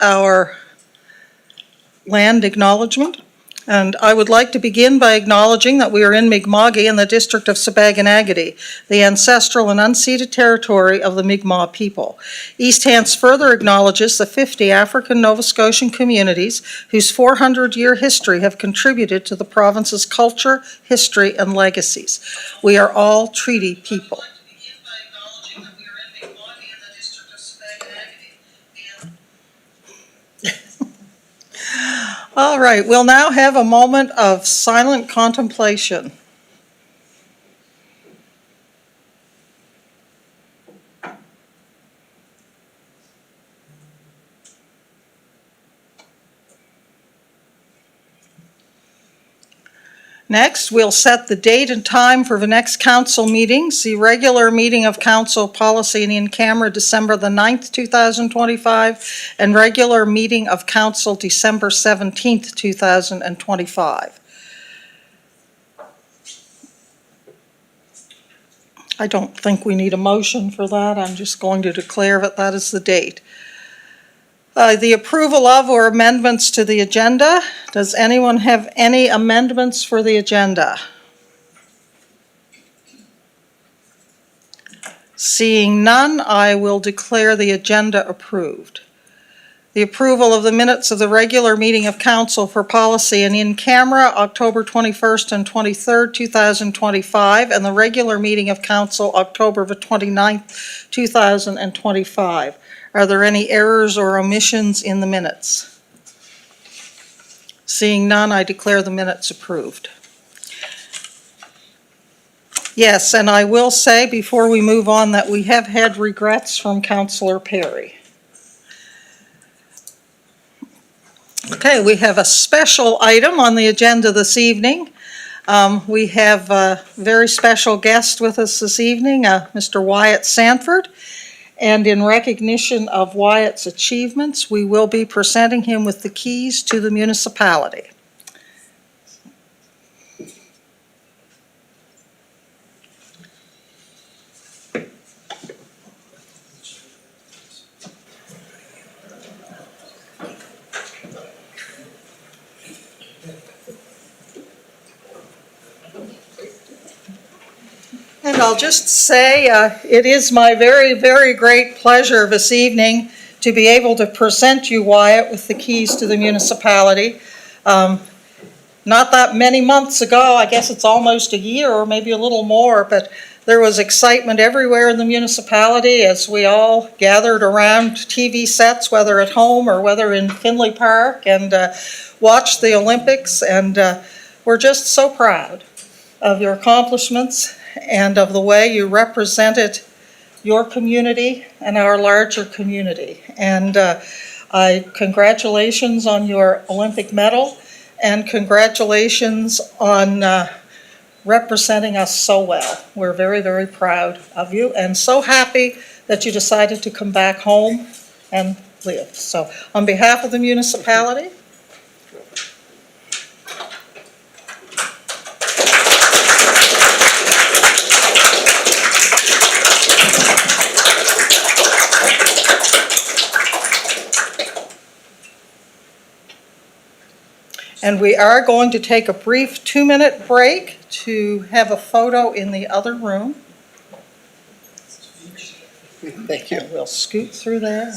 our land acknowledgement. And I would like to begin by acknowledging that we are in Mi'kmaq in the district of Sipekne'katik, the ancestral and unceded territory of the Mi'kmaq people. East Hants further acknowledges the 50 African Nova Scotian communities whose 400-year history have contributed to the province's culture, history, and legacies. We are all treaty people. All right, we'll now have a moment of silent contemplation. Next, we'll set the date and time for the next council meetings. The regular meeting of council policy and in camera December the 9th, 2025, and regular meeting of council December 17th, 2025. I don't think we need a motion for that. I'm just going to declare that that is the date. The approval of or amendments to the agenda. Does anyone have any amendments for the agenda? Seeing none, I will declare the agenda approved. The approval of the minutes of the regular meeting of council for policy and in camera October 21st and 23rd, 2025, and the regular meeting of council October the 29th, 2025. Are there any errors or omissions in the minutes? Seeing none, I declare the minutes approved. Yes, and I will say before we move on that we have had regrets from Councillor Perry. Okay, we have a special item on the agenda this evening. We have a very special guest with us this evening, Mr. Wyatt Sanford. And in recognition of Wyatt's achievements, we will be presenting him with the keys to the municipality. And I'll just say it is my very, very great pleasure this evening to be able to present you, Wyatt, with the keys to the municipality. Not that many months ago, I guess it's almost a year or maybe a little more, but there was excitement everywhere in the municipality as we all gathered around TV sets, whether at home or whether in Finlay Park, and watched the Olympics. And we're just so proud of your accomplishments and of the way you represented your community and our larger community. And congratulations on your Olympic medal, and congratulations on representing us so well. We're very, very proud of you and so happy that you decided to come back home and live. So on behalf of the municipality, and we are going to take a brief 2-minute break to have a photo in the other room. Thank you. We'll scoot through there.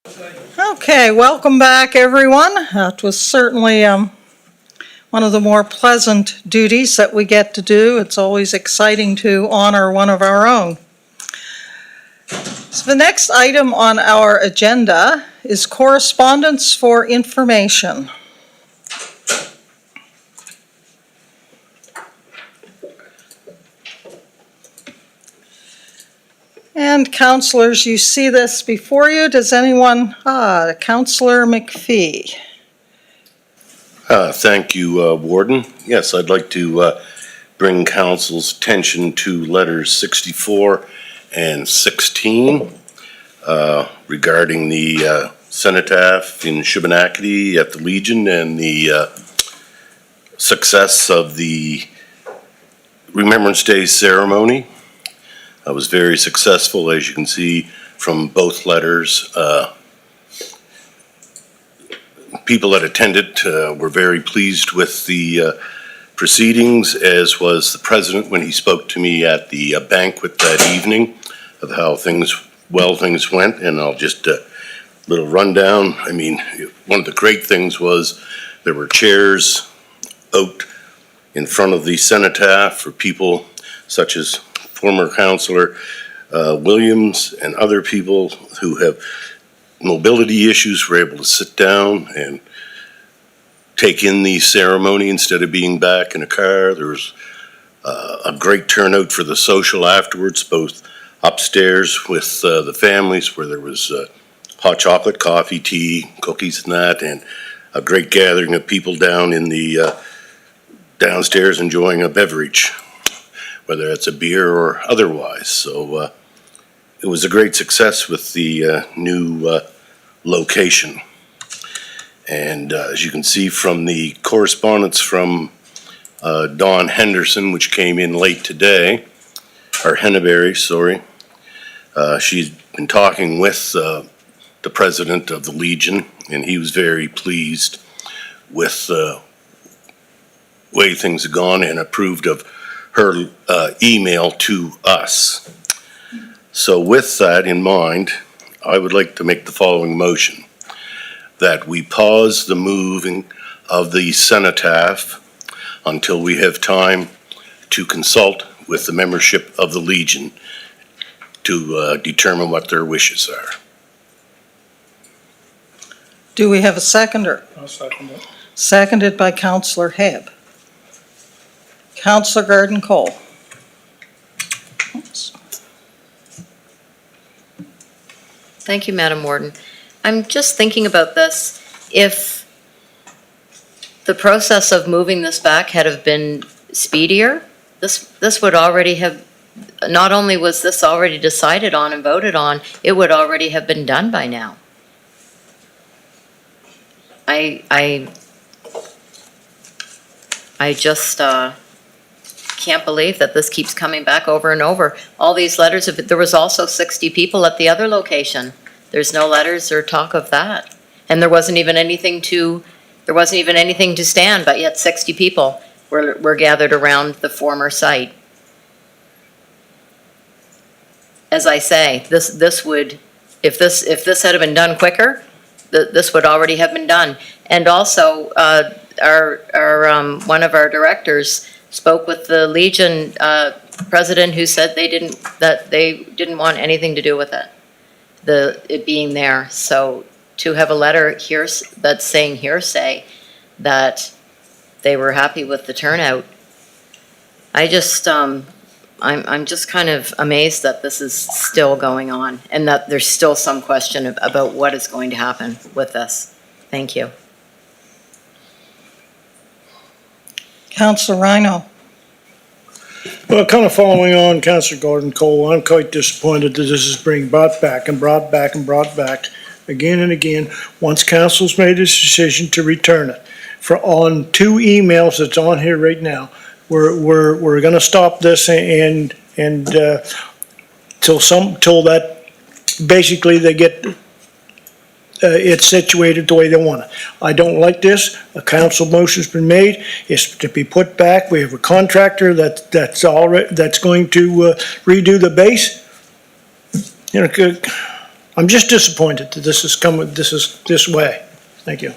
Okay, welcome back, everyone. It was certainly one of the more pleasant duties that we get to do. It's always exciting to honor one of our own. So the next item on our agenda is correspondence for information. And councillors, you see this before you. Does anyone, Councillor McPhee. Thank you, Warden. Yes, I'd like to bring council's attention to letters 64 and 16 regarding the cenotaph in Shubenacadie at the Legion and the success of the Remembrance Day ceremony. It was very successful, as you can see from both letters. People that attended were very pleased with the proceedings, as was the president when he spoke to me at the banquet that evening of how things went. And I'll just little rundown. I mean, one of the great things was there were chairs out in front of the cenotaph for people such as former councillor Williams and other people who have mobility issues were able to sit down and take in the ceremony instead of being back in a car. There was a great turnout for the social afterwards, both upstairs with the families where there was hot chocolate, coffee, tea, cookies and that, and a great gathering of people down in the downstairs enjoying a beverage, whether it's a beer or otherwise. So it was a great success with the new location. And as you can see from the correspondence from Dawn Henderson, which came in late today, or Henneberry, sorry, she's been talking with the president of the Legion, and he was very pleased with the way things have gone and approved of her email to us. So with that in mind, I would like to make the following motion: that we pause the moving of the cenotaph until we have time to consult with the membership of the Legion to determine what their wishes are. Do we have a seconder? I'll second it. Seconded by Councillor Hebb. Councillor Garden Cole. Oops. Thank you, Madam Warden. I'm just thinking about this. If the process of moving this back had have been speedier, this would already have, not only was this already decided on and voted on, it would already have been done by now. I just can't believe that this keeps coming back over and over. All these letters, there was also 60 people at the other location. There's no letters or talk of that. And there wasn't even anything to stand, but yet 60 people were gathered around the former site. As I say, this would, if this had been done quicker, this would already have been done. And also, one of our directors spoke with the Legion president, who said they didn't want anything to do with it, it being there. So to have a letter here that's saying hearsay that they were happy with the turnout, I just I'm just kind of amazed that this is still going on and that there's still some question about what is going to happen with this. Thank you. Councillor Rhino. Well, kind of following on Councillor Gordon Cole, I'm quite disappointed that this is being brought back and brought back and brought back again and again, once council's made its decision to return it. For on 2 emails that's on here right now, we're gonna stop this and till that, basically they get it's situated the way they want it. I don't like this. A council motion's been made. It's to be put back. We have a contractor that's going to redo the base. You know, I'm just disappointed that this is this way. Thank you.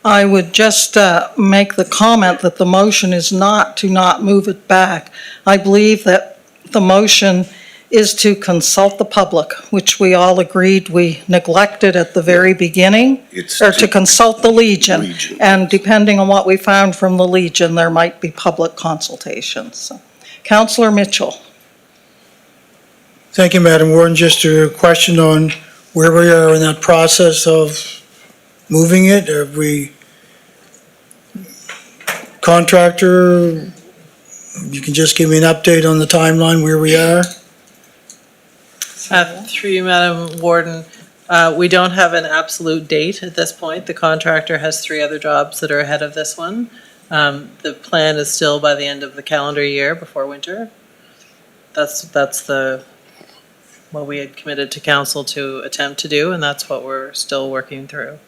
I would just make the comment that the motion is not to not move it back. I believe that the motion is to consult the public, which we all agreed we neglected at the very beginning, It's or to consult the Legion. Legion. And depending on what we found from the Legion, there might be public consultations. So, Councillor Mitchell. Thank you, Madam Warden. Just a question on where we are in that process of moving it. Have we, contractor, you can just give me an update on the timeline where we are? Through you, Madam Warden, we don't have an absolute date at this point. The contractor has 3 other jobs that are ahead of this one. The plan is still by the end of the calendar year before winter. That's what we had committed to council to attempt to do, and that's what we're still working through.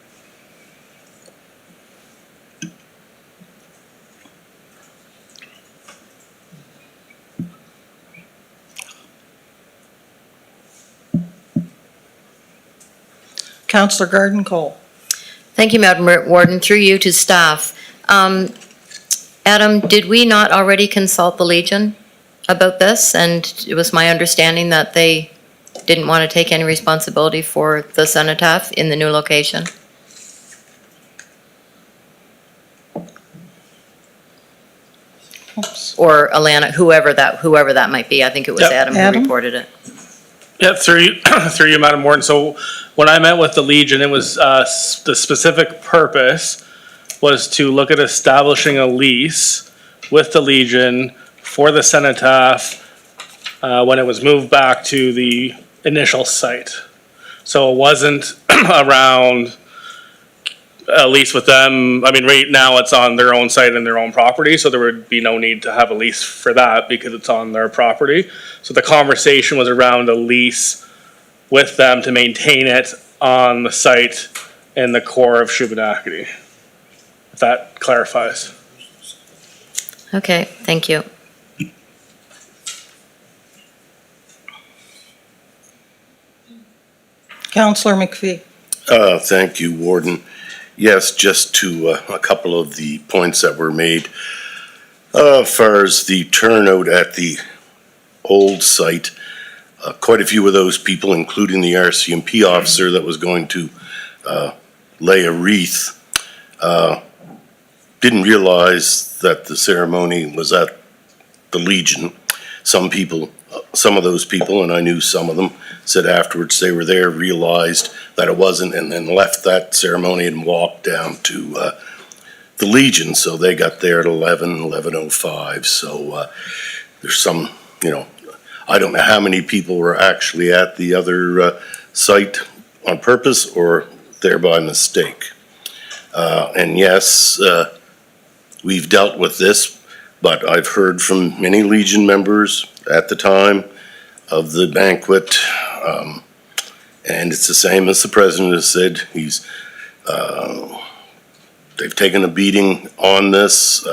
Councillor Garden Cole. Thank you, Madam Warden. Through you to staff. Adam, did we not already consult the Legion about this? And it was my understanding that they didn't want to take any responsibility for the cenotaph in the new location. Oops. Or Alana, whoever that might be. I think it was Yep. Adam who Adam? reported it. Yeah, through you, Madam Warden. So when I met with the Legion, it was the specific purpose was to look at establishing a lease with the Legion for the cenotaph when it was moved back to the initial site. So it wasn't around a lease with them. I mean, right now it's on their own site and their own property, so there would be no need to have a lease for that because it's on their property. So the conversation was around a lease with them to maintain it on the site in the core of Shubenacadie. If that clarifies. Okay, thank you. Councillor McPhee. Thank you, Warden. Yes, just to a couple of the points that were made. As far as the turnout at the old site, quite a few of those people, including the RCMP officer that was going to lay a wreath, didn't realize that the ceremony was at the Legion. Some of those people, and I knew some of them, said afterwards they were there, realized that it wasn't, and then left that ceremony and walked down to the Legion. So they got there at 11:05. So there's some, I don't know how many people were actually at the other site on purpose or there by mistake. And yes, we've dealt with this, but I've heard from many Legion members at the time of the banquet, and it's the same as the president has said. They've taken a beating on this.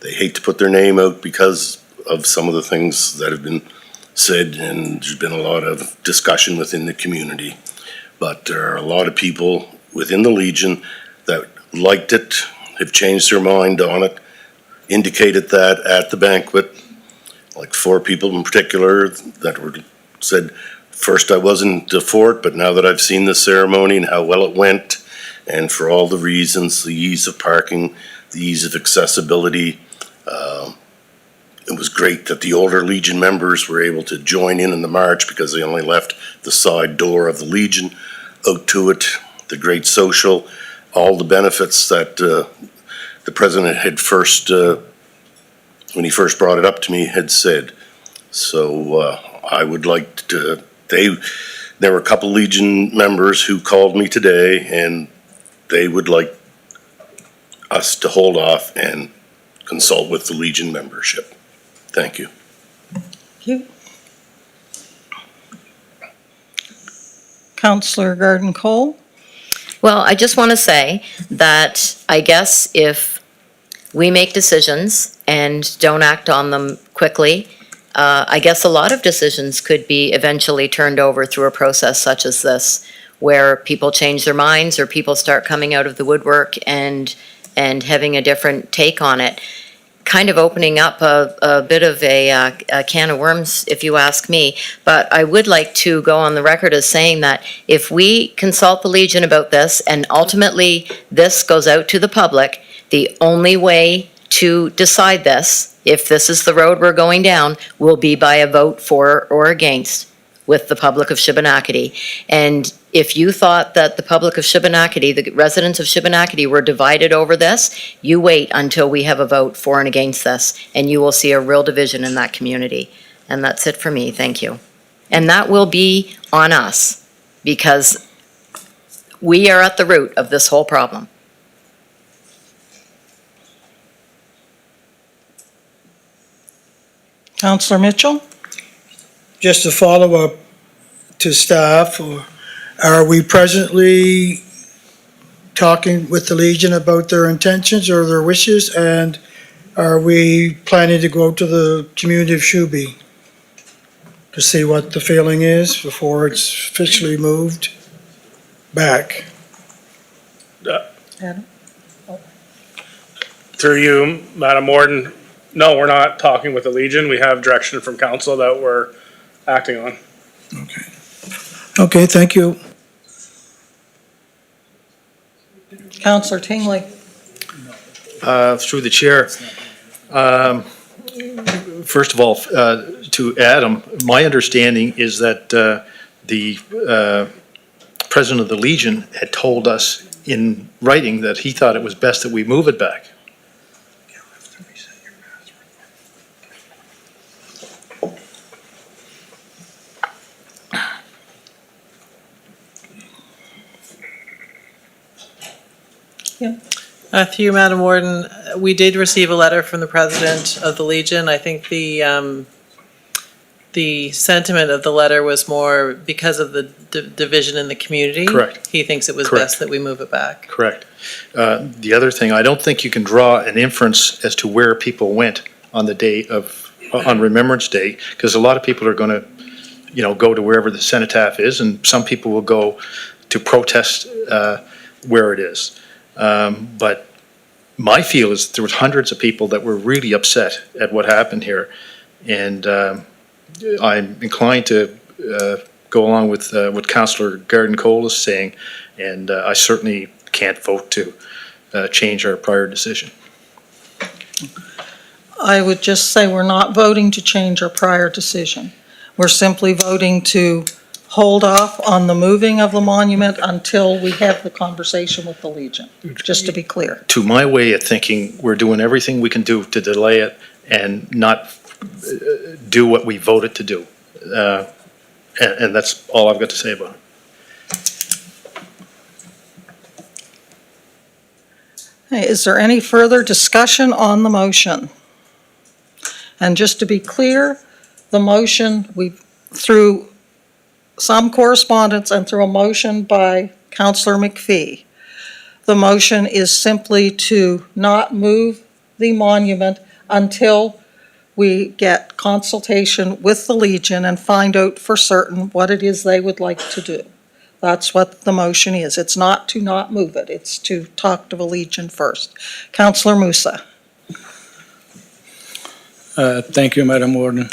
They hate to put their name out because of some of the things that have been said, and there's been a lot of discussion within the community. But there are a lot of people within the Legion that liked it, have changed their mind on it, indicated that at the banquet, like 4 people in particular that said, first I wasn't for it, but now that I've seen the ceremony and how well it went, and for all the reasons, the ease of parking, the ease of accessibility, it was great that the older Legion members were able to join in the march because they only left the side door of the Legion out to it, the great social, all the benefits that the president had first, when he first brought it up to me, had said. So I would like to, there were a couple Legion members who called me today, and they would like us to hold off and consult with the Legion membership. Thank you. Thank you. Councillor Garden Cole. Well, I just want to say that I guess if we make decisions and don't act on them quickly, I guess a lot of decisions could be eventually turned over through a process such as this, where people change their minds or people start coming out of the woodwork and having a different take on it. Kind of opening up a bit of a can of worms, if you ask me. But I would like to go on the record as saying that if we consult the Legion about this and ultimately this goes out to the public, the only way to decide this, if this is the road we're going down, will be by a vote for or against with the public of Shubenacadie. And if you thought that the public of Shubenacadie, the residents of Shubenacadie were divided over this, you wait until we have a vote for and against this, and you will see a real division in that community. And that's it for me, thank you. And that will be on us, because we are at the root of this whole problem. Councillor Mitchell? Just a follow-up to staff, or are we presently talking with the Legion about their intentions or their wishes, and are we planning to go to the community of Shuby to see what the feeling is before it's officially moved back? Adam? Through you, Madam Warden, no, we're not talking with the Legion. We have direction from council that we're acting on. Okay, thank you. Councillor Tingley? Through the chair. First of all, to Adam, my understanding is that the president of the Legion had told us in writing that he thought it was best that we move it back. Through you, Madam Warden, we did receive a letter from the President of the Legion. I think the sentiment of the letter was more because of the division in the community. Correct. He thinks it was Correct. best that we move it back. Correct. The other thing, I don't think you can draw an inference as to where people went on the day of, on Remembrance Day, because a lot of people are going to, go to wherever the cenotaph is, and some people will go to protest where it is. But my feel is there was hundreds of people that were really upset at what happened here, and I'm inclined to go along with what Councillor Garden-Cole is saying, and I certainly can't vote to change our prior decision. I would just say we're not voting to change our prior decision. We're simply voting to hold off on the moving of the monument until we have the conversation with the Legion, just to be clear. To my way of thinking, we're doing everything we can do to delay it and not do what we voted to do. And that's all I've got to say about it. Hey, is there any further discussion on the motion? And just to be clear, the motion, through some correspondence and through a motion by Councillor McPhee, the motion is simply to not move the monument until we get consultation with the Legion and find out for certain what it is they would like to do. That's what the motion is. It's not to not move it. It's to talk to the Legion first. Councillor Musa. Thank you, Madam Warden.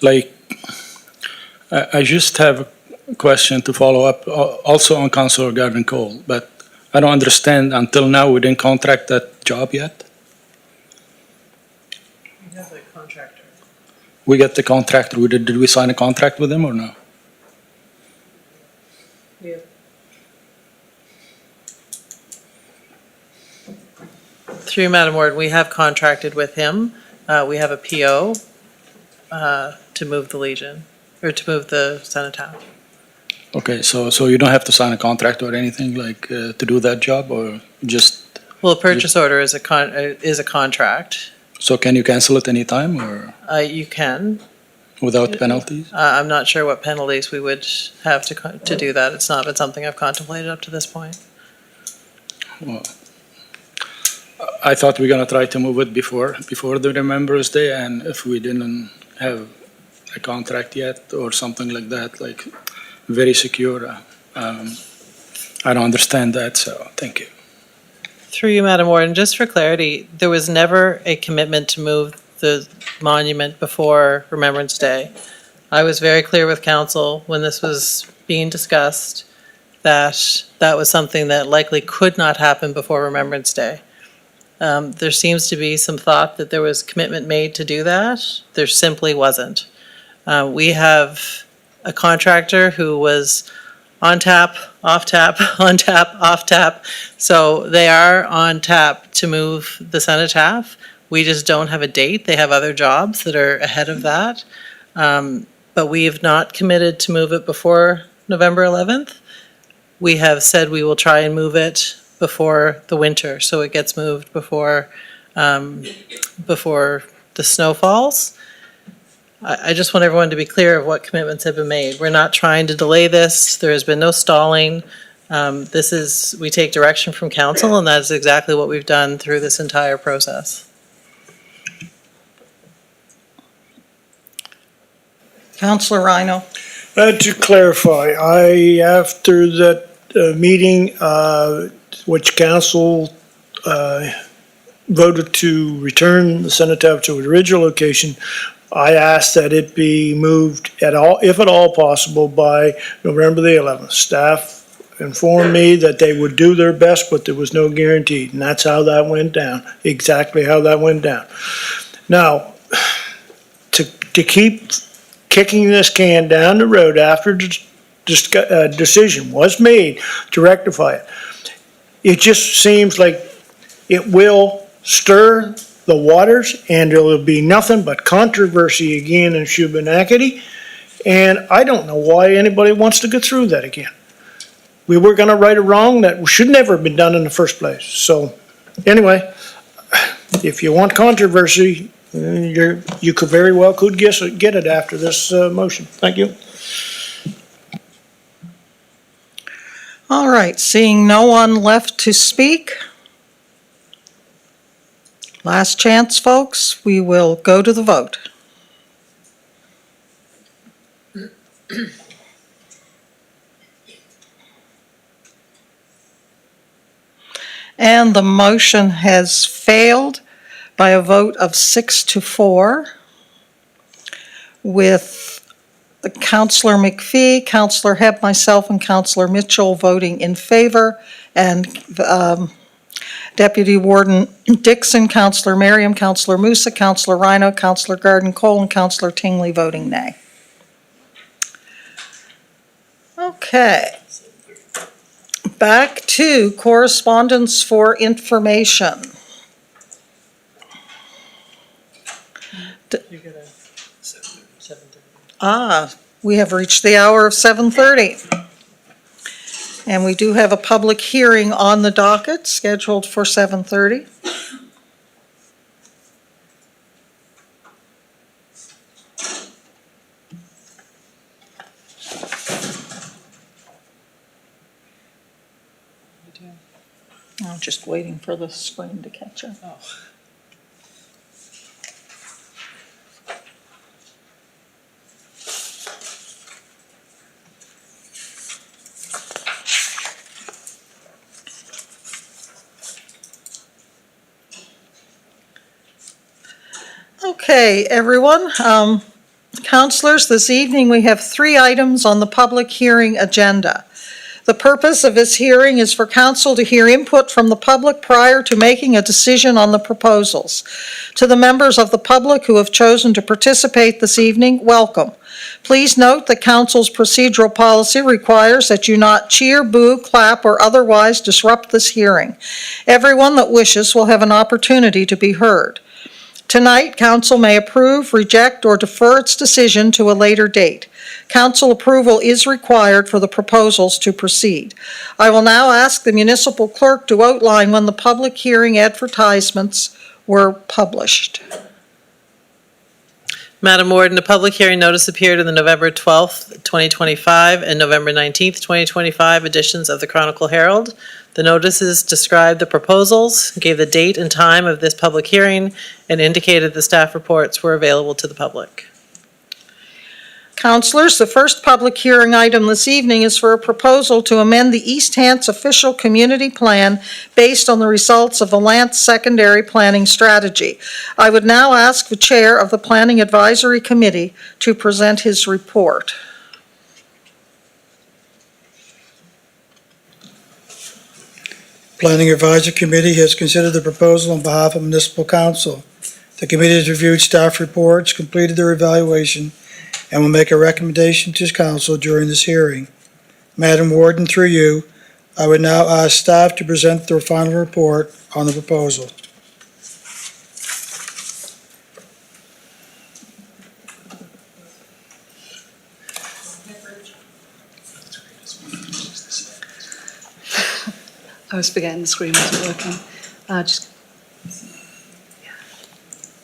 I just have a question to follow up also on Councillor Garden-Cole, but I don't understand, until now we didn't contract that job yet? We have a contractor. We got the contractor, did we sign a contract with him or no? Yeah. Through you, Madam Warden, we have contracted with him. We have a PO to move the Legion, or to move the cenotaph. Okay, so you don't have to sign a contract or anything to do that job, or just, Well, a purchase order is a contract. so can you cancel it anytime or You can. without penalties? I'm not sure what penalties we would have to do that. It's not been something I've contemplated up to this point. Well, I thought we were gonna try to move it before the Remembrance Day, and if we didn't have a contract yet or something like that, like very secure. I don't understand that, so thank you. Through you, Madam Warden, just for clarity, there was never a commitment to move the monument before Remembrance Day. I was very clear with council when this was being discussed that that was something that likely could not happen before Remembrance Day. There seems to be some thought that there was commitment made to do that. There simply wasn't. We have a contractor who was on tap, off tap, on tap, off tap. So they are on tap to move the cenotaph. We just don't have a date. They have other jobs that are ahead of that. But we have not committed to move it before November 11th. We have said we will try and move it before the winter, so it gets moved before the snow falls. I just want everyone to be clear of what commitments have been made. We're not trying to delay this. There has been no stalling. We take direction from council, and that's exactly what we've done through this entire process. Councillor Rhino. To clarify, after that meeting, which council voted to return the cenotaph to its original location, I asked that it be moved at all, if at all possible, by November the 11th. Staff informed me that they would do their best, but there was no guarantee, and that's how that went down, exactly how that went down. Now, to keep kicking this can down the road after decision was made to rectify it, it just seems like it will stir the waters, and there will be nothing but controversy again in Shubenacadie, and I don't know why anybody wants to go through that again. We were going to right a wrong that should never have been done in the first place. So, anyway, if you want controversy, you could very well get it after this motion. Thank you. All right, seeing no one left to speak. Last chance, folks. We will go to the vote. And the motion has failed by a vote of 6-4, with Councillor McPhee, Councillor Hebb, myself, and Councillor Mitchell voting in favor, and Deputy Warden Dixon, Councillor Merriam, Councillor Musa, Councillor Rhino, Councillor Garden Cole, and Councillor Tingley voting nay. Okay. Back to correspondence for information. We have reached the hour of 7:30. And we do have a public hearing on the docket scheduled for 7:30. I'm just waiting for the screen to catch up. Okay, everyone. Councilors, this evening we have 3 items on the public hearing agenda. The purpose of this hearing is for council to hear input from the public prior to making a decision on the proposals. To the members of the public who have chosen to participate this evening, welcome. Please note that council's procedural policy requires that you not cheer, boo, clap, or otherwise disrupt this hearing. Everyone that wishes will have an opportunity to be heard. Tonight, council may approve, reject, or defer its decision to a later date. Council approval is required for the proposals to proceed. I will now ask the municipal clerk to outline when the public hearing advertisements were published. Madam Warden, a public hearing notice appeared in the November 12th, 2025 and November 19th, 2025 editions of the Chronicle Herald. The notices described the proposals, gave the date and time of this public hearing, and indicated the staff reports were available to the public. Councilors, the first public hearing item this evening is for a proposal to amend the East Hants official community plan based on the results of the Lance Secondary Planning Strategy. I would now ask the Chair of the Planning Advisory Committee to present his report. Planning Advisory Committee has considered the proposal on behalf of Municipal Council. The committee has reviewed staff reports, completed their evaluation, and will make a recommendation to council during this hearing. Madam Warden, through you, I would now ask staff to present their final report on the proposal. I was forgetting the screen wasn't working.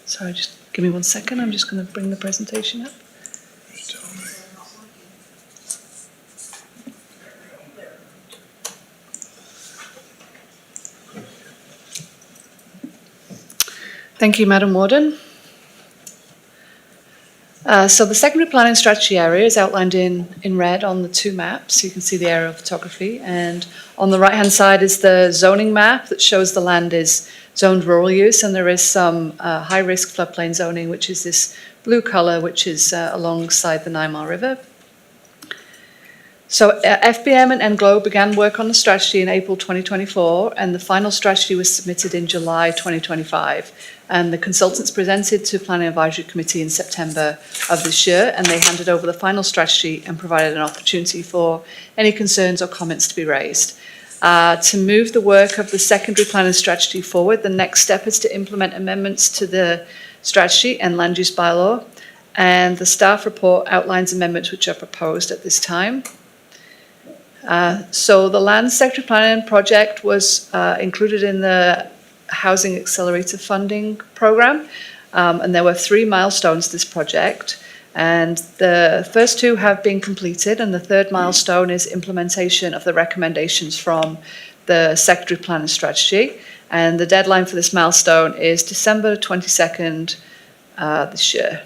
Sorry, just give me 1 second. I'm just going to bring the presentation up. Thank you, Madam Warden. So the secondary planning strategy area is outlined in red on the two maps. You can see the aerial photography. And on the right-hand side is the zoning map that shows the land is zoned rural use, and there is some high-risk floodplain zoning, which is this blue colour, which is alongside the 9 Mile River. So FBM and NGLO began work on the strategy in April 2024, and the final strategy was submitted in July 2025. And the consultants presented to Planning Advisory Committee in September of this year, and they handed over the final strategy and provided an opportunity for any concerns or comments to be raised. To move the work of the secondary planning strategy forward, the next step is to implement amendments to the strategy and land use bylaw, and the staff report outlines amendments which are proposed at this time. So the land secondary planning project was included in the Housing Accelerator Funding Program, and there were 3 milestones to this project, and the first 2 have been completed, and the third milestone is implementation of the recommendations from the secondary planning strategy, and the deadline for this milestone is December 22nd this year.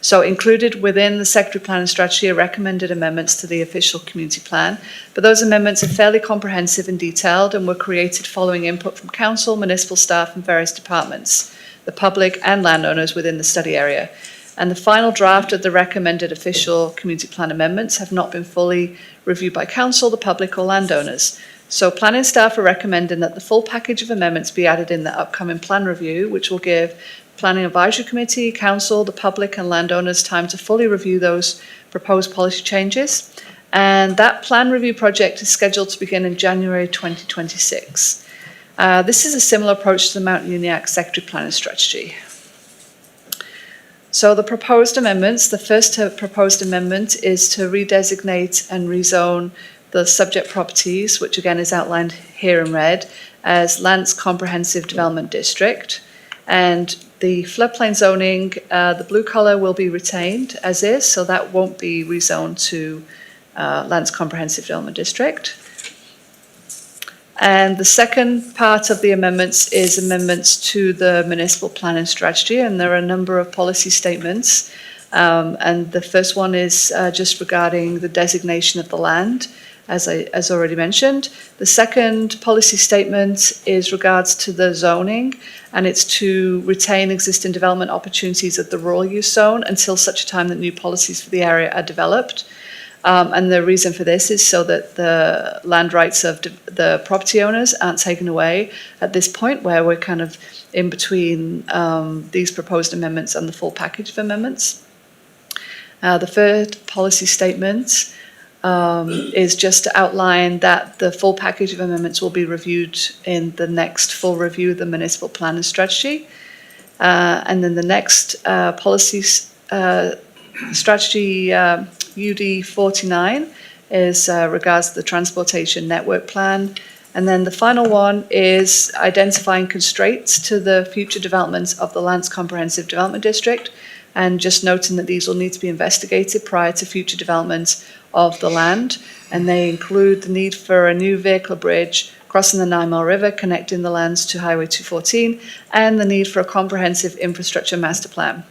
So included within the secondary planning strategy are recommended amendments to the official community plan, but those amendments are fairly comprehensive and detailed and were created following input from council, municipal staff and various departments, the public and landowners within the study area. And the final draft of the recommended official community plan amendments have not been fully reviewed by council, the public or landowners. So planning staff are recommending that the full package of amendments be added in the upcoming plan review, which will give Planning Advisory Committee, Council, the public and landowners time to fully review those proposed policy changes. And that plan review project is scheduled to begin in January 2026. This is a similar approach to the Mount Uniacke secondary planning strategy. So the proposed amendments, the first proposed amendment is to redesignate and rezone the subject properties, which again is outlined here in red, as Lance Comprehensive Development District. And the floodplain zoning, the blue colour will be retained as is, so that won't be rezoned to Lance Comprehensive Development District. And the second part of the amendments is amendments to the municipal planning strategy, and there are a number of policy statements. And the first one is just regarding the designation of the land, as already mentioned. The second policy statement is regards to the zoning, and it's to retain existing development opportunities at the rural use zone until such a time that new policies for the area are developed. And the reason for this is so that the land rights of the property owners aren't taken away at this point, where we're kind of in between these proposed amendments and the full package of amendments. The third policy statement is just to outline that the full package of amendments will be reviewed in the next full review of the municipal planning strategy. And then the next policy strategy UD 49 is regards to the transportation network plan. And then the final one is identifying constraints to the future developments of the Lance Comprehensive Development District, and just noting that these will need to be investigated prior to future development of the land. And they include the need for a new vehicle bridge crossing the 9 Mile River, connecting the lands to Highway 214, and the need for a comprehensive infrastructure master plan.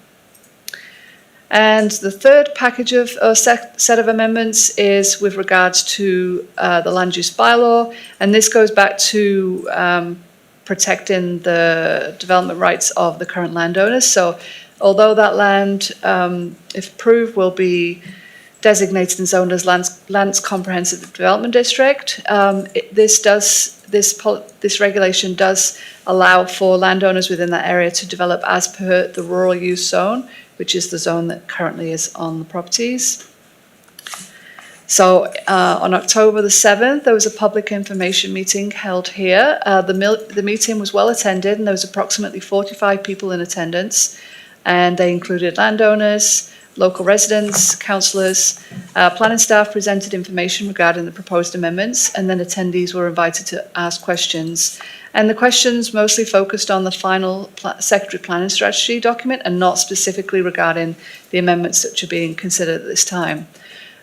And the third package of set of amendments is with regards to the land use bylaw, and this goes back to protecting the development rights of the current landowners. So although that land, if approved, will be designated and zoned as Lands Comprehensive Development District, this regulation does allow for landowners within that area to develop as per the rural use zone, which is the zone that currently is on the properties. So on October the 7th, there was a public information meeting held here. The meeting was well attended, and there was approximately 45 people in attendance, and they included landowners, local residents, councillors. Planning staff presented information regarding the proposed amendments, and then attendees were invited to ask questions. And the questions mostly focused on the final secretary planning strategy document and not specifically regarding the amendments that are being considered at this time.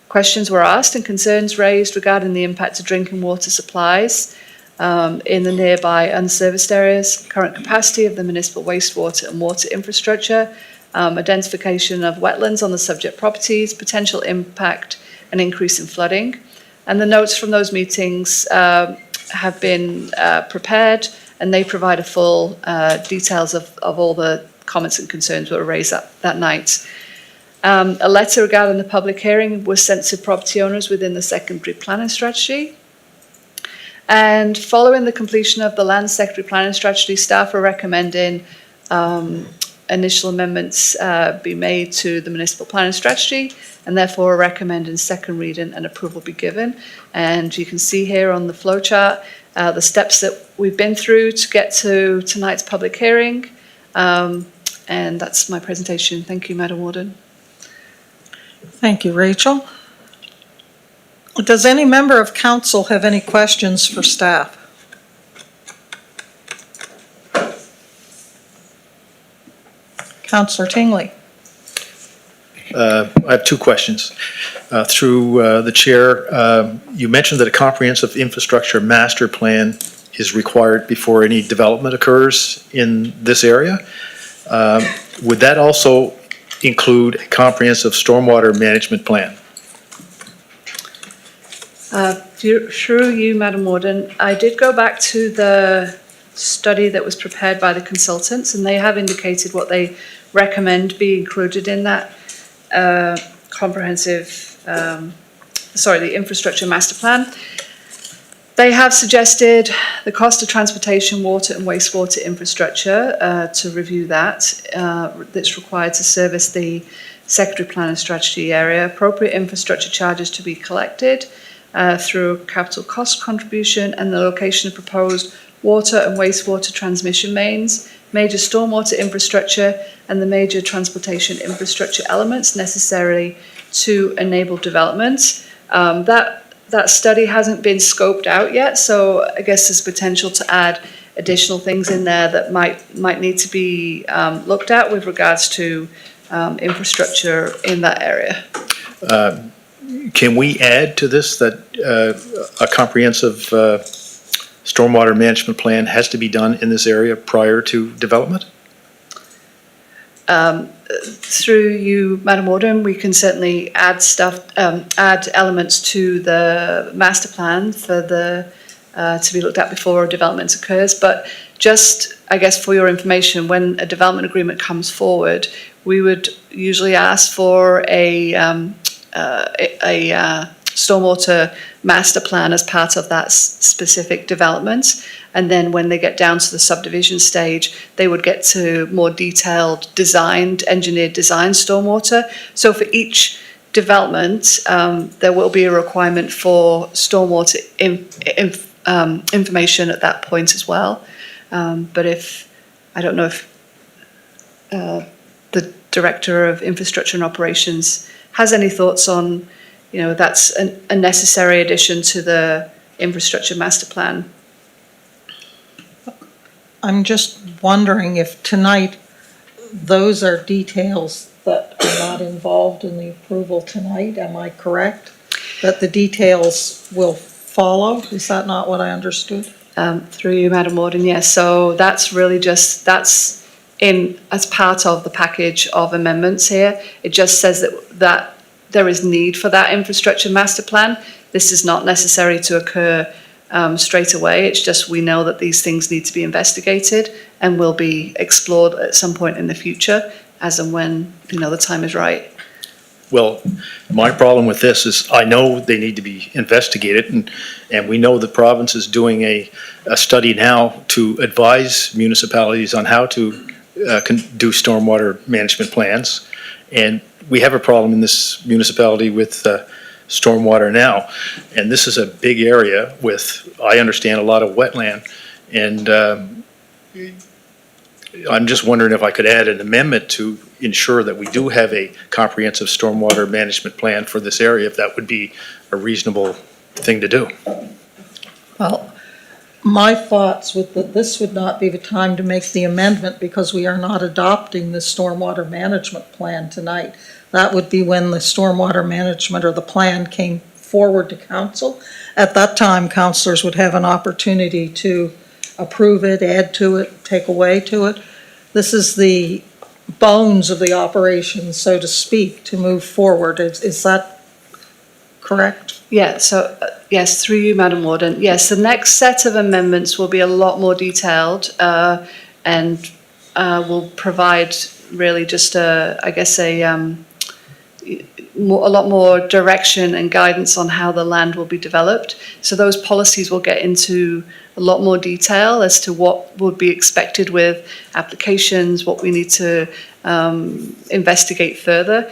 Questions were asked and concerns raised regarding the impact of drinking water supplies in the nearby unserviced areas, current capacity of the municipal wastewater and water infrastructure, identification of wetlands on the subject properties, potential impact and increase in flooding. And the notes from those meetings have been prepared, and they provide a full details of all the comments and concerns that were raised that night. A letter regarding the public hearing was sent to property owners within the secondary planning strategy. And following the completion of the land secondary planning strategy, staff are recommending initial amendments be made to the municipal planning strategy, and therefore recommending second reading and approval be given. And you can see here on the flow chart the steps that we've been through to get to tonight's public hearing. And that's my presentation. Thank you, Madam Warden. Thank you, Rachel. Does any member of council have any questions for staff? Councillor Tingley. I have two questions. Through the chair, you mentioned that a comprehensive infrastructure master plan is required before any development occurs in this area. Would that also include a comprehensive stormwater management plan? Through you, Madam Warden, I did go back to the study that was prepared by the consultants, and they have indicated what they recommend be included in that the infrastructure master plan. They have suggested the cost of transportation, water and wastewater infrastructure to review that. That's required to service the secondary planning strategy area. Appropriate infrastructure charges to be collected through capital cost contribution, and the location of proposed water and wastewater transmission mains, major stormwater infrastructure, and the major transportation infrastructure elements necessary to enable development. That study hasn't been scoped out yet, so I guess there's potential to add additional things in there that might need to be looked at with regards to infrastructure in that area. Can we add to this that a comprehensive stormwater management plan has to be done in this area prior to development? Through you, Madam Warden, we can certainly add add elements to the master plan for the to be looked at before development occurs. But just, I guess, for your information, when a development agreement comes forward, we would usually ask for a stormwater master plan as part of that specific development. And then when they get down to the subdivision stage, they would get to more detailed engineered design stormwater. So for each development, there will be a requirement for stormwater information at that point as well. But I don't know if the Director of Infrastructure and Operations has any thoughts on, that's a necessary addition to the infrastructure master plan. I'm just wondering if tonight those are details that are not involved in the approval tonight. Am I correct? That the details will follow? Is that not what I understood? Through you, Madam Warden, yes. So that's really that's in as part of the package of amendments here. It just says that there is need for that infrastructure master plan. This is not necessary to occur straight away. It's just we know that these things need to be investigated and will be explored at some point in the future, as and when the time is right. Well, my problem with this is I know they need to be investigated, and we know the province is doing a study now to advise municipalities on how to do stormwater management plans. And we have a problem in this municipality with stormwater now. And this is a big area with, I understand, a lot of wetland. And I'm just wondering if I could add an amendment to ensure that we do have a comprehensive stormwater management plan for this area, if that would be a reasonable thing to do. Well, my thoughts with that, this would not be the time to make the amendment because we are not adopting the stormwater management plan tonight. That would be when the stormwater management or the plan came forward to council. At that time, councilors would have an opportunity to approve it, add to it, take away to it. This is the bones of the operation, so to speak, to move forward. Is that correct? Yeah, so yes, through you, Madam Warden. Yes, the next set of amendments will be a lot more detailed and will provide really just a lot more direction and guidance on how the land will be developed. So those policies will get into a lot more detail as to what would be expected with applications, what we need to investigate further.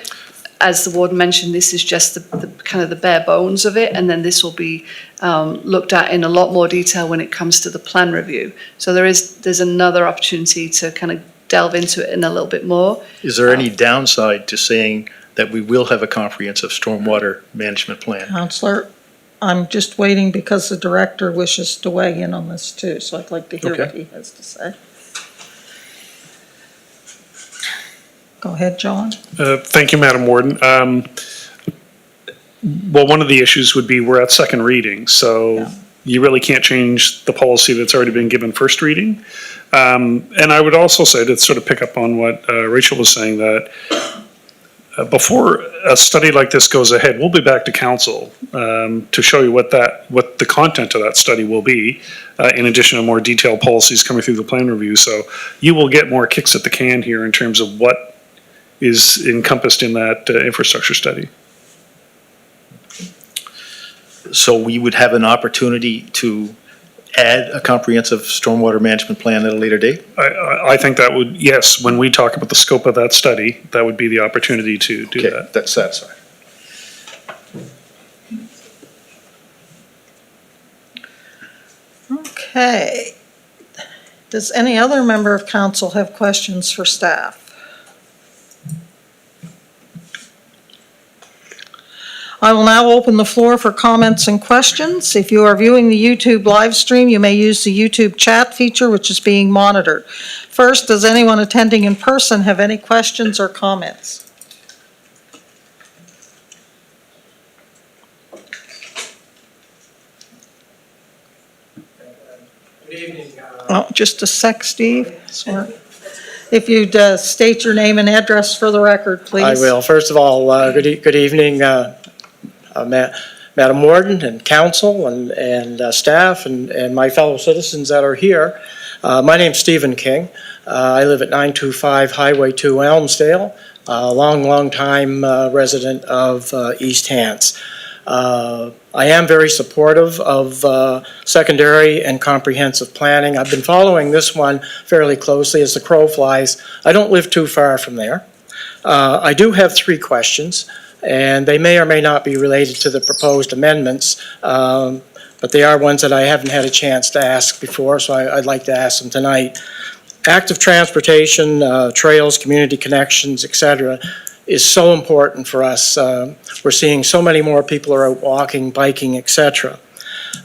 As the warden mentioned, this is just the kind of the bare bones of it, and then this will be looked at in a lot more detail when it comes to the plan review. So there's another opportunity to kind of delve into it in a little bit more. Is there any downside to saying that we will have a comprehensive stormwater management plan? Counselor, I'm just waiting because the director wishes to weigh in on this too, so I'd like to hear what he has to say. Go ahead, John. Thank you, Madam Warden. Well, one of the issues would be we're at second reading, so you really can't change the policy that's already been given first reading. And I would also say, to sort of pick up on what Rachel was saying, that before a study like this goes ahead, we'll be back to council to show you what the content of that study will be, in addition to more detailed policies coming through the plan review. So you will get more kicks at the can here in terms of what is encompassed in that infrastructure study. So we would have an opportunity to add a comprehensive stormwater management plan at a later date? I think that would, yes, when we talk about the scope of that study, that would be the opportunity to do that. Okay, that's satisfying. Okay. Does any other member of council have questions for staff? I will now open the floor for comments and questions. If you are viewing the YouTube live stream, you may use the YouTube chat feature, which is being monitored. First, does anyone attending in person have any questions or comments? Good evening. Oh, just a sec, Steve. Sorry. If you'd state your name and address for the record, please. I will. First of all, good evening, Madam Warden and council and staff and my fellow citizens that are here. My name's Stephen King. I live at 925 Highway 2, Elmsdale, a long time resident of East Hants. I am very supportive of secondary and comprehensive planning. I've been following this one fairly closely as the crow flies. I don't live too far from there. I do have 3 questions, and they may or may not be related to the proposed amendments, but they are ones that I haven't had a chance to ask before, so I'd like to ask them tonight. Active transportation, trails, community connections, etc., is so important for us. We're seeing so many more people are out walking, biking, etc.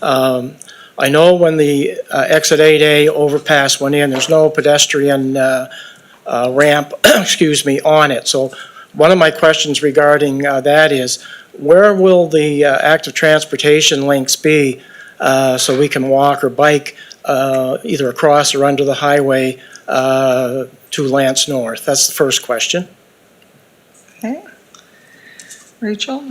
I know when the exit 8A overpass went in, there's no pedestrian ramp, excuse me, on it. So one of my questions regarding that is, where will the active transportation links be so we can walk or bike either across or under the highway to Lance North? That's the first question. Okay. Rachel?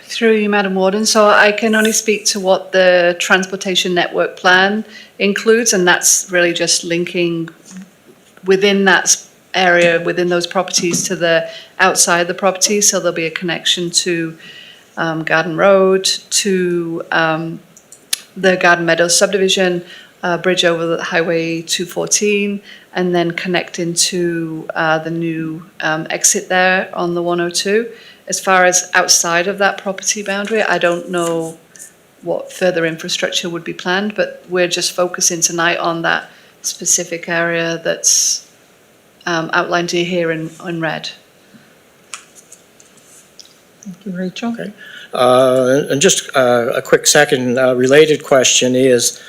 Through you, Madam Warden. So I can only speak to what the Transportation Network Plan includes, and that's really just linking within that area, within those properties to the outside the property. So there'll be a connection to Garden Road, to the Garden Meadows subdivision, bridge over the Highway 214, and then connect into the new exit there on the 102. As far as outside of that property boundary, I don't know what further infrastructure would be planned, but we're just focusing tonight on that specific area that's outlined here in red. Thank you, Rachel. Okay. And just a quick second related question is,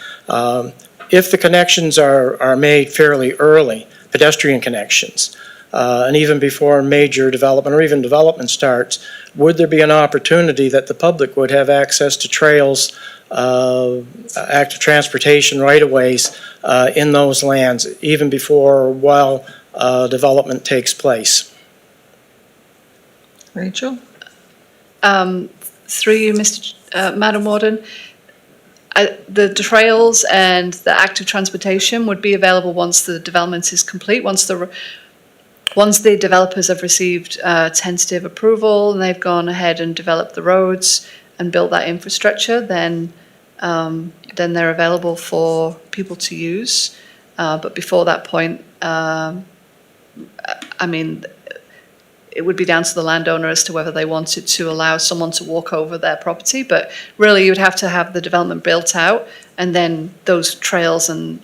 if the connections are made fairly early, pedestrian connections, and even before major development or even development starts, would there be an opportunity that the public would have access to trails, active transportation right-of-ways in those lands, even before or while development takes place? Rachel? Through you, Madam Warden, the trails and the active transportation would be available once the development is complete, once the developers have received tentative approval and they've gone ahead and developed the roads and built that infrastructure, then they're available for people to use. But before that point, I mean, it would be down to the landowner as to whether they wanted to allow someone to walk over their property. But really, you would have to have the development built out, and then those trails and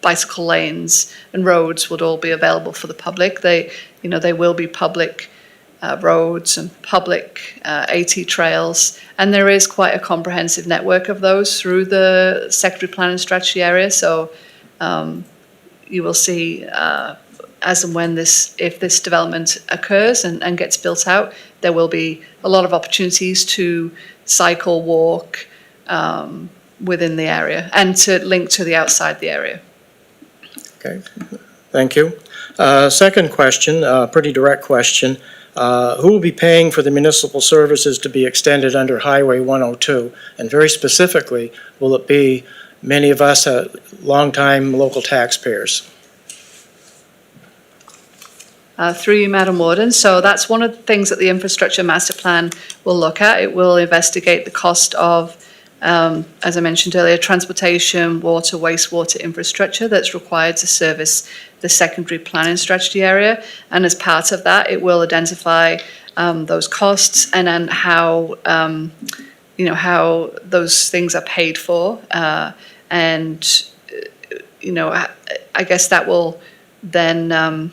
bicycle lanes and roads would all be available for the public. They will be public roads and public AT trails, and there is quite a comprehensive network of those through the secondary plan and strategy area. So you will see as and when if this development occurs and gets built out, there will be a lot of opportunities to cycle, walk within the area and to link to the outside the area. Okay, thank you. Second question, pretty direct question. Who will be paying for the municipal services to be extended under Highway 102? And very specifically, will it be many of us longtime local taxpayers? Through you, Madam Warden. So that's one of the things that the Infrastructure Master Plan will look at. It will investigate the cost of, as I mentioned earlier, transportation, water, wastewater infrastructure that's required to service the secondary planning strategy area. And as part of that, it will identify those costs and then how, how those things are paid for. And I guess that will then,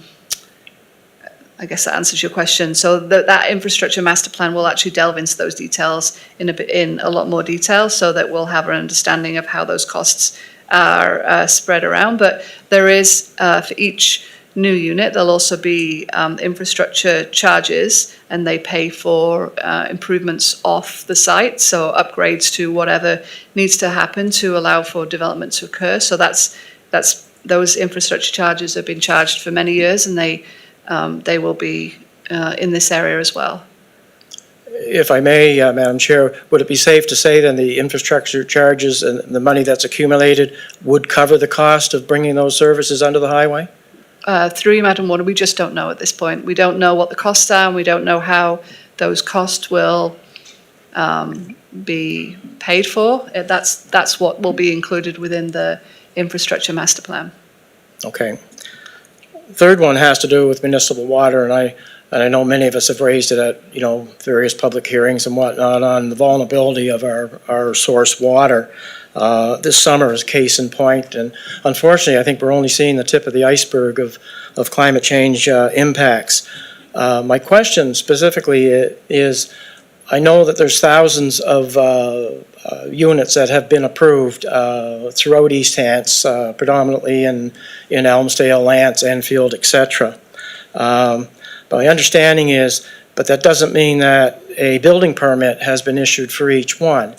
I guess that answers your question. So that infrastructure master plan will actually delve into those details in a lot more detail, so that we'll have an understanding of how those costs are spread around. But there is, for each new unit, there'll also be infrastructure charges, and they pay for improvements off the site, so upgrades to whatever needs to happen to allow for development to occur. So those infrastructure charges have been charged for many years, and they will be in this area as well. If I may, Madam Chair, would it be safe to say then the infrastructure charges and the money that's accumulated would cover the cost of bringing those services under the highway? Through you, Madam Warden, we just don't know at this point. We don't know what the costs are, and we don't know how those costs will be paid for. That's what will be included within the infrastructure master plan. Okay. Third one has to do with municipal water, and I know many of us have raised it at various public hearings and whatnot on the vulnerability of our source water. This summer is case in point, and unfortunately I think we're only seeing the tip of the iceberg of climate change impacts. My question specifically is, I know that there's thousands of units that have been approved throughout East Hants, predominantly in Elmsdale, Lance, Enfield, etc. But my understanding is, but that doesn't mean that a building permit has been issued for each one.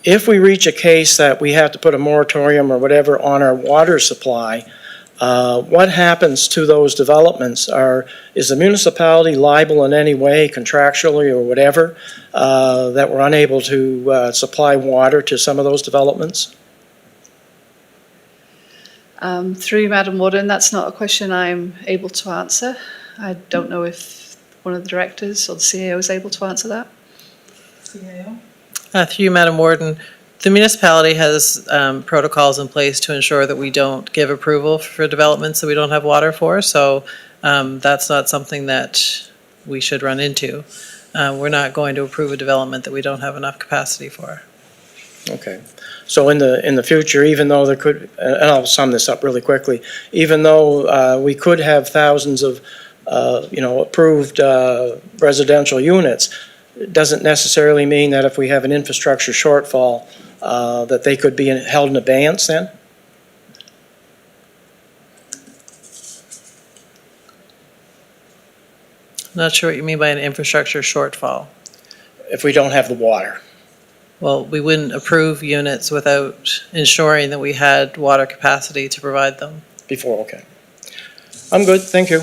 if we reach a case that we have to put a moratorium or whatever on our water supply, what happens to those developments? Is the municipality liable in any way, contractually or whatever, that we're unable to supply water to some of those developments? Through you, Madam Warden, that's not a question I'm able to answer. I don't know if one of the directors or the CAO is able to answer that. Through you, Madam Warden, the municipality has protocols in place to ensure that we don't give approval for developments that we don't have water for, so that's not something that we should run into. We're not going to approve a development that we don't have enough capacity for. Okay. So in the future, even though there could, and I'll sum this up really quickly, even though we could have thousands of, approved residential units, it doesn't necessarily mean that if we have an infrastructure shortfall, that they could be held in abeyance then? Not sure what you mean by an infrastructure shortfall. If we don't have the water. Well, we wouldn't approve units without ensuring that we had water capacity to provide them. Before, okay. I'm good, thank you.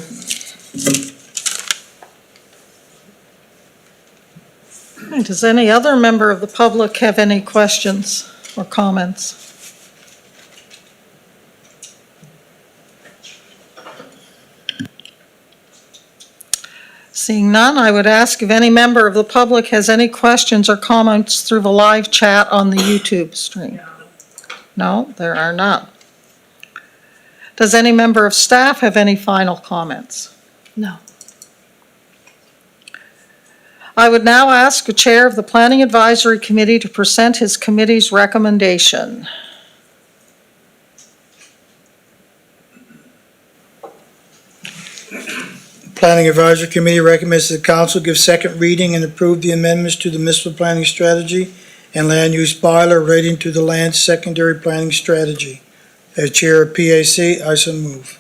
Does any other member of the public have any questions or comments? Seeing none, I would ask if any member of the public has any questions or comments through the live chat on the YouTube stream. No, there are none. Does any member of staff have any final comments? No. I would now ask the chair of the Planning Advisory Committee to present his committee's recommendation. Planning Advisory Committee recommends that the council give second reading and approve the amendments to the municipal planning strategy and land use bylaw relating to the land secondary planning strategy. As chair of PAC, I so move.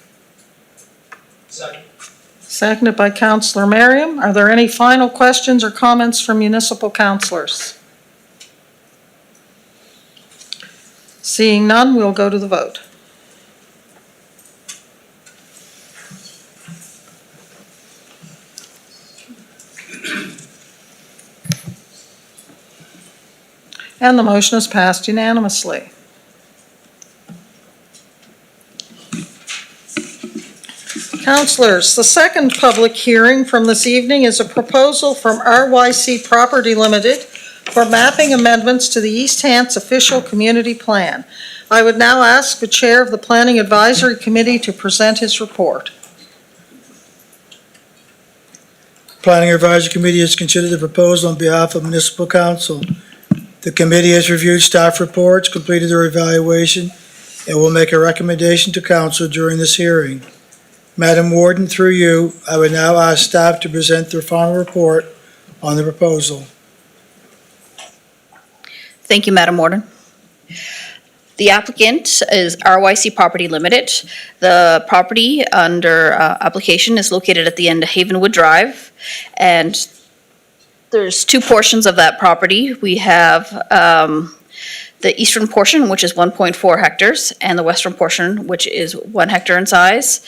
Seconded by Councillor Merriam. Are there any final questions or comments from municipal councillors? Seeing none, we'll go to the vote. And the motion is passed unanimously. Councillors, the second public hearing from this evening is a proposal from RYC Property Limited for mapping amendments to the East Hants official community plan. I would now ask the chair of the Planning Advisory Committee to present his report. Planning Advisory Committee has considered the proposal on behalf of Municipal Council. The committee has reviewed staff reports, completed their evaluation, and will make a recommendation to council during this hearing. Madam Warden, through you, I would now ask staff to present their final report on the proposal. Thank you, Madam Warden. The applicant is RYC Property Limited. The property under application is located at the end of Havenwood Drive, and there's two portions of that property. We have the eastern portion, which is 1.4 hectares, and the western portion, which is 1 hectare in size.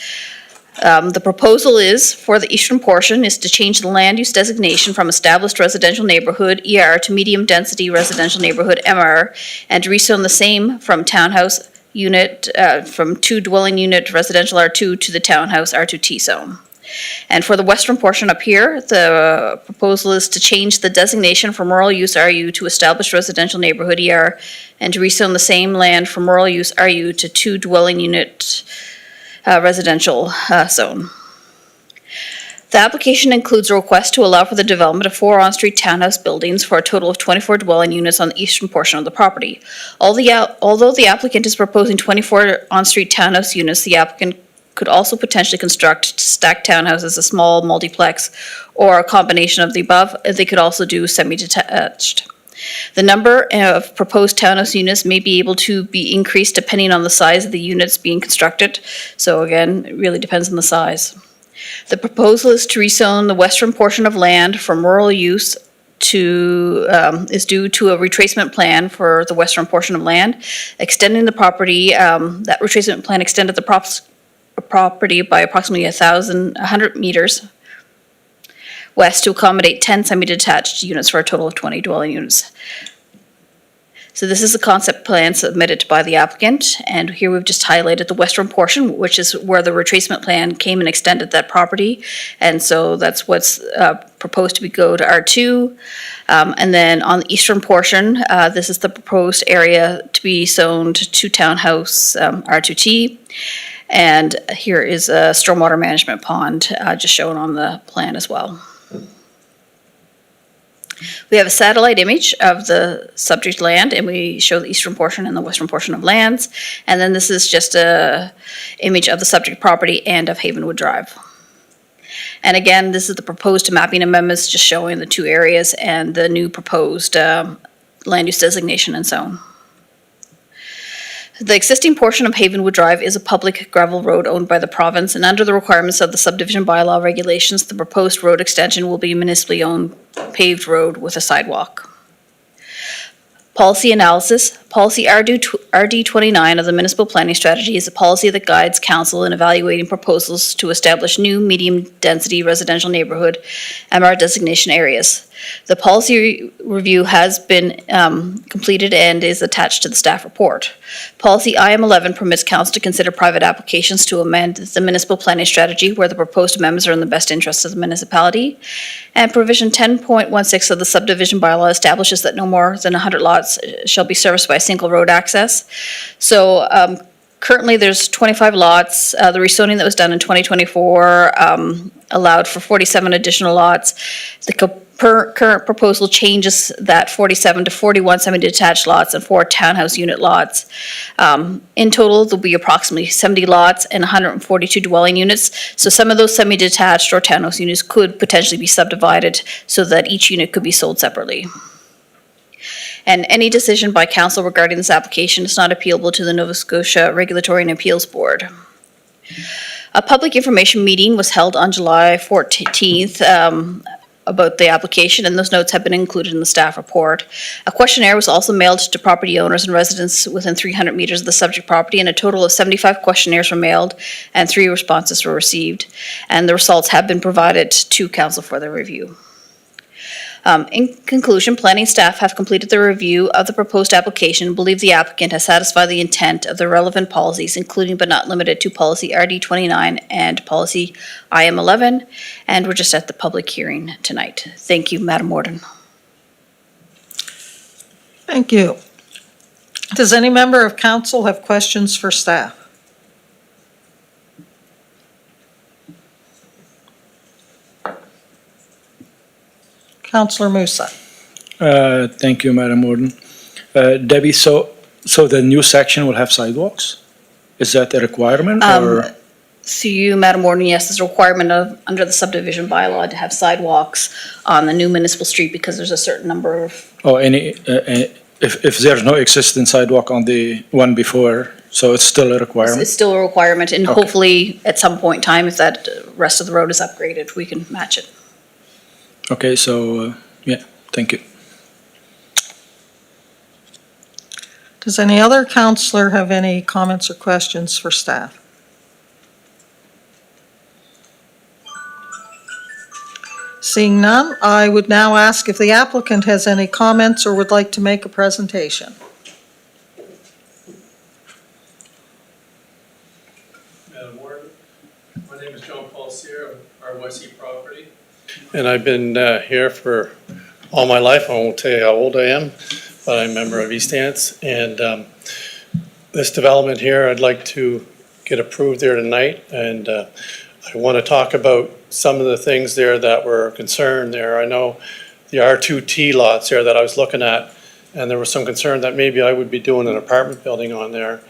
The proposal is, for the eastern portion, is to change the land use designation from established residential neighborhood, ER, to medium density residential neighborhood, MR, and to rezone the same from townhouse unit, from 2 dwelling unit residential R2 to the townhouse R2T zone. And for the western portion up here, the proposal is to change the designation from rural use RU to established residential neighborhood ER, and to rezone the same land from rural use RU to 2 dwelling unit residential zone. The application includes a request to allow for the development of 4 on-street townhouse buildings for a total of 24 dwelling units on the eastern portion of the property. Although the applicant is proposing 24 on-street townhouse units, the applicant could also potentially construct stacked townhouses, a small multiplex, or a combination of the above. They could also do semi-detached. The number of proposed townhouse units may be able to be increased depending on the size of the units being constructed. So again, it really depends on the size. The proposal is to rezone the western portion of land from rural use is due to a retracement plan for the western portion of land, extending the property. That retracement plan extended the property by approximately 100 meters west to accommodate 10 semi-detached units for a total of 20 dwelling units. So this is a concept plan submitted by the applicant, and here we've just highlighted the western portion, which is where the retracement plan came and extended that property. And so that's what's proposed to go to R2. And then on the eastern portion, this is the proposed area to be zoned to townhouse R2T. And here is a stormwater management pond just shown on the plan as well. We have a satellite image of the subject land, and we show the eastern portion and the western portion of lands. And then this is just a image of the subject property and of Havenwood Drive. And again, this is the proposed mapping amendments, just showing the two areas and the new proposed land use designation and zone. The existing portion of Havenwood Drive is a public gravel road owned by the province, and under the requirements of the subdivision bylaw regulations, the proposed road extension will be municipally owned paved road with a sidewalk. Policy analysis. Policy RD29 of the Municipal Planning Strategy is a policy that guides council in evaluating proposals to establish new medium-density residential neighborhood MR designation areas. The policy review has been completed and is attached to the staff report. Policy IM11 permits council to consider private applications to amend the municipal planning strategy where the proposed amendments are in the best interest of the municipality. And provision 10.16 of the subdivision bylaw establishes that no more than 100 lots shall be serviced by single road access. So currently there's 25 lots. The rezoning that was done in 2024 allowed for 47 additional lots. The current proposal changes that 47 to 41 semi-detached lots and 4 townhouse unit lots. In total, there'll be approximately 70 lots and 142 dwelling units. So some of those semi-detached or townhouse units could potentially be subdivided so that each unit could be sold separately. And any decision by council regarding this application is not appealable to the Nova Scotia Regulatory and Appeals Board. A public information meeting was held on July 14th about the application, and those notes have been included in the staff report. A questionnaire was also mailed to property owners and residents within 300 meters of the subject property, and a total of 75 questionnaires were mailed and 3 responses were received. And the results have been provided to council for their review. In conclusion, planning staff have completed the review of the proposed application and believe the applicant has satisfied the intent of the relevant policies, including but not limited to policy RD29 and policy IM11, and we're just at the public hearing tonight. Thank you, Madam Warden. Thank you. Does any member of council have questions for staff? Councillor Musa. Thank you, Madam Warden. Debbie, so the new section will have sidewalks? Is that a requirement or? So you, Madam Warden, yes, there's a requirement under the subdivision bylaw to have sidewalks on the new municipal street because there's a certain number of. Oh, if there's no existing sidewalk on the one before, so it's still a requirement? It's still a requirement, and Okay. hopefully at some point in time, if that rest of the road is upgraded, we can match it. Okay, so, yeah, thank you. Does any other councillor have any comments or questions for staff? Seeing none, I would now ask if the applicant has any comments or would like to make a presentation. Madam Warden, my name is John Paul Sear of RYC Property. And I've been here for all my life. I won't tell you how old I am, but I'm a member of East Ants. And this development here, I'd like to get approved there tonight. And I want to talk about some of the things there that were concerned there. I know the R2T lots there that I was looking at, and there was some concern that maybe I would be doing an apartment building on there.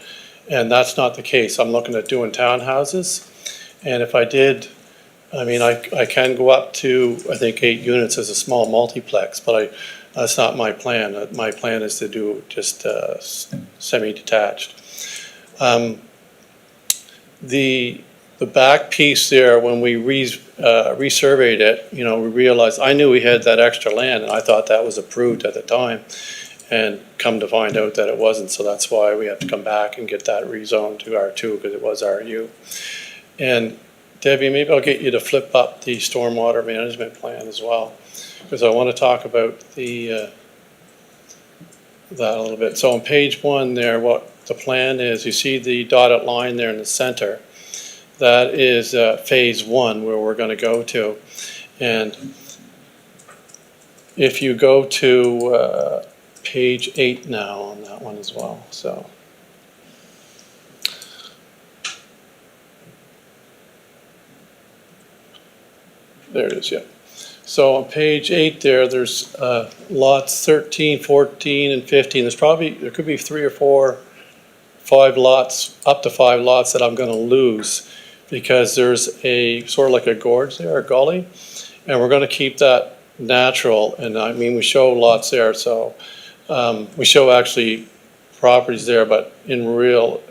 And that's not the case. I'm looking at doing townhouses. And if I did, I mean, I can go up to, I think, 8 units as a small multiplex, but that's not my plan. My plan is to do just semi-detached. The back piece there, when we resurveyed it, you know, we realized, I knew we had that extra land and I thought that was approved at the time. And come to find out that it wasn't, so that's why we have to come back and get that rezoned to R2 because it was RU. And Debbie, maybe I'll get you to flip up the stormwater management plan as well, because I want to talk about the that a little bit. So on page 1 there, what the plan is, you see the dotted line there in the center. That is phase 1 where we're going to go to. And if you go to page 8 now on that one as well, so. There it is, yeah. So on page 8 there's lots 13, 14, and 15. There could be 3 or 4, 5 lots, up to 5 lots that I'm gonna lose because there's a, sort of like a gorge there, a gully, and we're gonna keep that natural. And I mean, we show lots there, so we show actually properties there, but in real,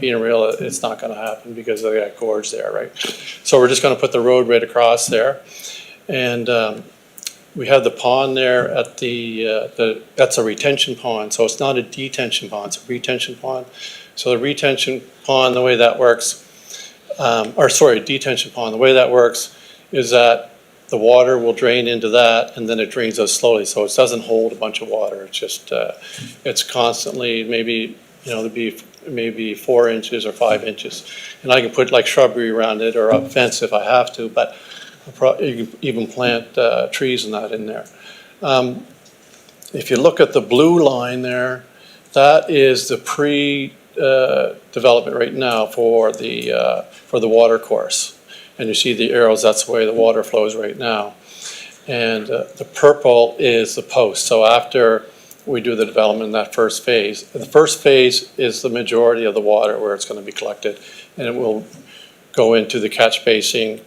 being real, it's not gonna happen because of that gorge there, right? So we're just gonna put the road right across there. And we have the pond there at that's a retention pond, so it's not a detention pond, it's a retention pond. So the retention pond, the way that works, detention pond, the way that works is that the water will drain into that and then it drains out slowly, so it doesn't hold a bunch of water. It's just, it's constantly maybe, you know, there'd be maybe 4 inches or 5 inches. And I can put like shrubbery around it or a fence if I have to, but you can even plant trees and that in there. If you look at the blue line there, that is the pre-development right now for the water course. And you see the arrows, that's the way the water flows right now. And the purple is the post. So after we do the development in that first phase, the first phase is the majority of the water where it's going to be collected, and it will go into the catch basin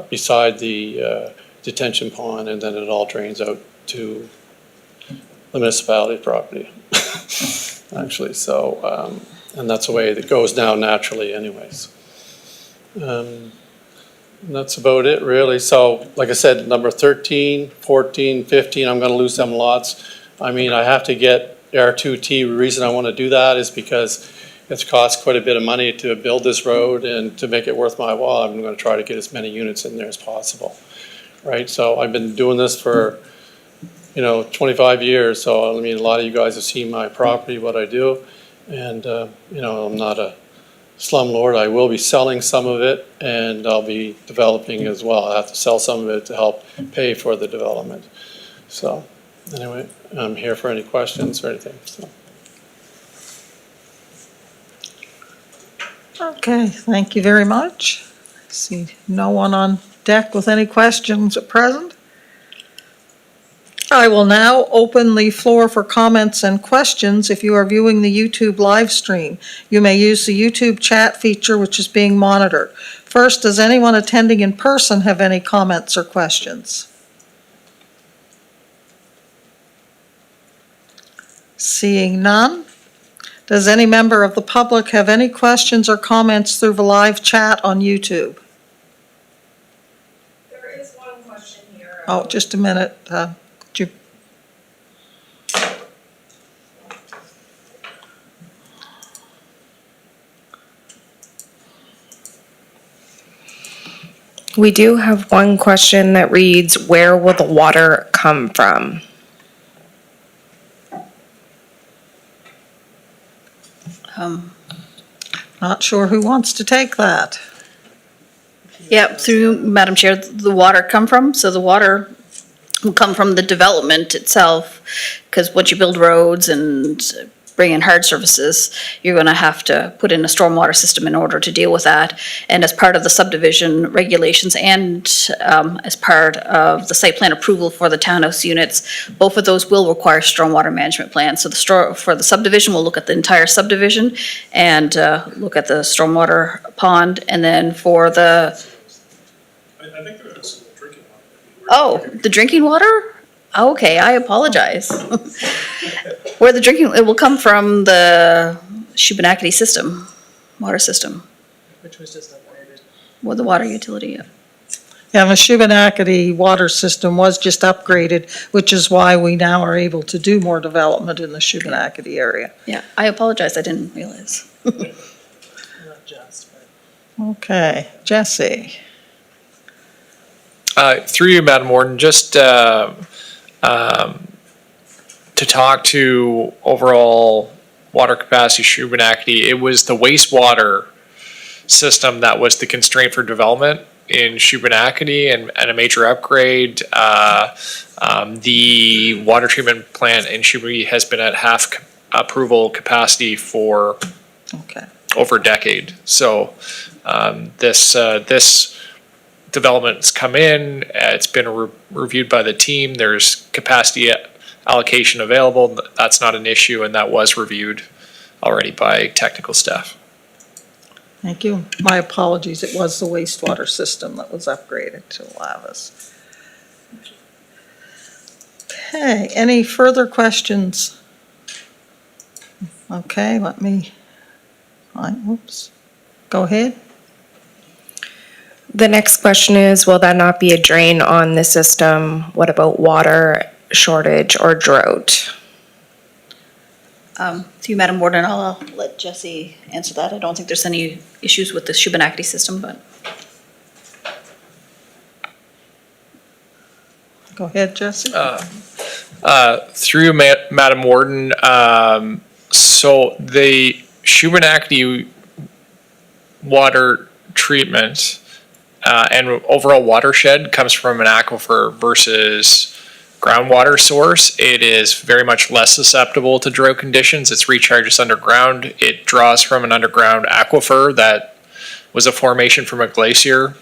beside the detention pond, and then it all drains out to the municipality property, actually. So, and that's the way it goes now naturally anyways. And that's about it, really. So, like I said, number 13, 14, 15, I'm gonna lose them lots. I mean, I have to get R2T. The reason I wanna do that is because it's cost quite a bit of money to build this road, and to make it worth my while, I'm gonna try to get as many units in there as possible, right? So I've been doing this for, 25 years. So, I mean, a lot of you guys have seen my property, what I do. And, I'm not a slumlord. I will be selling some of it, and I'll be developing as well. I have to sell some of it to help pay for the development. So anyway, I'm here for any questions or anything. So. Okay, thank you very much. I see no one on deck with any questions at present. I will now open the floor for comments and questions. If you are viewing the YouTube live stream, you may use the YouTube chat feature, which is being monitored. First, does anyone attending in person have any comments or questions? Seeing none. Does any member of the public have any questions or comments through the live chat on YouTube? There is one question here. Oh, just a minute. We do have one question that reads, where will the water come from? Not sure who wants to take that. Yeah, through Madam Chair, the water come from, so the water will come from the development itself, because once you build roads and bring in hard surfaces, you're going to have to put in a stormwater system in order to deal with that. And as part of the subdivision regulations and as part of the site plan approval for the townhouse units, both of those will require stormwater management plans. So for the subdivision, we'll look at the entire subdivision and look at the stormwater pond. And then for the... I think there is some drinking water. Oh, the drinking water? Okay, I apologize. Where the drinking, it will come from the Shubenacadie system, water system. Which was just a water. Well, the water utility, yeah. Yeah, the Shubenacadie water system was just upgraded, which is why we now are able to do more development in the Shubenacadie area. Yeah, I apologize, I didn't realize. Okay, Jesse. Through you, Madam Warden, just to talk to overall water capacity Shubenacadie, it was the wastewater system that was the constraint for development in Shubenacadie and a major upgrade. The water treatment plant in Shubenacadie has been at half approval capacity for over a decade. So this development's come in, it's been reviewed by the team, there's capacity allocation available, that's not an issue, and that was reviewed already by technical staff. Thank you. My apologies, it was the wastewater system that was upgraded to allow this. Okay, any further questions? Okay, oops, go ahead. The next question is, will that not be a drain on the system? What about water shortage or drought? To you, Madam Warden, I'll let Jesse answer that. I don't think there's any issues with the Shubenacadie system, but. Go ahead, Jesse. Through you, Madam Warden, so the Shubenacadie water treatment and overall watershed comes from an aquifer versus groundwater source. It is very much less susceptible to drought conditions. Its recharge is underground. It draws from an underground aquifer that was a formation from a glacier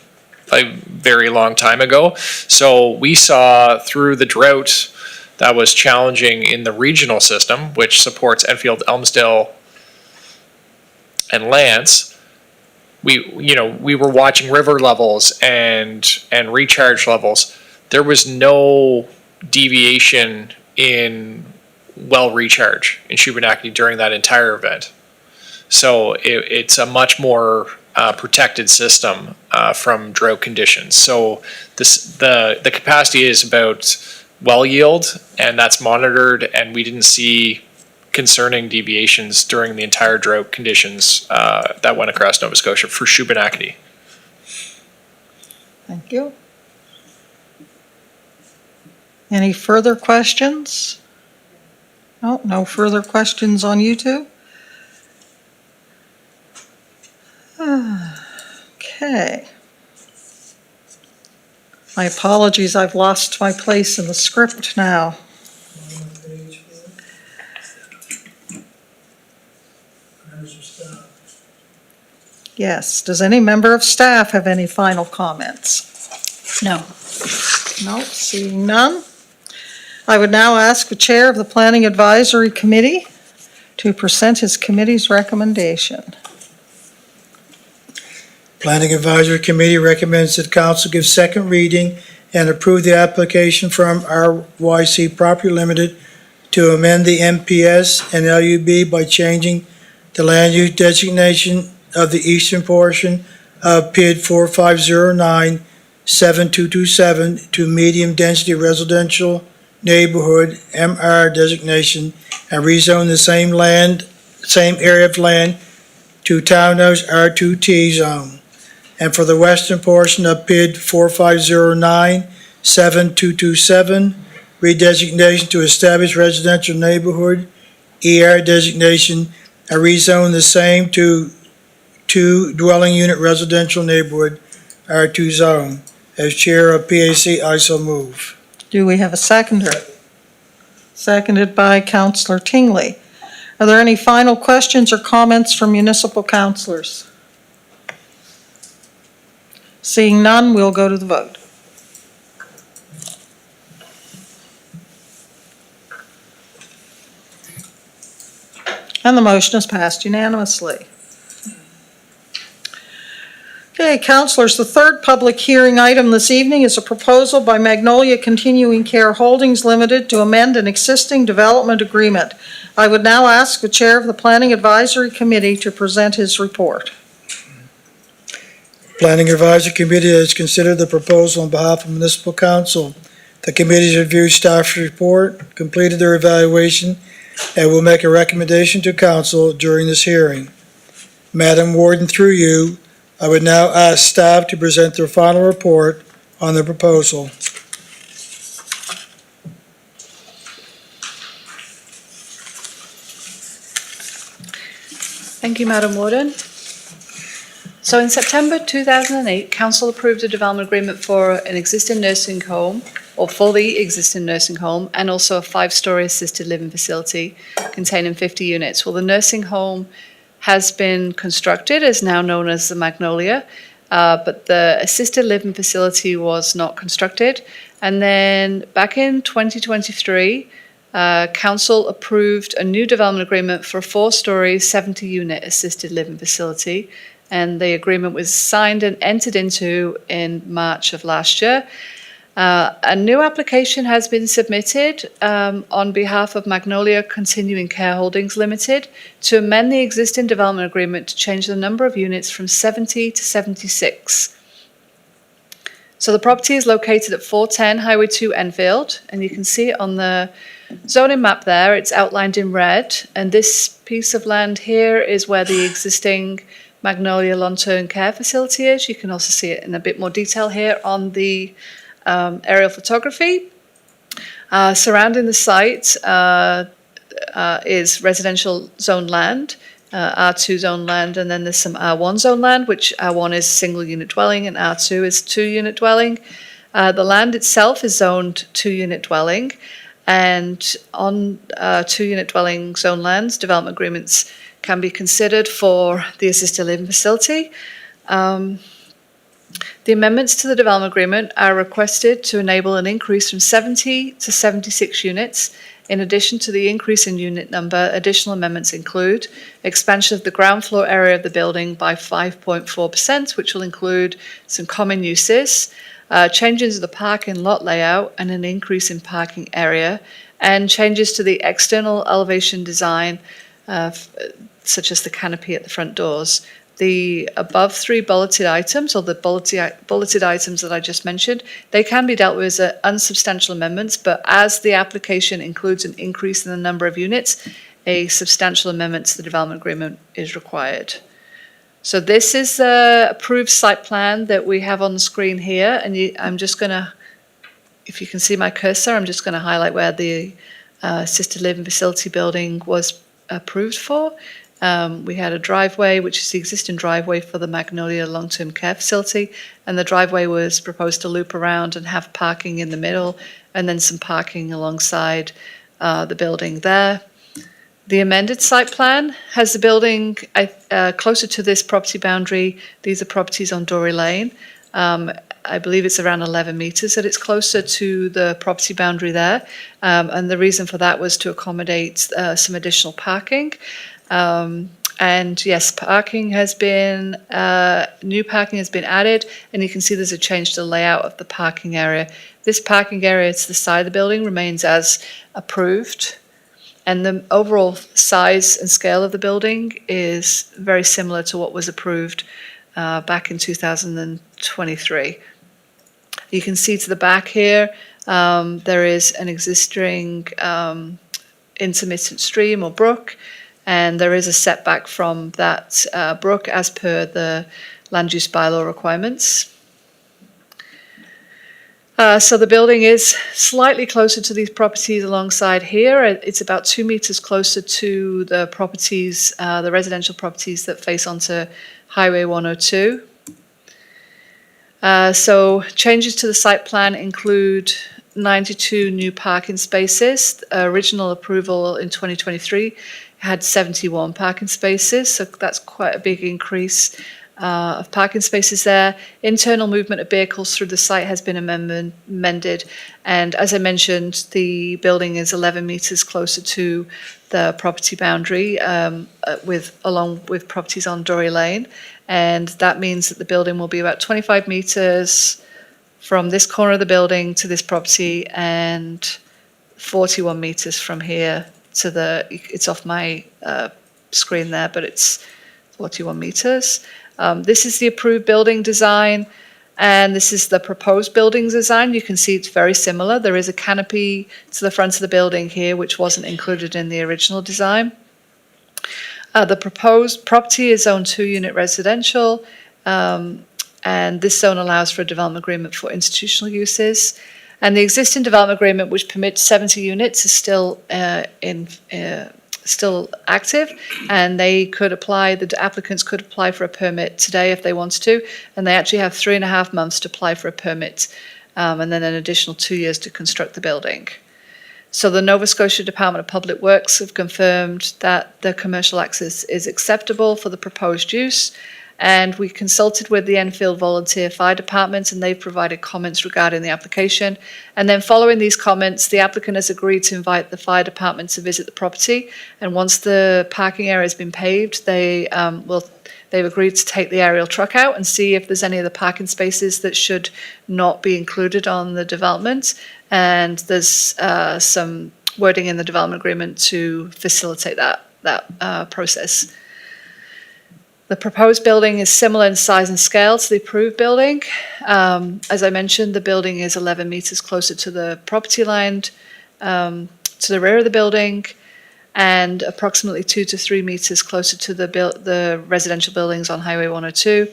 a very long time ago. So we saw through the drought that was challenging in the regional system, which supports Enfield, Elmsdale, and Lance. We were watching river levels and recharge levels. There was no deviation in well recharge in Shubenacadie during that entire event. So it's a much more protected system from drought conditions. So the capacity is about well yield, and that's monitored, and we didn't see concerning deviations during the entire drought conditions that went across Nova Scotia for Shubenacadie. Thank you. Any further questions? No further questions on YouTube? Okay. My apologies, I've lost my place in the script now. Yes, does any member of staff have any final comments? No. No, seeing none. I would now ask the Chair of the Planning Advisory Committee to present his committee's recommendation. Planning Advisory Committee recommends that council give second reading and approve the application from RYC Property Limited to amend the MPS and LUB by changing the land use designation of the eastern portion of PID 4509-7227 to medium density residential neighborhood MR designation and rezone the same area of land to townhouse R2T zone. And for the western portion of PID 4509-7227, redesignation to established residential neighborhood, ER designation, and rezone the same to two dwelling unit residential neighborhood, R2 zone. As chair of PAC, I so move. Do we have a seconder? Seconded by Councillor Tingley. Are there any final questions or comments from municipal councillors? Seeing none, we'll go to the vote. And the motion is passed unanimously. Okay, councillors, the third public hearing item this evening is a proposal by Magnolia Continuing Care Holdings Limited to amend an existing development agreement. I would now ask the Chair of the Planning Advisory Committee to present his report. Planning Advisory Committee has considered the proposal on behalf of Municipal Council. The committee has reviewed staff's report, completed their evaluation, and will make a recommendation to council during this hearing. Madam Warden, through you, I would now ask staff to present their final report on the proposal. Thank you, Madam Warden. So in September 2008, Council approved a development agreement for an existing nursing home, or for the existing nursing home, and also a 5-story assisted living facility containing 50 units. Well, the nursing home has been constructed, is now known as the Magnolia, but the assisted living facility was not constructed. And then back in 2023, Council approved a new development agreement for a 4-story, 70-unit assisted living facility, and the agreement was signed and entered into in March of last year. A new application has been submitted on behalf of Magnolia Continuing Care Holdings Limited to amend the existing development agreement to change the number of units from 70 to 76. So the property is located at 410 Highway 2 Enfield, and you can see it on the zoning map there. It's outlined in red, and this piece of land here is where the existing Magnolia Long-Term Care Facility is. You can also see it in a bit more detail here on the aerial photography. Surrounding the site is residential zone land, R2 zone land, and then there's some R1 zone land, which R1 is single unit dwelling and R2 is 2-unit dwelling. The land itself is zoned 2-unit dwelling, and on 2-unit dwelling zone lands, development agreements can be considered for the assisted living facility. The amendments to the development agreement are requested to enable an increase from 70 to 76 units. In addition to the increase in unit number, additional amendments include expansion of the ground floor area of the building by 5.4%, which will include some common uses, changes to the parking lot layout and an increase in parking area, and changes to the external elevation design, such as the canopy at the front doors. The above 3 bulleted items, or the bulleted items that I just mentioned, they can be dealt with as unsubstantial amendments, but as the application includes an increase in the number of units, a substantial amendment to the development agreement is required. So this is the approved site plan that we have on the screen here, and I'm just going to, if you can see my cursor, I'm just going to highlight where the assisted living facility building was approved for. We had a driveway, which is the existing driveway for the Magnolia Long-Term Care Facility, and the driveway was proposed to loop around and have parking in the middle, and then some parking alongside the building there. The amended site plan has the building closer to this property boundary. These are properties on Dory Lane. I believe it's around 11 meters that it's closer to the property boundary there. And the reason for that was to accommodate some additional parking. And yes, parking has been, new parking has been added, and you can see there's a change to the layout of the parking area. This parking area to the side of the building remains as approved, and the overall size and scale of the building is very similar to what was approved back in 2023. You can see to the back here, there is an existing intermittent stream or brook, and there is a setback from that brook as per the land use bylaw requirements. So the building is slightly closer to these properties alongside here. It's about 2 meters closer to the properties, the residential properties that face onto Highway 102. So changes to the site plan include 92 new parking spaces. Original approval in 2023 had 71 parking spaces, so that's quite a big increase of parking spaces there. Internal movement of vehicles through the site has been amended, and as I mentioned, the building is 11 meters closer to the property boundary, along with properties on Dory Lane, and that means that the building will be about 25 meters from this corner of the building to this property, and 41 meters from here to the, it's off my screen there, but it's 41 meters. This is the approved building design, and this is the proposed building design. You can see it's very similar. There is a canopy to the front of the building here, which wasn't included in the original design. The proposed property is zone 2-unit residential, and this zone allows for a development agreement for institutional uses. And the existing development agreement, which permits 70 units, is still still active, and they could apply. The applicants could apply for a permit today if they wanted to, and they actually have 3.5 months to apply for a permit, and then an additional 2 years to construct the building. So the Nova Scotia Department of Public Works have confirmed that the commercial access is acceptable for the proposed use, and we consulted with the Enfield Volunteer Fire Department, and they've provided comments regarding the application. And then following these comments, the applicant has agreed to invite the fire department to visit the property, and once the parking area has been paved, they've agreed to take the aerial truck out and see if there's any of the parking spaces that should not be included on the development. And there's some wording in the development agreement to facilitate that process. The proposed building is similar in size and scale to the approved building. As I mentioned, the building is 11 meters closer to the property line, to the rear of the building, and approximately 2 to 3 meters closer to the residential buildings on Highway 102.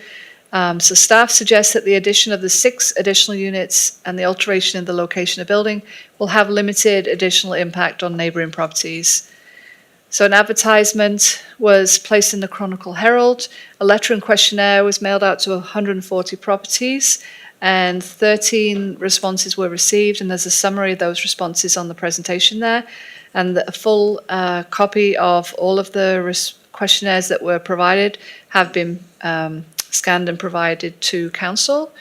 So staff suggests that the addition of the 6 additional units and the alteration in the location of the building will have limited additional impact on neighboring properties. So an advertisement was placed in the Chronicle Herald. A letter and questionnaire was mailed out to 140 properties, and 13 responses were received, and there's a summary of those responses on the presentation there. And a full copy of all of the questionnaires that were provided have been scanned and provided to council.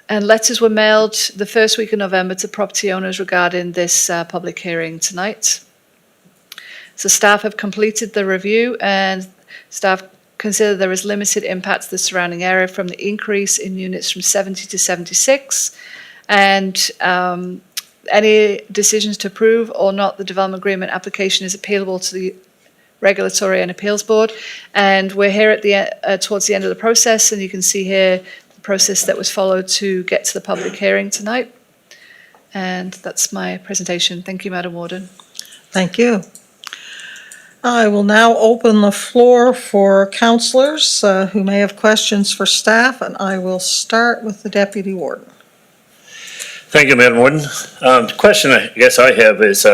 And letters were mailed the first week of November to property owners regarding this public hearing tonight. So staff have completed the review, and staff consider there is limited impact to the surrounding area from the increase in units from 70 to 76. And any decisions to approve or not the development agreement application is appealable to the Regulatory and Appeals Board. And we're here at towards the end of the process, and you can see here the process that was followed to get to the public hearing tonight. And that's my presentation. Thank you, Madam Warden. Thank you. I will now open the floor for councillors who may have questions for staff, and I will start with the Deputy Warden. Thank you, Madam Warden. The question I guess I have is,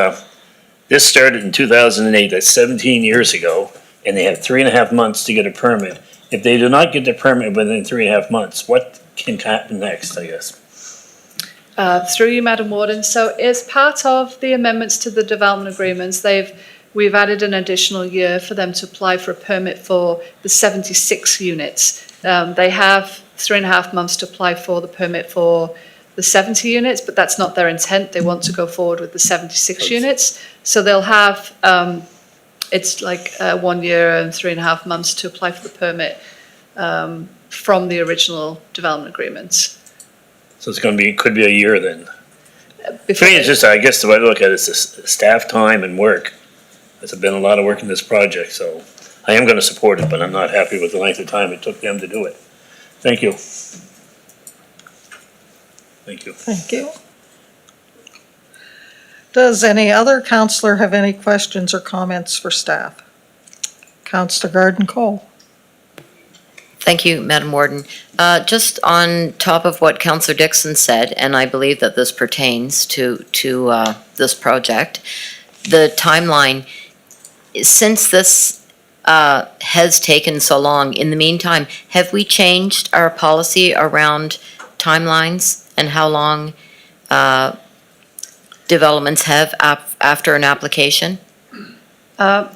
this started in 2008, that's 17 years ago, and they have 3.5 months to get a permit. If they do not get the permit within 3.5 months, what can happen next, I guess? Through you, Madam Warden. So as part of the amendments to the development agreements, we've added an additional year for them to apply for a permit for the 76 units. They have 3.5 months to apply for the permit for the 70 units, but that's not their intent. They want to go forward with the 76 units. So they'll have, it's like 1 year and 3.5 months to apply for the permit from the original development agreements. So it's going to be, it could be a year then. For me, it's just, I guess the way I look at it is the staff time and work. There's been a lot of work in this project, so I am going to support it, but I'm not happy with the length of time it took them to do it. Thank you. Thank you. Thank you. Does any other councillor have any questions or comments for staff? Councillor Garden Cole. Thank you, Madam Warden. Just on top of what Councillor Dixon said, and I believe that this pertains to this project, the timeline, since this has taken so long, in the meantime, have we changed our policy around timelines and how long developments have after an application?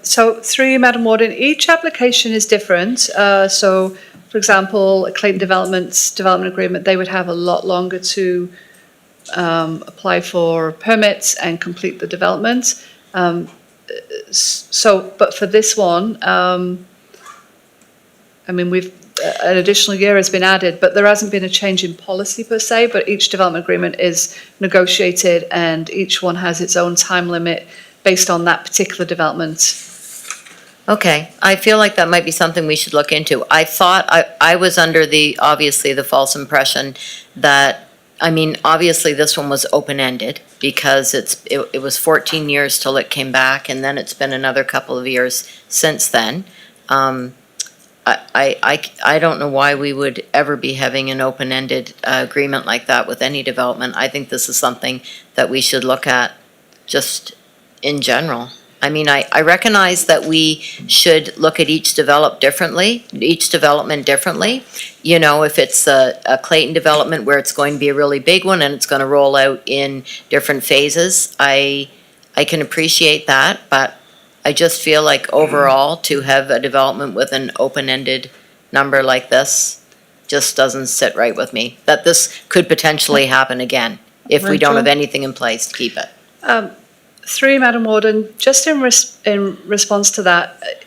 So through you, Madam Warden, each application is different. So, for example, a Clayton Development's development agreement, they would have a lot longer to apply for permits and complete the development. But for this one, I mean, an additional year has been added, but there hasn't been a change in policy per se, but each development agreement is negotiated and each one has its own time limit based on that particular development. Okay, I feel like that might be something we should look into. I thought, I was under obviously the false impression that, obviously this one was open-ended because it was 14 years till it came back, and then it's been another couple of years since then. I don't know why we would ever be having an open-ended agreement like that with any development. I think this is something that we should look at just in general. I recognize that we should look at each development differently. You know, if it's a Clayton development where it's going to be a really big one and it's going to roll out in different phases, I can appreciate that, but I just feel like overall to have a development with an open-ended number like this just doesn't sit right with me. That this could potentially happen again if we don't have Rachel? anything in place to keep it. Through you, Madam Warden, just in response to that,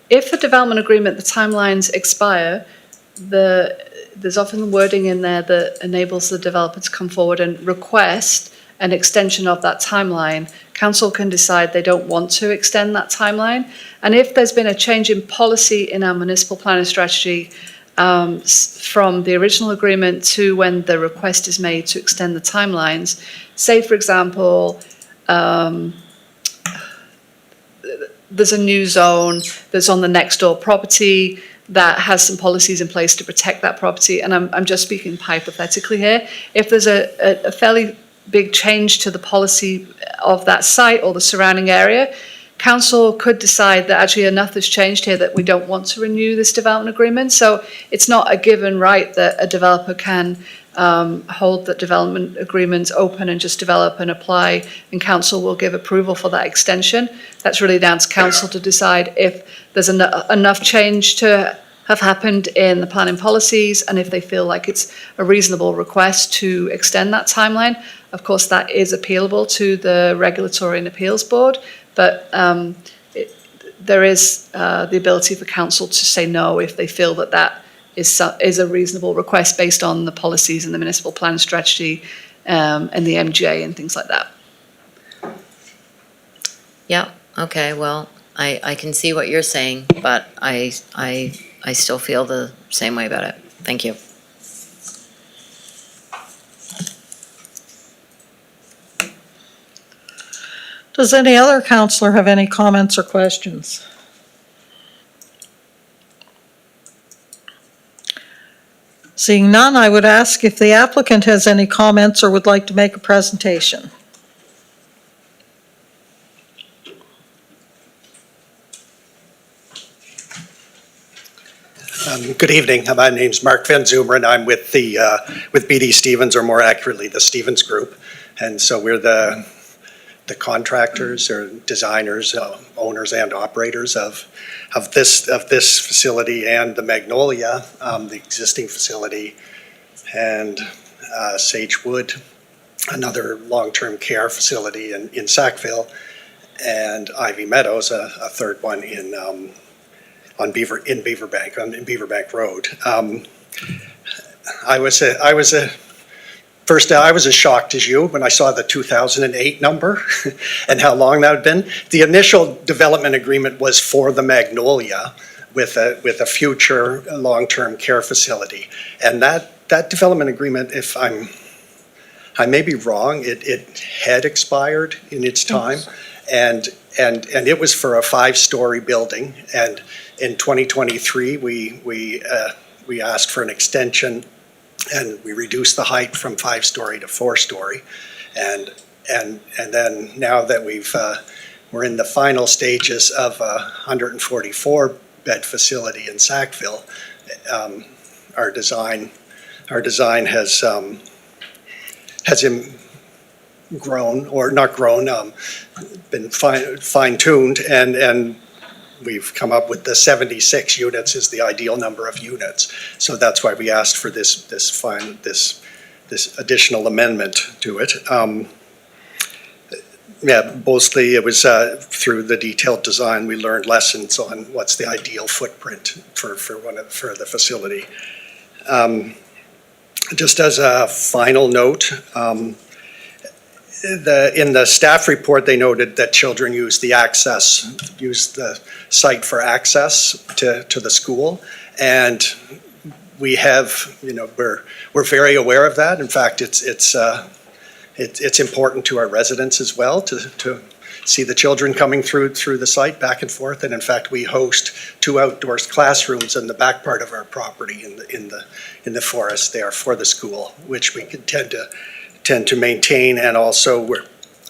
if the development agreement, the timelines expire, there's often wording in there that enables the developer to come forward and request an extension of that timeline. Council can decide they don't want to extend that timeline. And if there's been a change in policy in our municipal planning strategy from the original agreement to when the request is made to extend the timelines, say, for example, there's a new zone that's on the next door property that has some policies in place to protect that property, and I'm just speaking hypothetically here. If there's a fairly big change to the policy of that site or the surrounding area, council could decide that actually enough has changed here that we don't want to renew this development agreement. So it's not a given right that a developer can hold that development agreements open and just develop and apply, and council will give approval for that extension. That's really down to council to decide if there's enough change to have happened in the planning policies, and if they feel like it's a reasonable request to extend that timeline. Of course, that is appealable to the Regulatory and Appeals Board, but there is the ability for council to say no if they feel that that is a reasonable request based on the policies and the municipal plan strategy and the MJ and things like that. Yeah, okay, well, I can see what you're saying, but I still feel the same way about it. Thank you. Does any other councillor have any comments or questions? Seeing none, I would ask if the applicant has any comments or would like to make a presentation. Good evening. My name's Mark Van Zoomer, and I'm with with BD Stevens, or more accurately, the Stevens Group. And so we're the contractors or designers, owners and operators of this facility and the Magnolia, the existing facility, and Sagewood, another long-term care facility in Sackville, and Ivy Meadows, a third one in Beaverbank Road. I was as shocked as you when I saw the 2008 number and how long that had been. The initial development agreement was for the Magnolia with a future long-term care facility, and that development agreement, if I may be wrong, it had expired in its time, and it was for a 5-story building, and in 2023 we asked for an extension, and we reduced the height from 5-story to 4-story, and then now that we're in the final stages of a 144-bed facility in Sackville, our design has grown, or not grown, been fine-tuned, and we've come up with the 76 units is the ideal number of units. So that's why we asked for this additional amendment to it. Mostly it was through the detailed design we learned lessons on what's the ideal footprint for the facility. Just as a final note, in the staff report, they noted that children use the site for access to the school. And we have, we're very aware of that. In fact, it's important to our residents as well to see the children coming through the site back and forth. And in fact, we host 2 outdoor classrooms in the back part of our property in the forest there for the school, which we tend to maintain. And also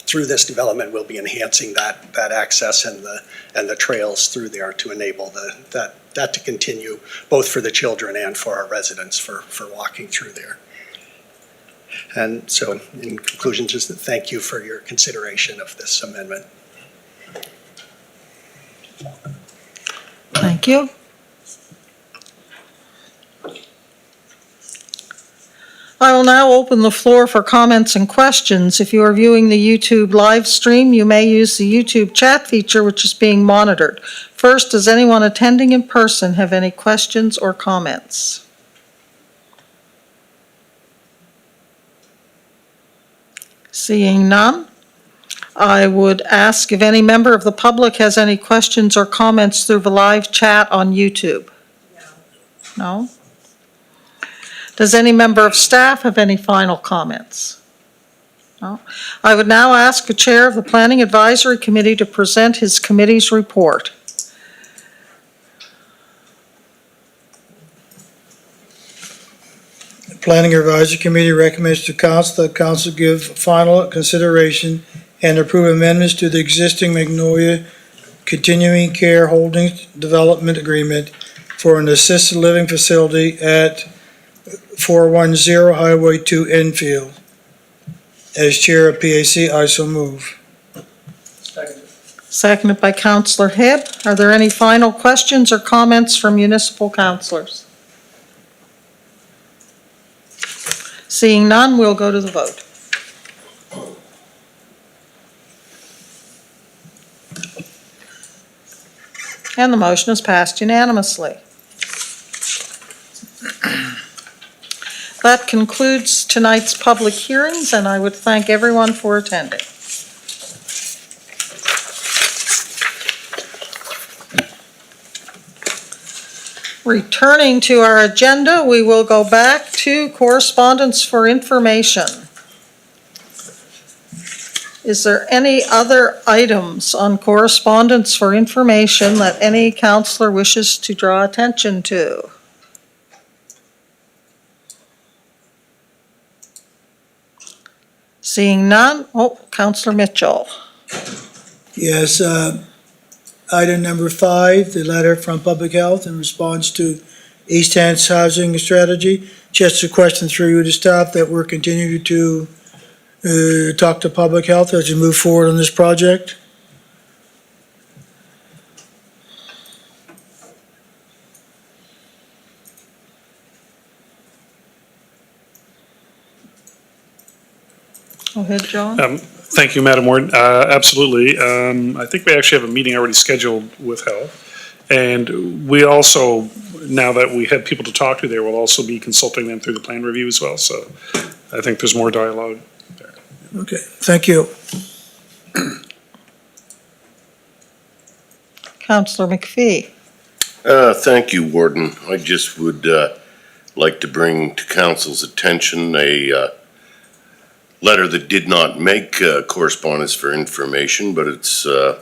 through this development, we'll be enhancing that access and the trails through there to enable that to continue both for the children and for our residents for walking through there. And so in conclusion, just thank you for your consideration of this amendment. Thank you. I will now open the floor for comments and questions. If you are viewing the YouTube live stream, you may use the YouTube chat feature, which is being monitored. First, does anyone attending in person have any questions or comments? Seeing none, I would ask if any member of the public has any questions or comments through the live chat on YouTube. No? Does any member of staff have any final comments? No? I would now ask the chair of the Planning Advisory Committee to present his committee's report. Planning Advisory Committee recommends to council that council give final consideration and approve amendments to the existing Magnolia Continuing Care Holdings Development Agreement for an assisted living facility at 410 Highway 2 Enfield. As chair of PAC, I so move. Seconded by Councillor Hibb. Are there any final questions or comments from municipal councillors? Seeing none, we'll go to the vote. And the motion is passed unanimously. That concludes tonight's public hearings, and I would thank everyone for attending. Returning to our agenda, we will go back to correspondence for information. Is there any other items on correspondence for information that any councillor wishes to draw attention to? Seeing none, Councillor Mitchell. Yes, item number 5, the letter from Public Health in response to East Hants housing strategy. Just a question through you to staff that we're continuing to talk to Public Health as we move forward on this project. Go ahead, John. Thank you, Madam Warden. Absolutely. I think we actually have a meeting already scheduled with Health. And we also, now that we had people to talk to there, we'll also be consulting them through the plan review as well. So I think there's more dialogue there. Okay, thank you. Councillor McPhee. Thank you, Warden. I just would like to bring to council's attention a letter that did not make correspondence for information, but it's a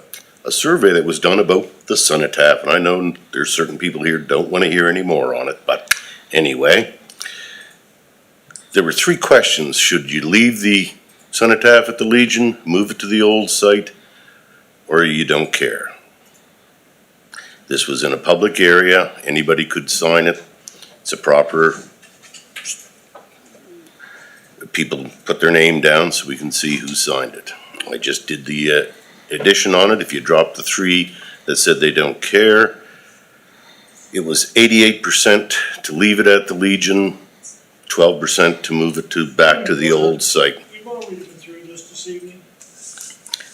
survey that was done about the cenotaph. And I know there's certain people here who don't want to hear any more on it, but anyway. There were 3 questions. Should you leave the cenotaph at the Legion, move it to the old site, or you don't care? This was in a public area. Anybody could sign it. It's a proper, people put their name down so we can see who signed it. I just did the addition on it. If you drop the 3 that said they don't care, it was 88% to leave it at the Legion, 12% to move it back to the old site.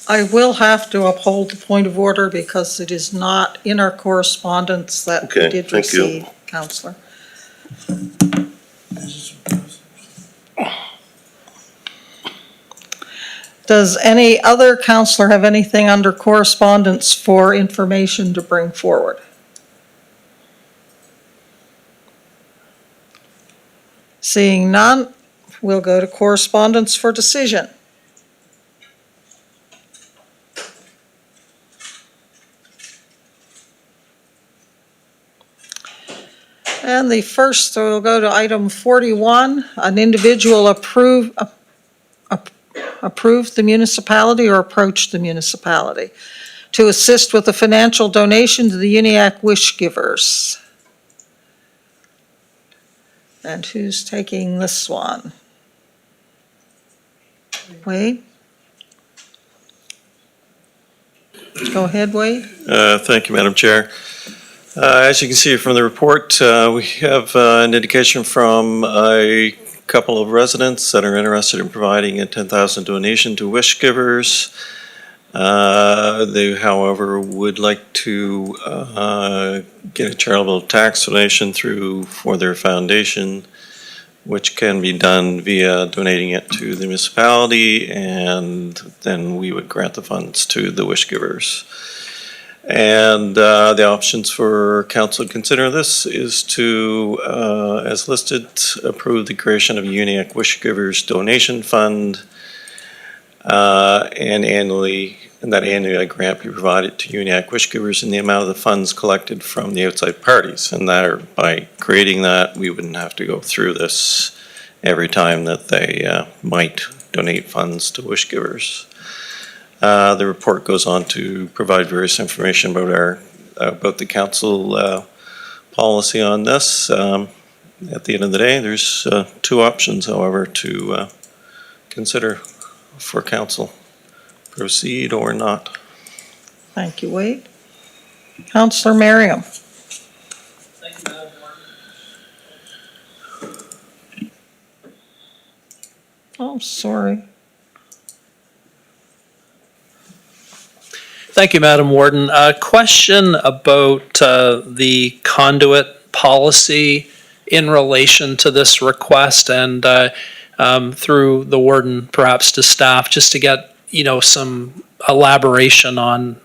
I will have to uphold the point of order because it is not in our correspondence that we Okay, did thank you. receive, Councillor. Does any other counselor have anything under correspondence for information to bring forward? Seeing none, we'll go to correspondence for decision. And the first, so we'll go to item 41, an individual approved the municipality or approached the municipality to assist with a financial donation to the Uniac Wish Givers. And who's taking this one? Wade? Go ahead, Wade. Thank you, Madam Chair. As you can see from the report, we have an indication from a couple of residents that are interested in providing a $10,000 donation to Wish Givers. They, however, would like to get a charitable tax donation for their foundation, which can be done via donating it to the municipality, and then we would grant the funds to the Wish Givers. And the options for council to consider this is to, as listed, approve the creation of a Uniac Wish Givers Donation Fund, and that annually a grant be provided to Uniac Wish Givers in the amount of the funds collected from the outside parties. And that, by creating that, we wouldn't have to go through this every time that they might donate funds to Wish Givers. The report goes on to provide various information about the council policy on this. At the end of the day, there's two options, however, to consider for council: proceed or not. Thank you, Wade. Councillor Merriam. Thank you, Madam Chair. Oh, sorry. Thank you, Madam Warden. A question about the conduit policy in relation to this request, and through the warden, perhaps to staff, just to get some elaboration on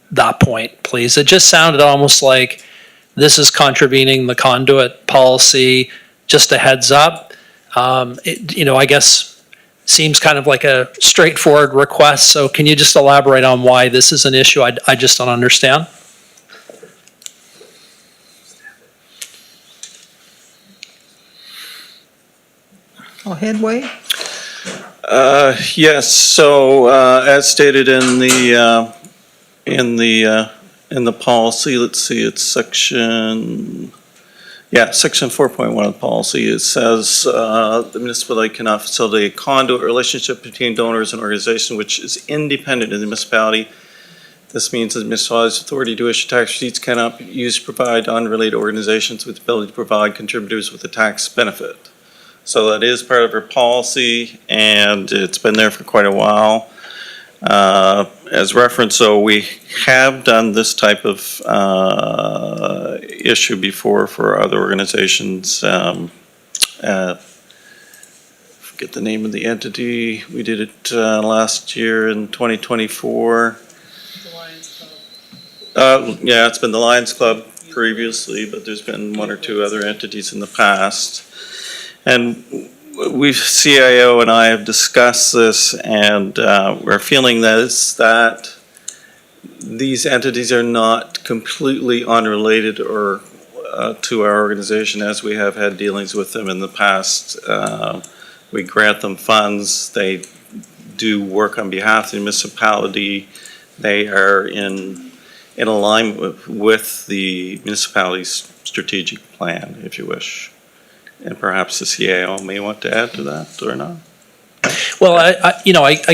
that point, please. It just sounded almost like this is contravening the conduit policy. Just a heads up. I guess seems kind of like a straightforward request. So can you just elaborate on why this is an issue? I just don't understand. Go ahead, Wade. Yes. So as stated in the policy, let's see, it's section 4.1 of the policy. It says the municipality cannot facilitate a conduit relationship between donors and organization which is independent of the municipality. This means that the municipality's authority to issue tax receipts cannot be used to provide unrelated organizations with the ability to provide contributors with a tax benefit. So that is part of our policy, and it's been there for quite a while. As referenced, so we have done this type of issue before for other organizations. Forget the name of the entity. We did it last year in 2024. Yeah, it's been the Lions Club previously, but there's been one or two other entities in the past. And CIO and I have discussed this, and we're feeling that these entities are not completely unrelated or to our organization, as we have had dealings with them in the past. We grant them funds. They do work on behalf of the municipality. They are in alignment with the municipality's strategic plan, if you wish. And perhaps the CIO may want to add to that or not. Well, I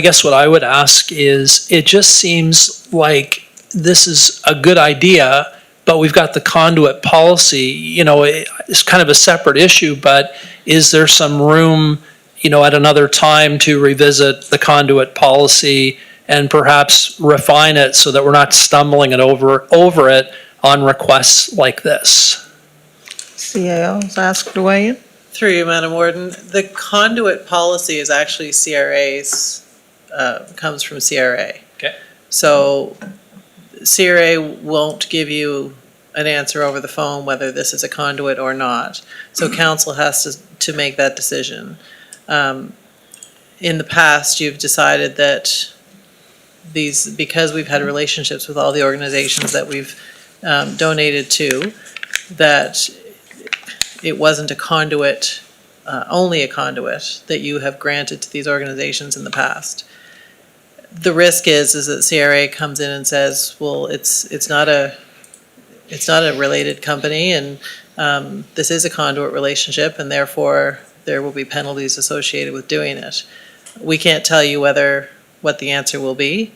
guess what I would ask is, it just seems like this is a good idea, but we've got the conduit policy. It's kind of a separate issue, but is there some room, at another time to revisit the conduit policy and perhaps refine it so that we're not stumbling over it on requests like this? CAO is asked to weigh in. Through you, Madam Warden, the conduit policy is actually CRA's comes from CRA. Okay. So CRA won't give you an answer over the phone whether this is a conduit or not. So council has to make that decision. In the past, you've decided that because we've had relationships with all the organizations that we've donated to, that it wasn't a conduit, only a conduit that you have granted to these organizations in the past. The risk is that CRA comes in and says, well, it's not a related company, and this is a conduit relationship, and therefore there will be penalties associated with doing it. We can't tell you what the answer will be.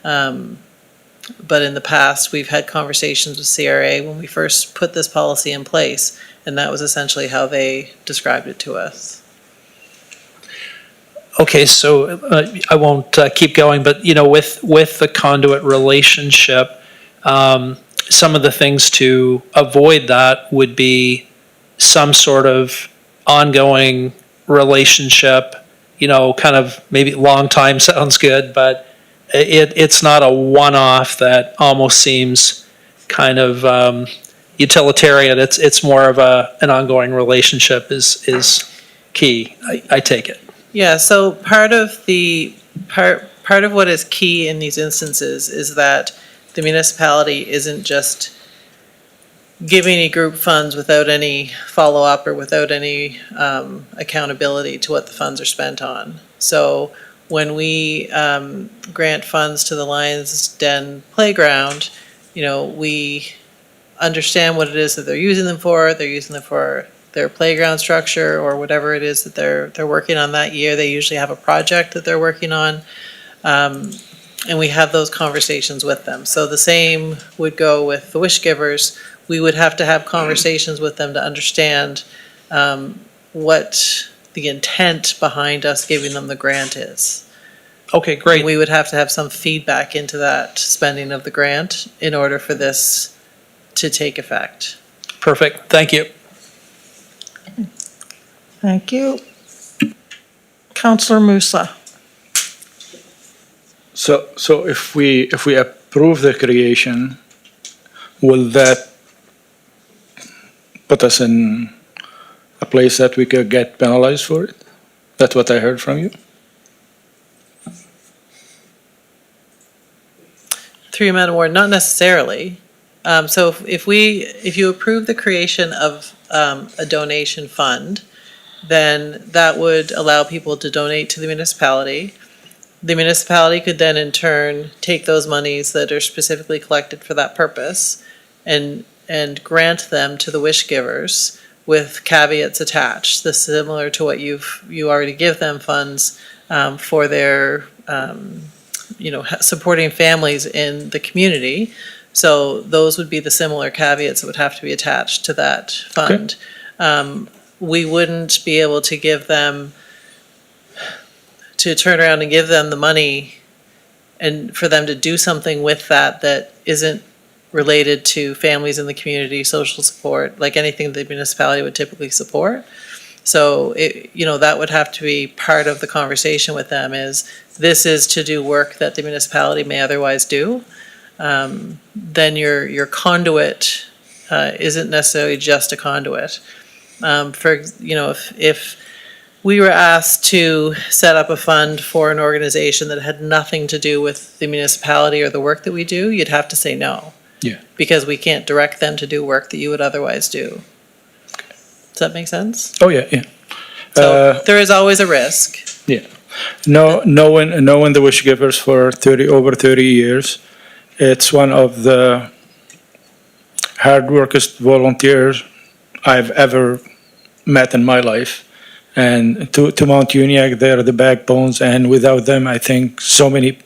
But in the past, we've had conversations with CRA when we first put this policy in place, and that was essentially how they described it to us. Okay, so I won't keep going, but with the conduit relationship, some of the things to avoid that would be some sort of ongoing relationship, kind of maybe long time sounds good, but it's not a one-off that almost seems kind of utilitarian. It's more of an ongoing relationship is key, I take it. Yeah, so part of what is key in these instances is that the municipality isn't just giving any group funds without any follow-up or without any accountability to what the funds are spent on. So when we grant funds to the Lions Den Playground, we understand what it is that they're using them for. They're using them for their playground structure or whatever it is that they're working on that year. They usually have a project that they're working on. And we have those conversations with them. So the same would go with the wish givers. We would have to have conversations with them to understand what the intent behind us giving them the grant is. Okay, great. We would have to have some feedback into that spending of the grant in order for this to take effect. Perfect, thank you. Thank you. Councillor Musa. So if we approve the creation, will that put us in a place that we could get penalized for it? That's what I heard from you. Through you, Madam Ward, not necessarily. So if you approve the creation of a donation fund, then that would allow people to donate to the municipality. The municipality could then in turn take those monies that are specifically collected for that purpose and grant them to the wish givers with caveats attached, similar to what you already give them funds for their supporting families in the community. So those would be the similar caveats that would have to be attached to that fund. Okay. We wouldn't be able to give them, to turn around and give them the money and for them to do something with that isn't related to families in the community, social support, like anything the municipality would typically support. So, that would have to be part of the conversation with them this is to do work that the municipality may otherwise do. Then your conduit isn't necessarily just a conduit. If we were asked to set up a fund for an organization that had nothing to do with the municipality or the work that we do, you'd have to say no. Yeah. Because we can't direct them to do work that you would otherwise do. Does that make sense? Oh, yeah. So there is always a risk. Yeah. Knowing the wish givers for over 30 years, it's one of the hard-workest volunteers I've ever met in my life. And to Mount Uniacke, they're the backbones, and without them, I think so many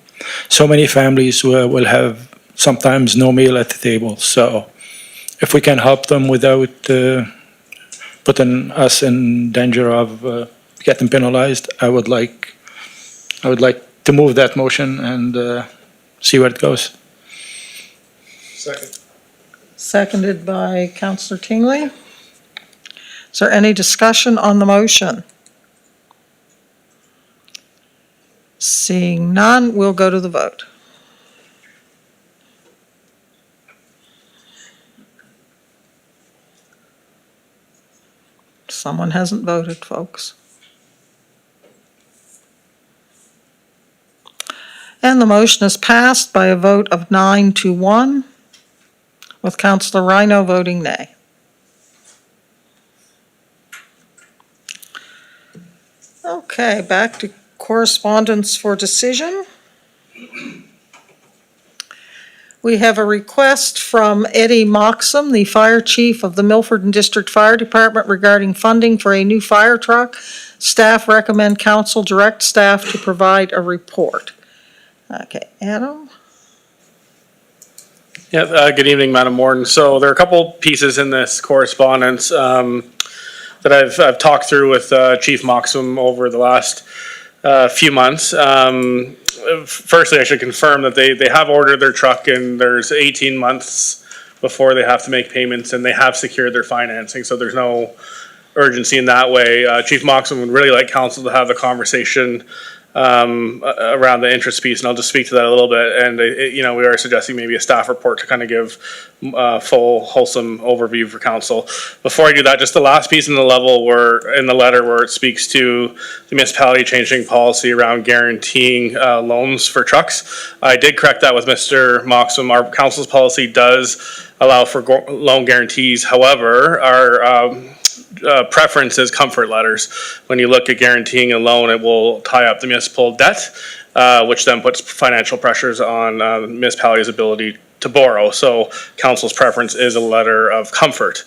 families will have sometimes no meal at the table. So if we can help them without putting us in danger of getting penalized, I would like to move that motion and see where it goes. Second. Seconded by Councillor Tingley. Is there any discussion on the motion? Seeing none, we'll go to the vote. Someone hasn't voted, folks. And the motion is passed by a vote of 9-1, with Councillor Rhino voting nay. Okay, back to correspondence for decision. We have a request from Eddie Moxham, the Fire Chief of the Milford and District Fire Department, regarding funding for a new fire truck. Staff recommend council direct staff to provide a report. Okay, Adam? Yeah, good evening, Madam Warden. So there are a couple pieces in this correspondence that I've talked through with Chief Moxham over the last few months. Firstly, I should confirm that they have ordered their truck, and there's 18 months before they have to make payments, and they have secured their financing, so there's no urgency in that way. Chief Moxham would really like council to have the conversation around the interest piece, and I'll just speak to that a little bit. And we are suggesting maybe a staff report to kind of give full, wholesome overview for council. Before I do that, just the last piece in the letter where it speaks to the municipality changing policy around guaranteeing loans for trucks. I did correct that with Mr. Moxham. Our council's policy does allow for loan guarantees. However, our preference is comfort letters. When you look at guaranteeing a loan, it will tie up the municipal debt, which then puts financial pressures on the municipality's ability to borrow. So council's preference is a letter of comfort.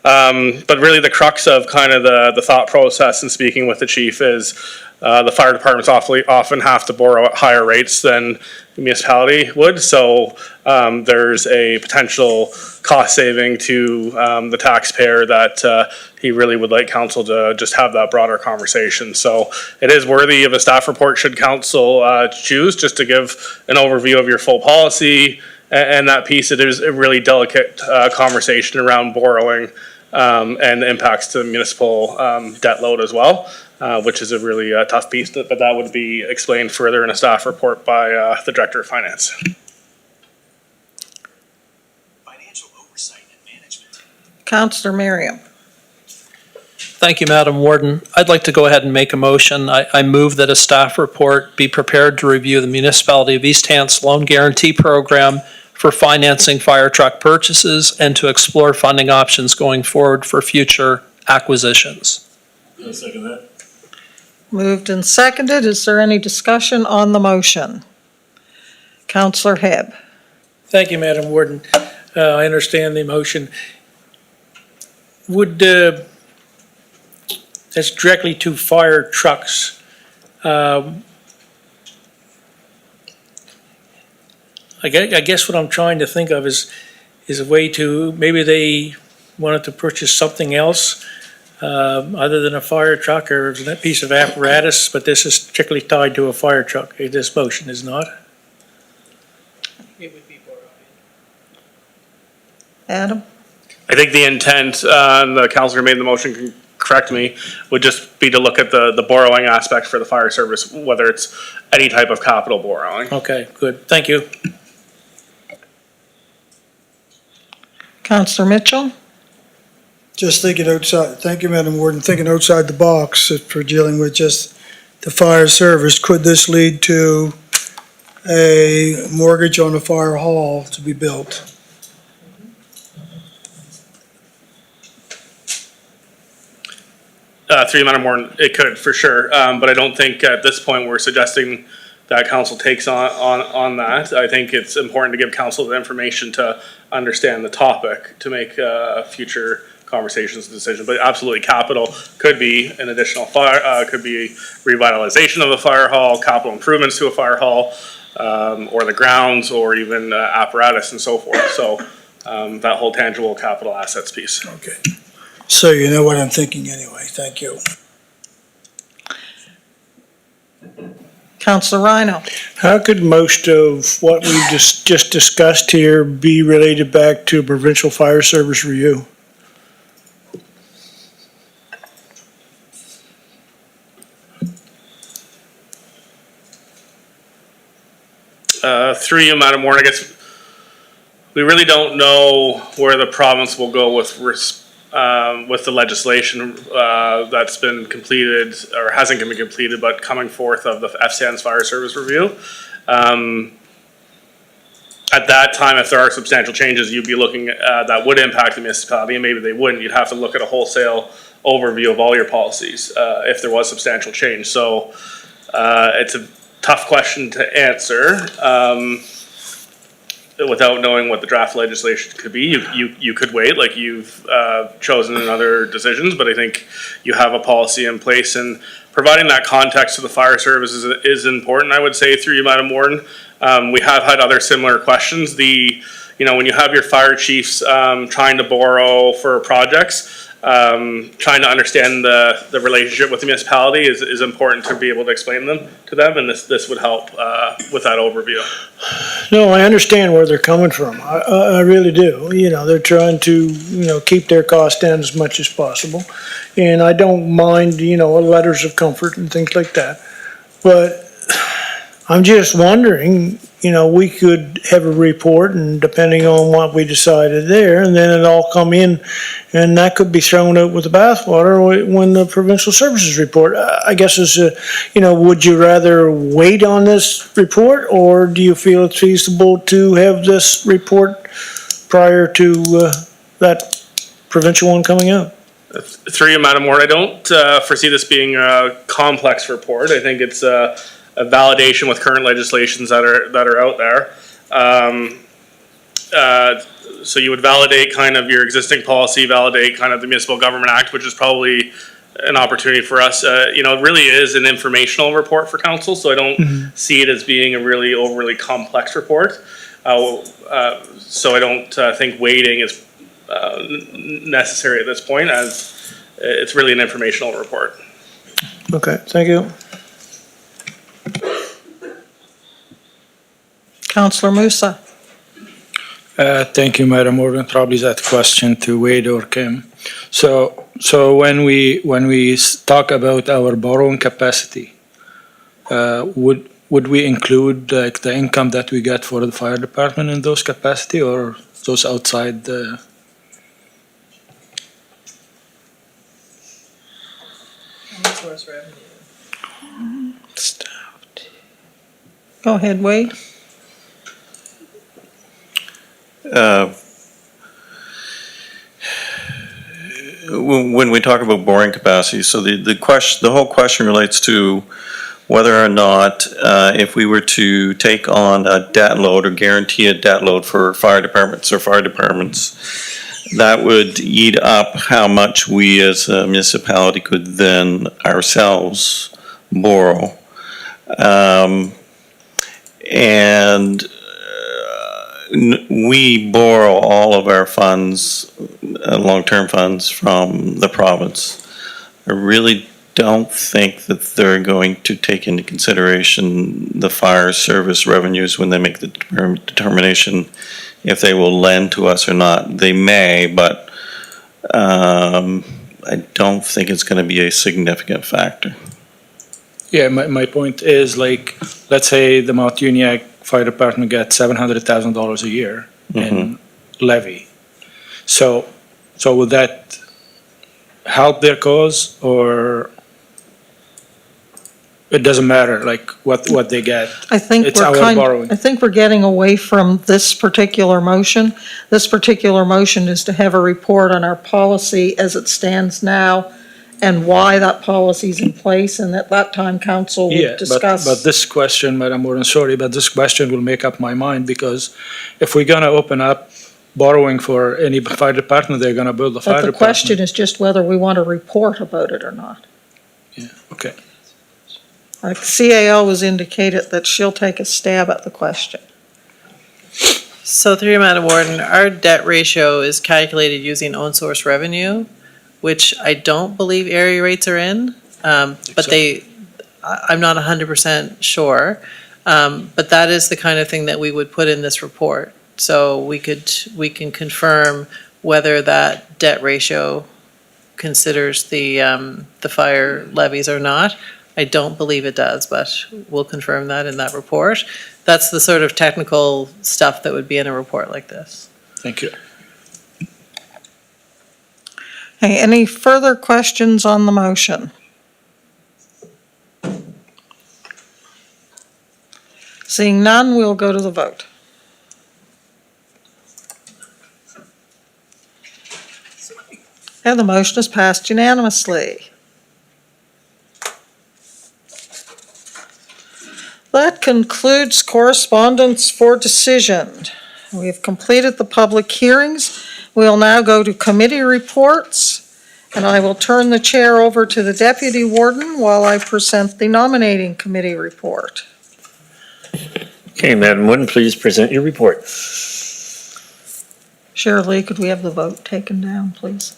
But really the crux of kind of the thought process in speaking with the chief is the fire departments often have to borrow at higher rates than the municipality would. So there's a potential cost saving to the taxpayer that he really would like council to just have that broader conversation. So it is worthy of a staff report should council choose, just to give an overview of your full policy and that piece. It is a really delicate conversation around borrowing and the impacts to the municipal debt load as well, which is a really tough piece, but that would be explained further in a staff report by the Director of Finance. Financial oversight and management. Councillor Merriam. Thank you, Madam Warden. I'd like to go ahead and make a motion. I move that a staff report be prepared to review the Municipality of East Hants Loan Guarantee Program for financing fire truck purchases and to explore funding options going forward for future acquisitions. I'll second that. Moved and seconded. Is there any discussion on the motion? Councillor Hebb. Thank you, Madam Warden. I understand the motion. Would, that's directly to fire trucks. I guess what I'm trying to think of is a way to, maybe they wanted to purchase something else other than a fire truck or a piece of apparatus, but this is strictly tied to a fire truck. This motion is not. Adam? I think the intent, the councillor made the motion, can correct me, would just be to look at the borrowing aspect for the fire service, whether it's any type of capital borrowing. Okay, good. Thank you. Councillor Mitchell? Just thinking outside, thank you, Madam Warden, thinking outside the box for dealing with just the fire service. Could this lead to a mortgage on a fire hall to be built? Through Madam Warden, it could for sure, but I don't think at this point we're suggesting that council takes on that. I think it's important to give council the information to understand the topic to make future conversations and decisions. But absolutely, capital could be an additional fire, could be revitalization of a fire hall, capital improvements to a fire hall, or the grounds, or even apparatus and so forth. So that whole tangible capital assets piece. Okay. So you know what I'm thinking anyway. Thank you. Councillor Rhino. How could most of what we just discussed here be related back to provincial fire service review? Through you, Madam Warren, I guess we really don't know where the province will go with the legislation that's been completed or hasn't been completed, but coming forth of the FSAN's fire service review. At that time, if there are substantial changes, you'd be looking at that would impact the municipality, and maybe they wouldn't. You'd have to look at a wholesale overview of all your policies if there was substantial change. So it's a tough question to answer without knowing what the draft legislation could be. You could wait, like you've chosen in other decisions, but I think you have a policy in place, and providing that context to the fire services is important, I would say, through you, Madam Warden. We have had other similar questions. When you have your fire chiefs trying to borrow for projects, trying to understand the relationship with the municipality is important to be able to explain them to them, and this would help with that overview. No, I understand where they're coming from. I really do. They're trying to, keep their costs down as much as possible. And I don't mind, letters of comfort and things like that. But I'm just wondering, we could have a report, and depending on what we decided there, and then it all come in, and that could be thrown out with the bathwater when the provincial services report. I guess would you rather wait on this report, or do you feel it's feasible to have this report prior to that provincial one coming out? Through you, Madam Warden, I don't foresee this being a complex report. I think it's a validation with current legislations that are out there. So you would validate kind of your existing policy, validate kind of the Municipal Government Act, which is probably an opportunity for us. It really is an informational report for council, so I don't see it as being a really overly complex report. So I don't think waiting is necessary at this point, as it's really an informational report. Okay, thank you. Councillor Musa. Thank you, Madam Morgan. Probably that question to Wade or Kim. So when we talk about our borrowing capacity, would we include like the income that we get for the fire department in those capacity, or those outside the? Source revenue. Go ahead, Wade. When we talk about borrowing capacity, so the whole question relates to whether or not if we were to take on a debt load or guarantee a debt load for fire departments, that would eat up how much we as a municipality could then ourselves borrow. And we borrow all of our funds, long-term funds, from the province. I really don't think that they're going to take into consideration the fire service revenues when they make the determination if they will lend to us or not. They may, but I don't think it's going to be a significant factor. Yeah, my point is, like, let's say the Mount Uniacke Fire Department gets $700,000 a year in levy. So would that help their cause, or it doesn't matter, like what they get? I think It's our borrowing. I think we're getting away from this particular motion. This particular motion is to have a report on our policy as it stands now, and why that policy is in place, and at that time, council will discuss. But this question, Madam Warden, sorry, but this question will make up my mind, because if we're gonna open up borrowing for any fire department, they're gonna build a fire But the department. question is just whether we want to report about it or not. Yeah, okay. Like CAO has indicated that she'll take a stab at the question. So through you, Madam Warden, our debt ratio is calculated using own source revenue, which I don't believe area rates are in, but I'm not 100% sure. But that is the kind of thing that we would put in this report. So we can confirm whether that debt ratio considers the fire levies or not. I don't believe it does, but we'll confirm that in that report. That's the sort of technical stuff that would be in a report like this. Thank you. Okay, any further questions on the motion? Seeing none, we'll go to the vote. And the motion is passed unanimously. That concludes correspondence for decision. We have completed the public hearings. We'll now go to committee reports, and I will turn the chair over to the deputy warden while I present the nominating committee report. Okay, Madam Warden, please present your report. Shirley, could we have the vote taken down, please?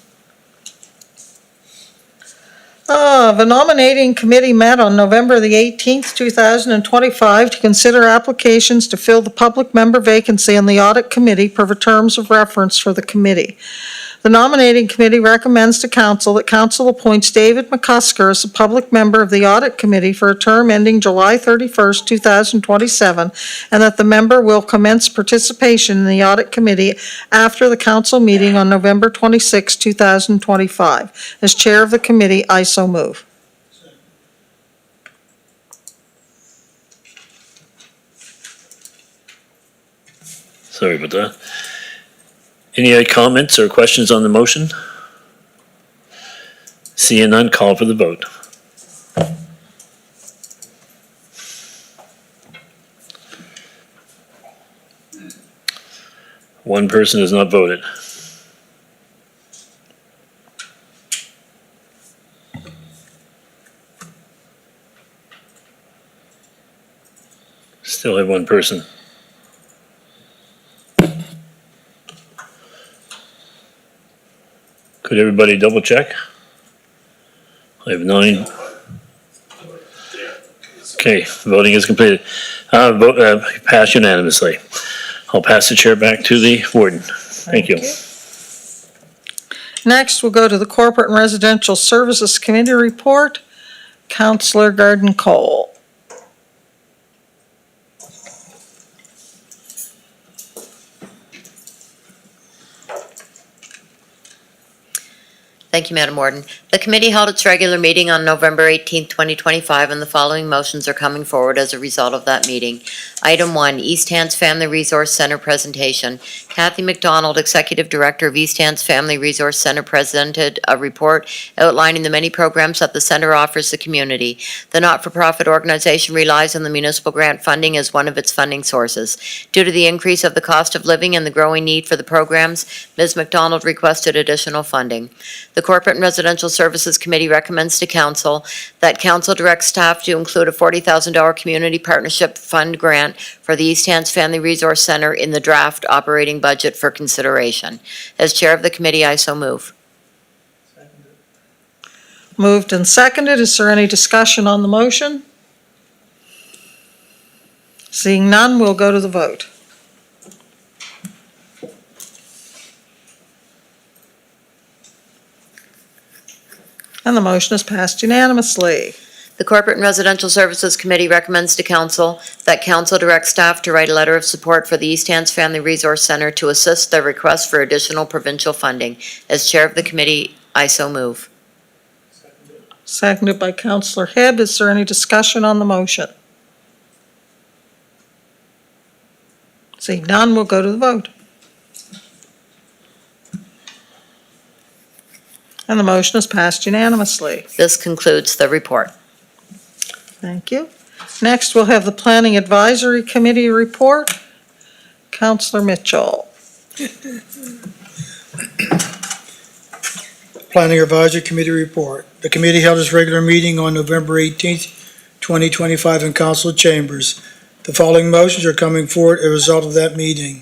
The nominating committee met on November the 18th, 2025 to consider applications to fill the public member vacancy on the audit committee per terms of reference for the committee. The nominating committee recommends to council that council appoints David McCusker as a public member of the audit committee for a term ending July 31st, 2027, and that the member will commence participation in the audit committee after the council meeting on November 26, 2025. As chair of the committee, I so move. Sorry about that. Any other comments or questions on the motion? Seeing none, call for the vote. One person has not voted. Still have one person. Could everybody double check? I have 9. Okay, voting is completed. Passed unanimously. I'll pass the chair back to the warden. Thank you. Next, we'll go to the Corporate and Residential Services Committee report. Councillor Garden Cole. Thank you, Madam Warden. The committee held its regular meeting on November 18, 2025, and the following motions are coming forward as a result of that meeting. Item 1, East Hants Family Resource Center presentation. Kathy McDonald, Executive Director of East Hants Family Resource Center, presented a report outlining the many programs that the center offers the community. The not-for-profit organization relies on the municipal grant funding as one of its funding sources. Due to the increase of the cost of living and the growing need for the programs, Ms. McDonald requested additional funding. The Corporate and Residential Services Committee recommends to Council that Council direct staff to include a $40,000 Community Partnership Fund grant for the East Hants Family Resource Center in the draft operating budget for consideration. As chair of the committee, I so move. Moved and seconded. Is there any discussion on the motion? Seeing none, we'll go to the vote. And the motion is passed unanimously. The Corporate and Residential Services Committee recommends to Council that Council direct staff to write a letter of support for the East Hants Family Resource Center to assist their request for additional provincial funding. As chair of the committee, I so move. Seconded by Councillor Hebb. Is there any discussion on the motion? Seeing none, we'll go to the vote. And the motion is passed unanimously. This concludes the report. Thank you. Next, we'll have the Planning Advisory Committee report. Councillor Mitchell. Planning Advisory Committee report. The committee held its regular meeting on November 18th, 2025 in council chambers. The following motions are coming forward as a result of that meeting.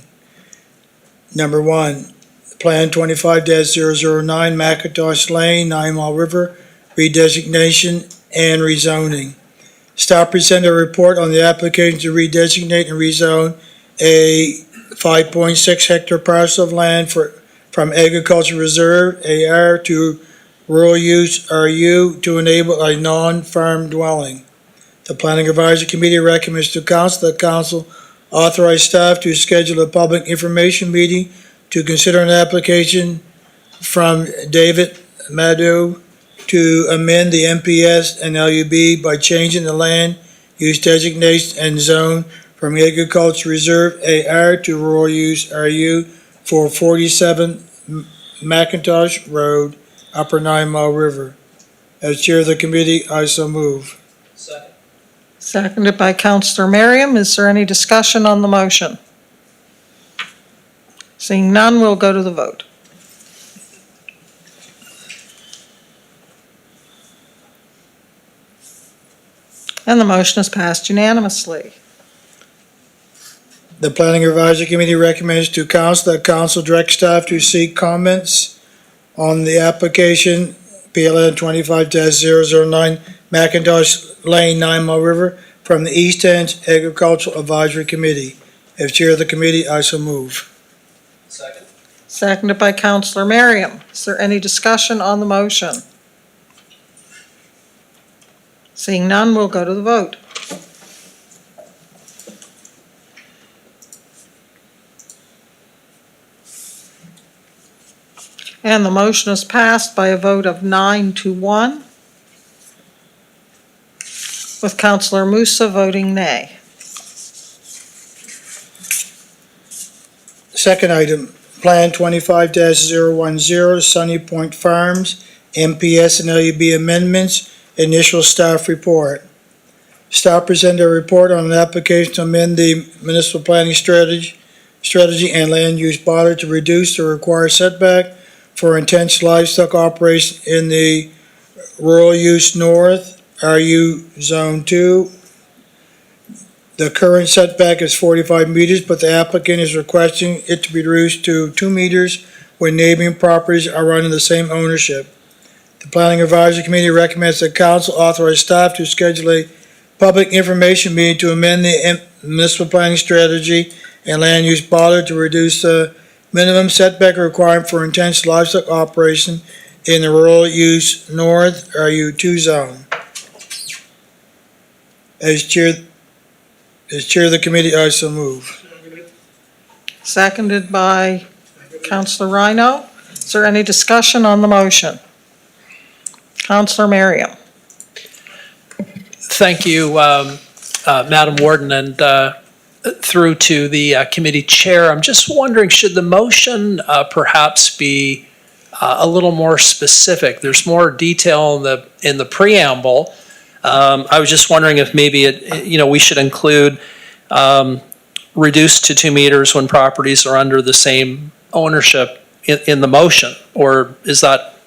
Number 1, Plan 25-009 McIntosh Lane, 9 Mile River, redesignation and rezoning. Staff presented a report on the application to redesignate and rezone a 5.6 hectare parcel of land from agriculture reserve, AR, to rural use, RU, to enable a non-farm dwelling. The Planning Advisory Committee recommends to council that council authorize staff to schedule a public information meeting to consider an application from David Madu to amend the MPS and LUB by changing the land use designation and zone from agriculture reserve AR to rural use RU for 47 McIntosh Road, Upper 9 Mile River. As chair of the committee, I so move. Seconded by Councillor Merriam. Is there any discussion on the motion? Seeing none, we'll go to the vote. And the motion is passed unanimously. The Planning Advisory Committee recommends to council that council direct staff to seek comments on the application PLN 25-009 McIntosh Lane, 9 Mile River from the East End Agricultural Advisory Committee. As chair of the committee, I so move. Seconded by Councillor Merriam. Is there any discussion on the motion? Seeing none, we'll go to the vote. And the motion is passed by a vote of 9-1, with Councillor Musa voting nay. Second item, Plan 25-010 Sunny Point Farms, MPS and LUB amendments, initial staff report. Staff presented a report on an application to amend the municipal planning strategy and land use bylaw to reduce the required setback for intense livestock operation in the rural use north, RU Zone 2. The current setback is 45 meters, but the applicant is requesting it to be reduced to 2 meters when neighboring properties are under the same ownership. The Planning Advisory Committee recommends that council authorize staff to schedule a public information meeting to amend the municipal planning strategy and land use bylaw to reduce the minimum setback requirement for intense livestock operation in the rural use north RU2 zone. As chair of the committee, I so move. Seconded by Councillor Rhino. Is there any discussion on the motion? Councillor Merriam. Thank you, Madam Warden, and through to the committee chair. I'm just wondering, should the motion perhaps be a little more specific? There's more detail in the preamble. I was just wondering if maybe we should include reduced to 2 meters when properties are under the same ownership in the motion, or is that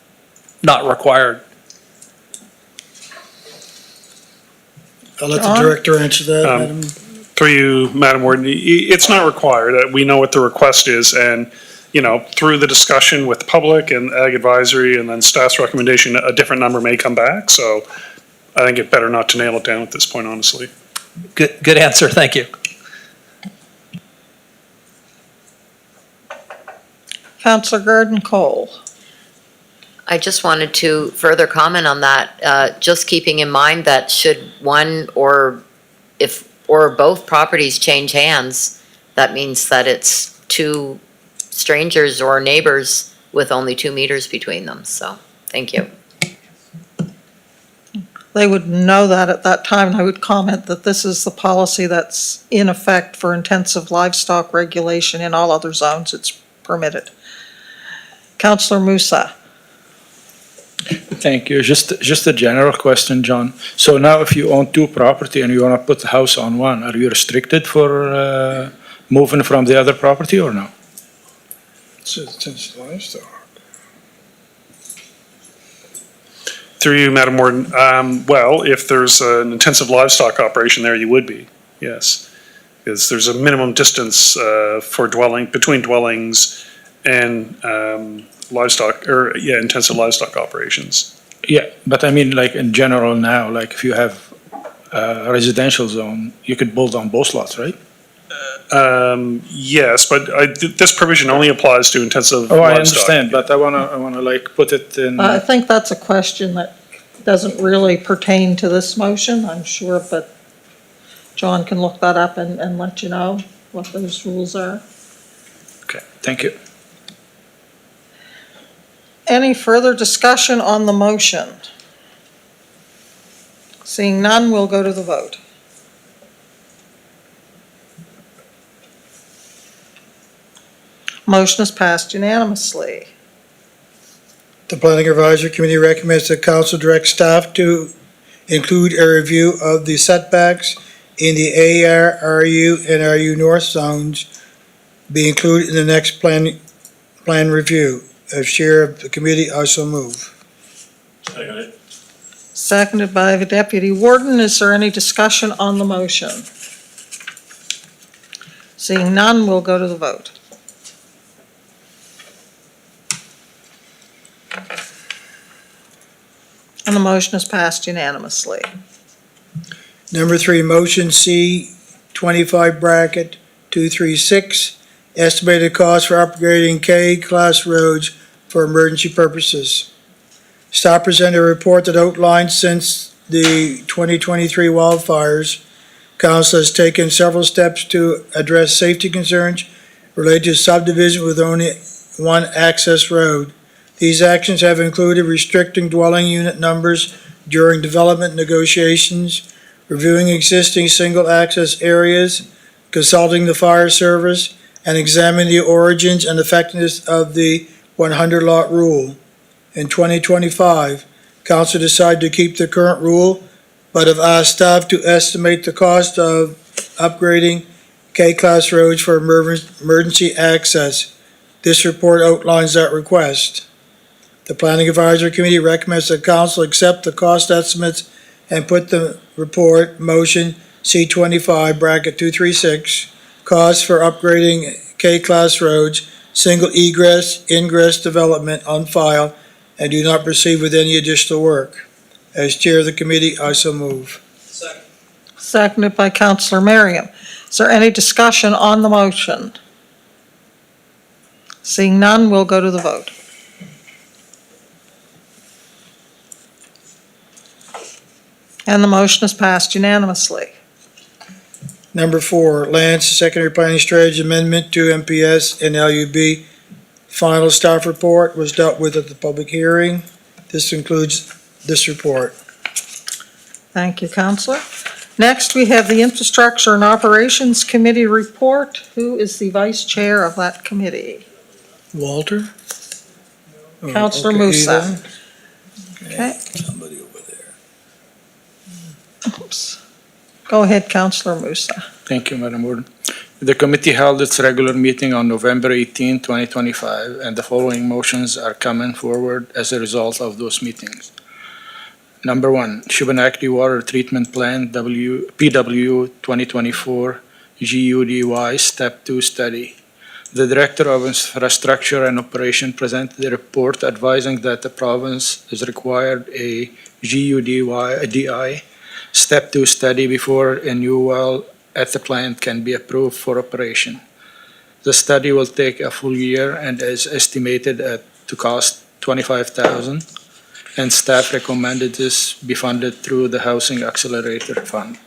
not required? I'll let the director answer that, Madam. Through you, Madam Warden, it's not required. We know what the request is, and, through the discussion with the public and Ag Advisory and then staff's recommendation, a different number may come back, so I think it better not to nail it down at this point, honestly. Good answer, thank you. Councillor Gordon Cole. I just wanted to further comment on that, just keeping in mind that should one or both properties change hands, that means that it's two strangers or neighbors with only 2 meters between them, so, thank you. They would know that at that time, and I would comment that this is the policy that's in effect for intensive livestock regulation. In all other zones, it's permitted. Councillor Musa. Thank you. Just a general question, John. So now if you own 2 property and you want to put a house on one, are you restricted for moving from the other property or no? It's livestock. Through you, Madam Warden, well, if there's an intensive livestock operation there, you would be, yes. Because there's a minimum distance between dwellings and intensive livestock operations. Yeah, but I mean like in general now, like if you have a residential zone, you could build on both lots, right? Yes, but this provision only applies to intensive livestock. I understand, but I wanna like put it in. I think that's a question that doesn't really pertain to this motion, I'm sure, but John can look that up and let you know what those rules are. Okay, thank you. Any further discussion on the motion? Seeing none, we'll go to the vote. Motion is passed unanimously. The Planning Advisory Committee recommends that council direct staff to include a review of the setbacks in the AR, RU, and RU North zones be included in the next plan review. As chair of the committee, I so move. Seconded by the Deputy Warden. Is there any discussion on the motion? Seeing none, we'll go to the vote. And the motion is passed unanimously. Number 3, motion C 25 bracket 236, estimated cost for upgrading K-class roads for emergency purposes. Staff presented a report that outlines since the 2023 wildfires, council has taken several steps to address safety concerns related to subdivision with only one access road. These actions have included restricting dwelling unit numbers during development negotiations, reviewing existing single-access areas, consulting the fire service, and examining the origins and effectiveness of the 100-lot rule. In 2025, council decided to keep the current rule, but have asked staff to estimate the cost of upgrading K-class roads for emergency access. This report outlines that request. The Planning Advisory Committee recommends that council accept the cost estimates and put the report, motion C25 bracket 236, costs for upgrading K-class roads, single egress, ingress development on file, and do not proceed with any additional work. As chair of the committee, I so move. Seconded by Councillor Merriam. Is there any discussion on the motion? Seeing none, we'll go to the vote. And the motion is passed unanimously. Number 4, Lands Secondary Planning Strategy Amendment to MPS and LUB. Final staff report was dealt with at the public hearing. This concludes this report. Thank you, Councillor. Next, we have the Infrastructure and Operations Committee report. Who is the vice chair of that committee? Walter? Oh, Councillor okay, Musa. Ethan. Okay. Somebody over there. Oops. Go ahead, Councillor Musa. Thank you, Madam Warden. The committee held its regular meeting on November 18, 2025, and the following motions are coming forward as a result of those meetings. Number 1, Shubenacadie Water Treatment Plan PW 2024 GUDY Step 2 Study. The Director of Infrastructure and Operation presented a report advising that the province is required a GUDY Step 2 study before a new well at the plant can be approved for operation. The study will take a full year and is estimated to cost $25,000, and staff recommended this be funded through the Housing Accelerator Fund.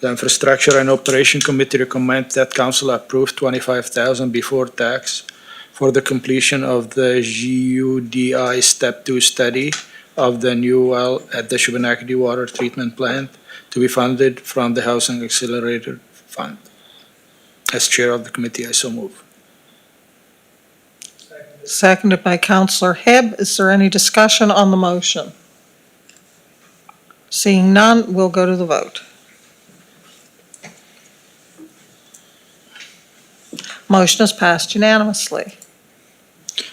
The Infrastructure and Operation Committee recommends that Council approve $25,000 before tax for the completion of the GUDY Step 2 study of the new well at the Shubenacadie Water Treatment Plant to be funded from the Housing Accelerator Fund. As chair of the committee, I so move. Seconded by Councillor Hebb. Is there any discussion on the motion? Seeing none, we'll go to the vote. Motion is passed unanimously.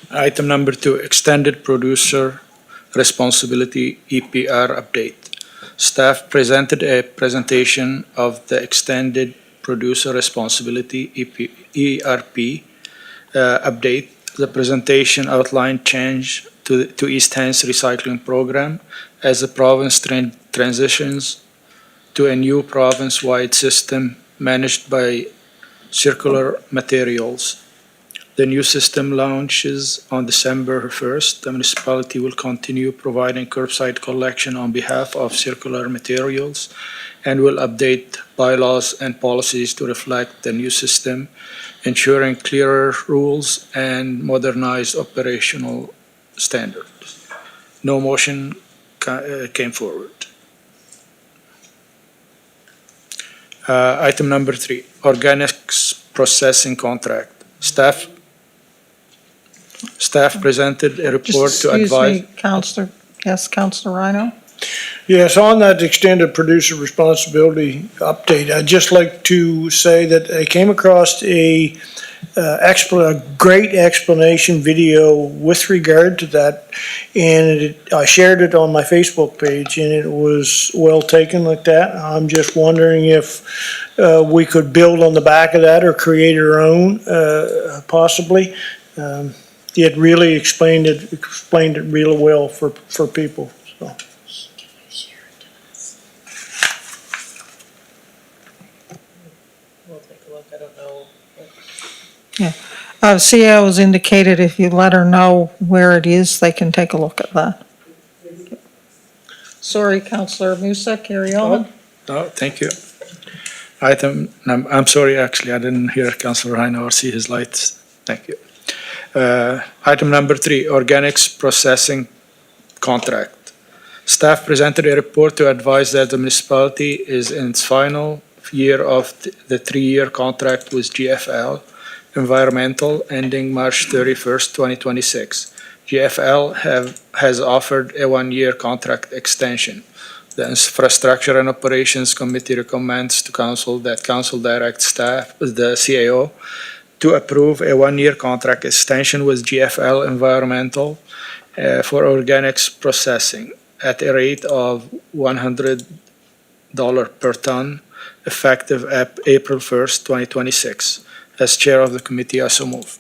Item number 2, Extended Producer Responsibility EPR Update. Staff presented a presentation of the Extended Producer Responsibility ERP update. The presentation outlined change to East Hants recycling program as the province transitions to a new province-wide system managed by Circular Materials. The new system launches on December 1st. The municipality will continue providing curbside collection on behalf of circular materials and will update bylaws and policies to reflect the new system, ensuring clearer rules and modernized operational standards. No motion came forward. Item number 3, organics processing contract. Staff presented a report to advise. Excuse me, Counselor. Yes, Counselor Rhino? Yes, on that extended producer responsibility update, I'd just like to say that I came across a great explanation video with regard to that, and I shared it on my Facebook page, and it was well taken like that. I'm just wondering if we could build on the back of that or create our own, possibly. It really explained it really well for people, so. We'll take a look, I don't know. CEO has indicated if you let her know where it is, they can take a look at that. Sorry, Counselor Musa, carry on. No, thank you. I'm sorry, actually, I didn't hear Councillor Rhino or see his lights. Thank you. Item number 3, organics processing contract. Staff presented a report to advise that the municipality is in its final year of the 3-year contract with GFL Environmental ending March 31st, 2026. GFL has offered a 1-year contract extension. The Infrastructure and Operations Committee recommends to Council that Council direct staff, the CAO, to approve a 1-year contract extension with GFL Environmental for organics processing at a rate of $100 per ton, effective April 1st, 2026. As Chair of the Committee, I so move.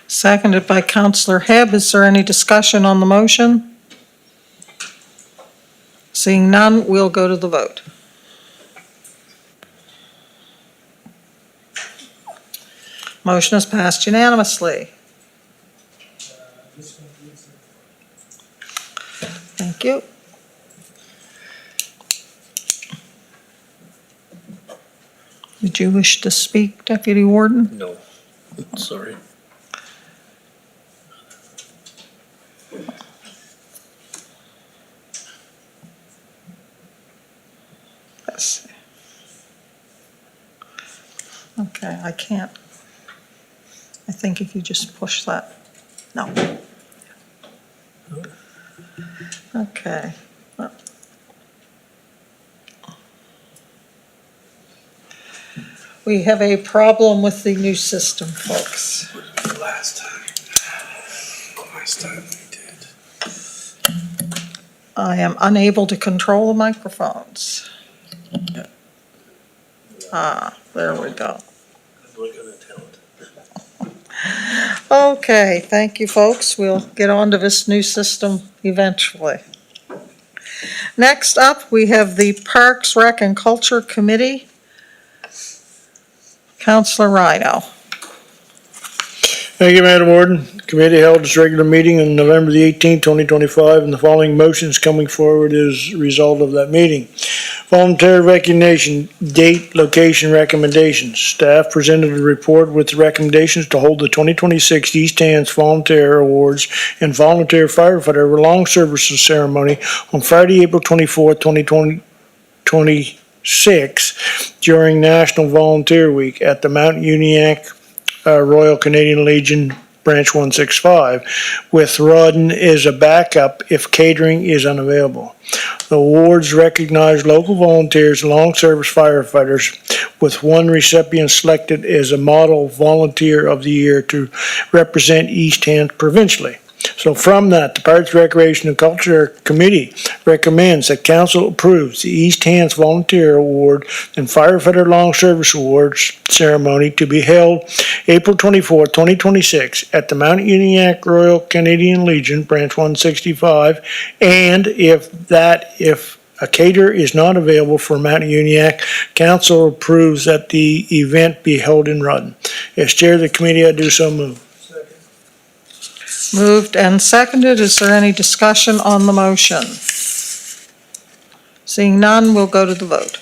Seconded by Counselor Hebb. Is there any discussion on the motion? Seeing none, we'll go to the vote. Motion is passed unanimously. Thank you. Did you wish to speak, Deputy Warden? No, sorry. Yes. Okay, I can't. I think if you just push that, no. Okay. We have a problem with the new system, folks. Last time we did. I am unable to control the microphones. There we go. Okay, thank you, folks. We'll get on to this new system eventually. Next up, we have the Parks, Rec, and Culture Committee. Councillor Rhino. Thank you, Madam Warden. Committee held its regular meeting on November the 18th, 2025, and the following motions coming forward as a result of that meeting. Voluntary recognition, date, location recommendations. Staff presented a report with the recommendations to hold the 2026 East Hands Volunteer Awards and Volunteer Firefighter Long Services Ceremony on Friday, April 24th, 2026 during National Volunteer Week at the Mount Uniacke Royal Canadian Legion Branch 165, with Rawdon as a backup if catering is unavailable. The awards recognize local volunteers and long service firefighters, with one recipient selected as a model volunteer of the year to represent East Hands provincially. So from that, the Parks, Recreation, and Culture Committee recommends that Council approves the East Hands Volunteer Award and Firefighter Long Service Awards ceremony to be held April 24, 2026 at the Mount Uniacke Royal Canadian Legion, Branch 165, and if a caterer is not available for Mount Uniacke, council approves that the event be held in Rutland. As chair of the committee, I do so move. Moved and seconded. Is there any discussion on the motion? Seeing none, we'll go to the vote.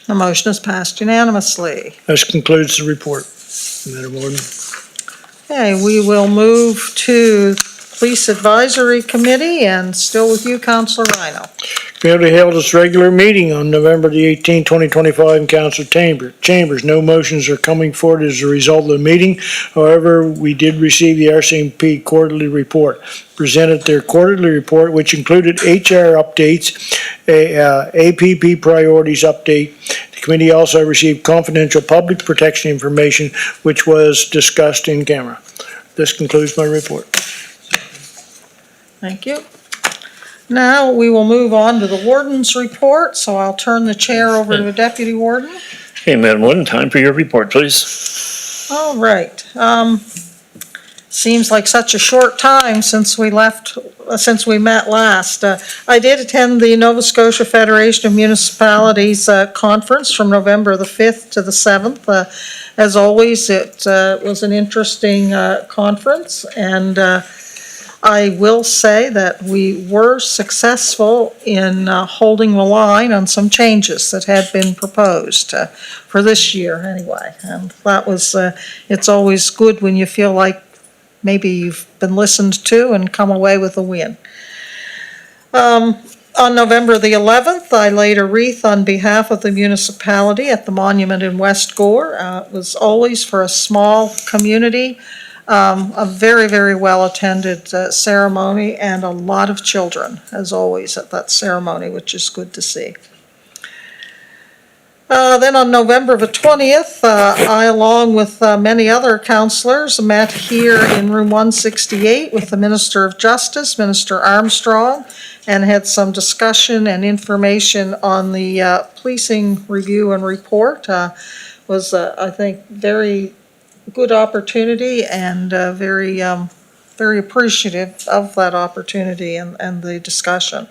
The motion is passed unanimously. This concludes the report, Madam Warden. Okay, we will move to Police Advisory Committee, and still with you, Councillor Rhino. Committee held its regular meeting on November the 18th, 2025 in Council Chambers. No motions are coming forward as a result of the meeting. However, we did receive the RCMP quarterly report. Presented their quarterly report, which included HR updates, APP priorities update. The committee also received confidential public protection information, which was discussed in camera. This concludes my report. Thank you. Now, we will move on to the warden's report, so I'll turn the chair over to the deputy warden. Okay, Madam Warden, time for your report, please. All right. Seems like such a short time since we met last. I did attend the Nova Scotia Federation of Municipalities conference from November the 5th to the 7th. As always, it was an interesting conference, and I will say that we were successful in holding the line on some changes that had been proposed for this year anyway. And that was, it's always good when you feel like maybe you've been listened to and come away with a win. On November the 11th, I laid a wreath on behalf of the municipality at the monument in West Gore. It was always for a small community. A very, very well-attended ceremony, and a lot of children, as always, at that ceremony, which is good to see. Then on November the 20th, I, along with many other councillors, met here in room 168 with the Minister of Justice, Minister Armstrong, and had some discussion and information on the policing review and report. Was, I think, very good opportunity, and very appreciative of that opportunity and the discussion.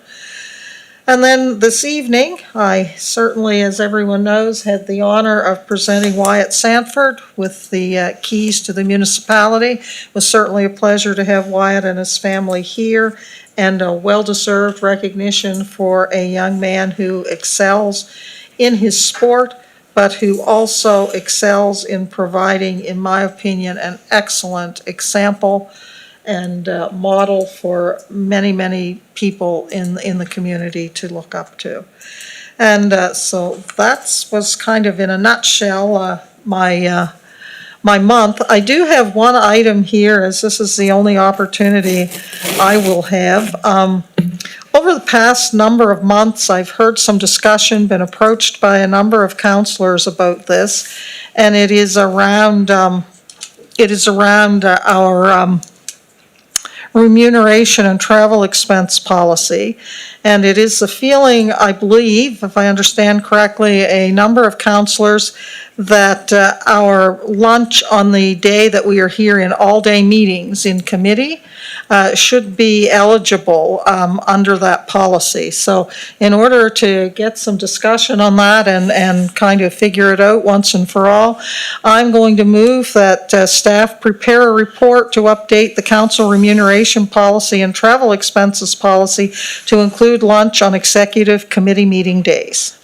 And then this evening, I certainly, as everyone knows, had the honor of presenting Wyatt Sanford with the keys to the municipality. It was certainly a pleasure to have Wyatt and his family here, and a well-deserved recognition for a young man who excels in his sport, but who also excels in providing, in my opinion, an excellent example and model for many, many people in the community to look up to. And so that was kind of in a nutshell my month. I do have one item here, as this is the only opportunity I will have. Over the past number of months, I've heard some discussion, been approached by a number of councillors about this, and it is around our remuneration and travel expense policy. And it is the feeling, I believe, if I understand correctly, a number of councillors that our lunch on the day that we are here in all-day meetings in committee should be eligible under that policy. So in order to get some discussion on that and kind of figure it out once and for all, I'm going to move that staff prepare a report to update the council remuneration policy and travel expenses policy to include lunch on executive committee meeting days.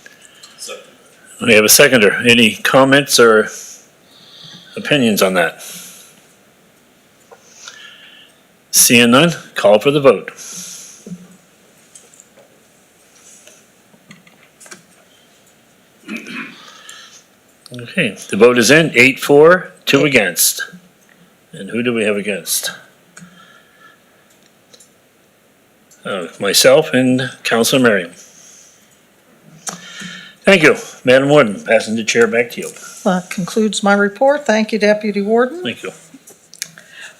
We have a seconder. Any comments or opinions on that? Seeing none, call for the vote. Okay, the vote is in, 8-4, 2 against. And who do we have against? Myself and Councilor Merriam. Thank you. Madam Warden, passing the chair back to you. That concludes my report. Thank you, Deputy Warden. Thank you.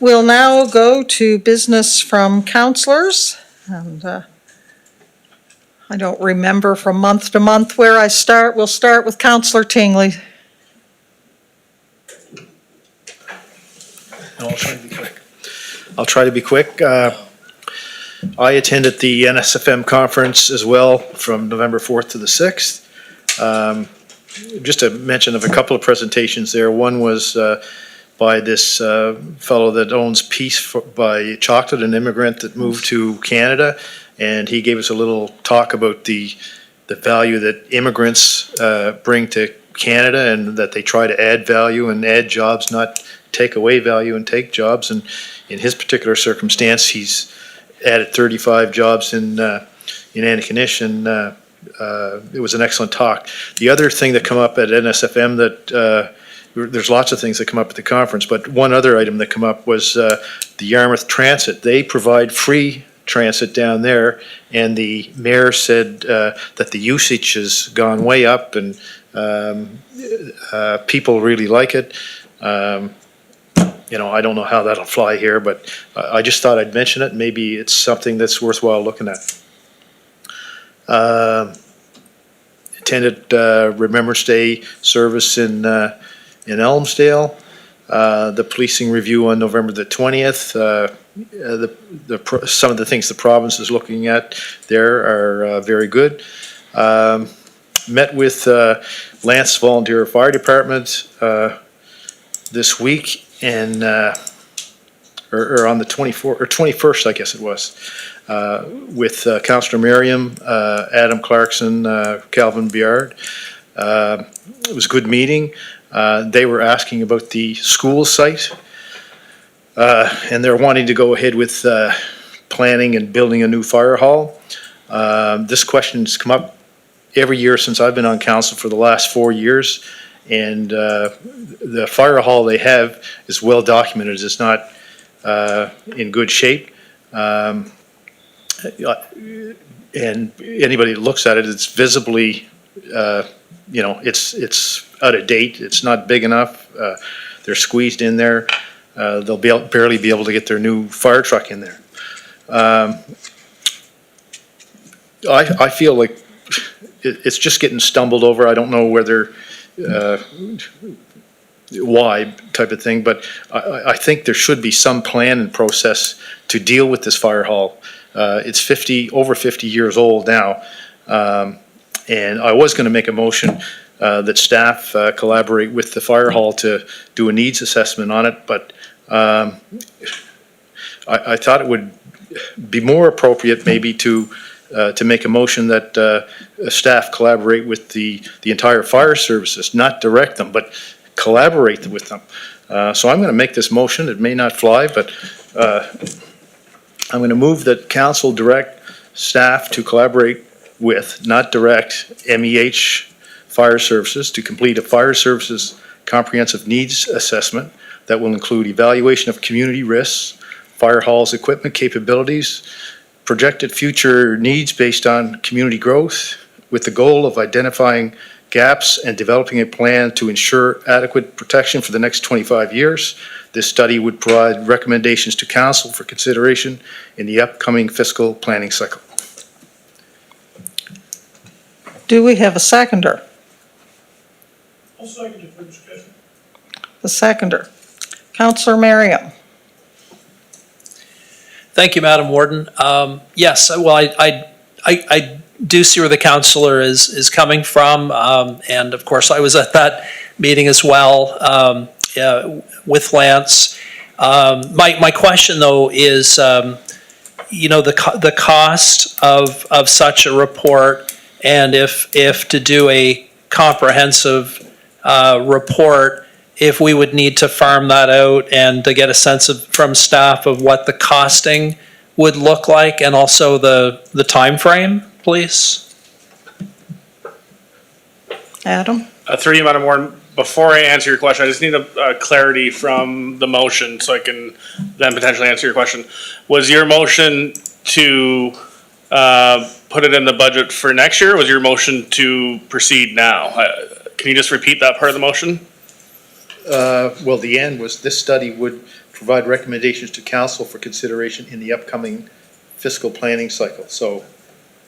We'll now go to business from councillors, and I don't remember from month to month where I start. We'll start with Councillor Tingley. I'll try to be quick. I'll try to be quick. I attended the NSFM conference as well from November 4th to the 6th. Just a mention of a couple of presentations there. One was by this fellow that owns Peace by Chocolate, an immigrant that moved to Canada, and he gave us a little talk about the value that immigrants bring to Canada, and that they try to add value and add jobs, not take away value and take jobs. And in his particular circumstance, he's added 35 jobs in Antigonish, and it was an excellent talk. The other thing that come up at NSFM that there's lots of things that come up at the conference, but one other item that come up was the Yarmouth Transit. They provide free transit down there, and the mayor said that the usage has gone way up, and people really like it. I don't know how that'll fly here, but I just thought I'd mention it. Maybe it's something that's worthwhile looking at. Attended Remembrance Day service in Elmsdale. The policing review on November the 20th. Some of the things the province is looking at there are very good. Met with Lance Volunteer Fire Department this week, and or on the 24th or 21st, I guess it was, with Councillor Merriam, Adam Clarkson, Calvin Biard. It was a good meeting. They were asking about the school site, and they're wanting to go ahead with planning and building a new fire hall. This question's come up every year since I've been on council for the last 4 years, and the fire hall they have is well documented. It's not in good shape, and anybody that looks at it, it's visibly, it's out of date. It's not big enough. They're squeezed in there. They'll barely be able to get their new fire truck in there. I feel like it's just getting stumbled over. I don't know whether why type of thing, but I think there should be some plan and process to deal with this fire hall. It's over 50 years old now, and I was going to make a motion that staff collaborate with the fire hall to do a needs assessment on it, but I thought it would be more appropriate maybe to make a motion that staff collaborate with the entire fire services, not direct them, but collaborate with them. So I'm going to make this motion. It may not fly, but I'm going to move that council direct staff to collaborate with, not direct, MEH Fire Services to complete a fire services comprehensive needs assessment that will include evaluation of community risks, fire hall's equipment capabilities, projected future needs based on community growth, with the goal of identifying gaps and developing a plan to ensure adequate protection for the next 25 years. This study would provide recommendations to council for consideration in the upcoming fiscal planning cycle. Do we have a seconder? I'll second it for discussion. The seconder. Councillor Merriam. Thank you, Madam Warden. Yes, well, I do see where the councillor is coming from, and of course, I was at that meeting as well with Lance. My question, though, is, the cost of such a report, and if to do a comprehensive report, if we would need to farm that out and to get a sense from staff of what the costing would look like, and also the time frame, please. Adam? Through you, Madam Warden, before I answer your question, I just need a clarity from the motion so I can then potentially answer your question. Was your motion to put it in the budget for next year, or was your motion to proceed now? Can you just repeat that part of the motion? Well, the end was this study would provide recommendations to council for consideration in the upcoming fiscal planning cycle. So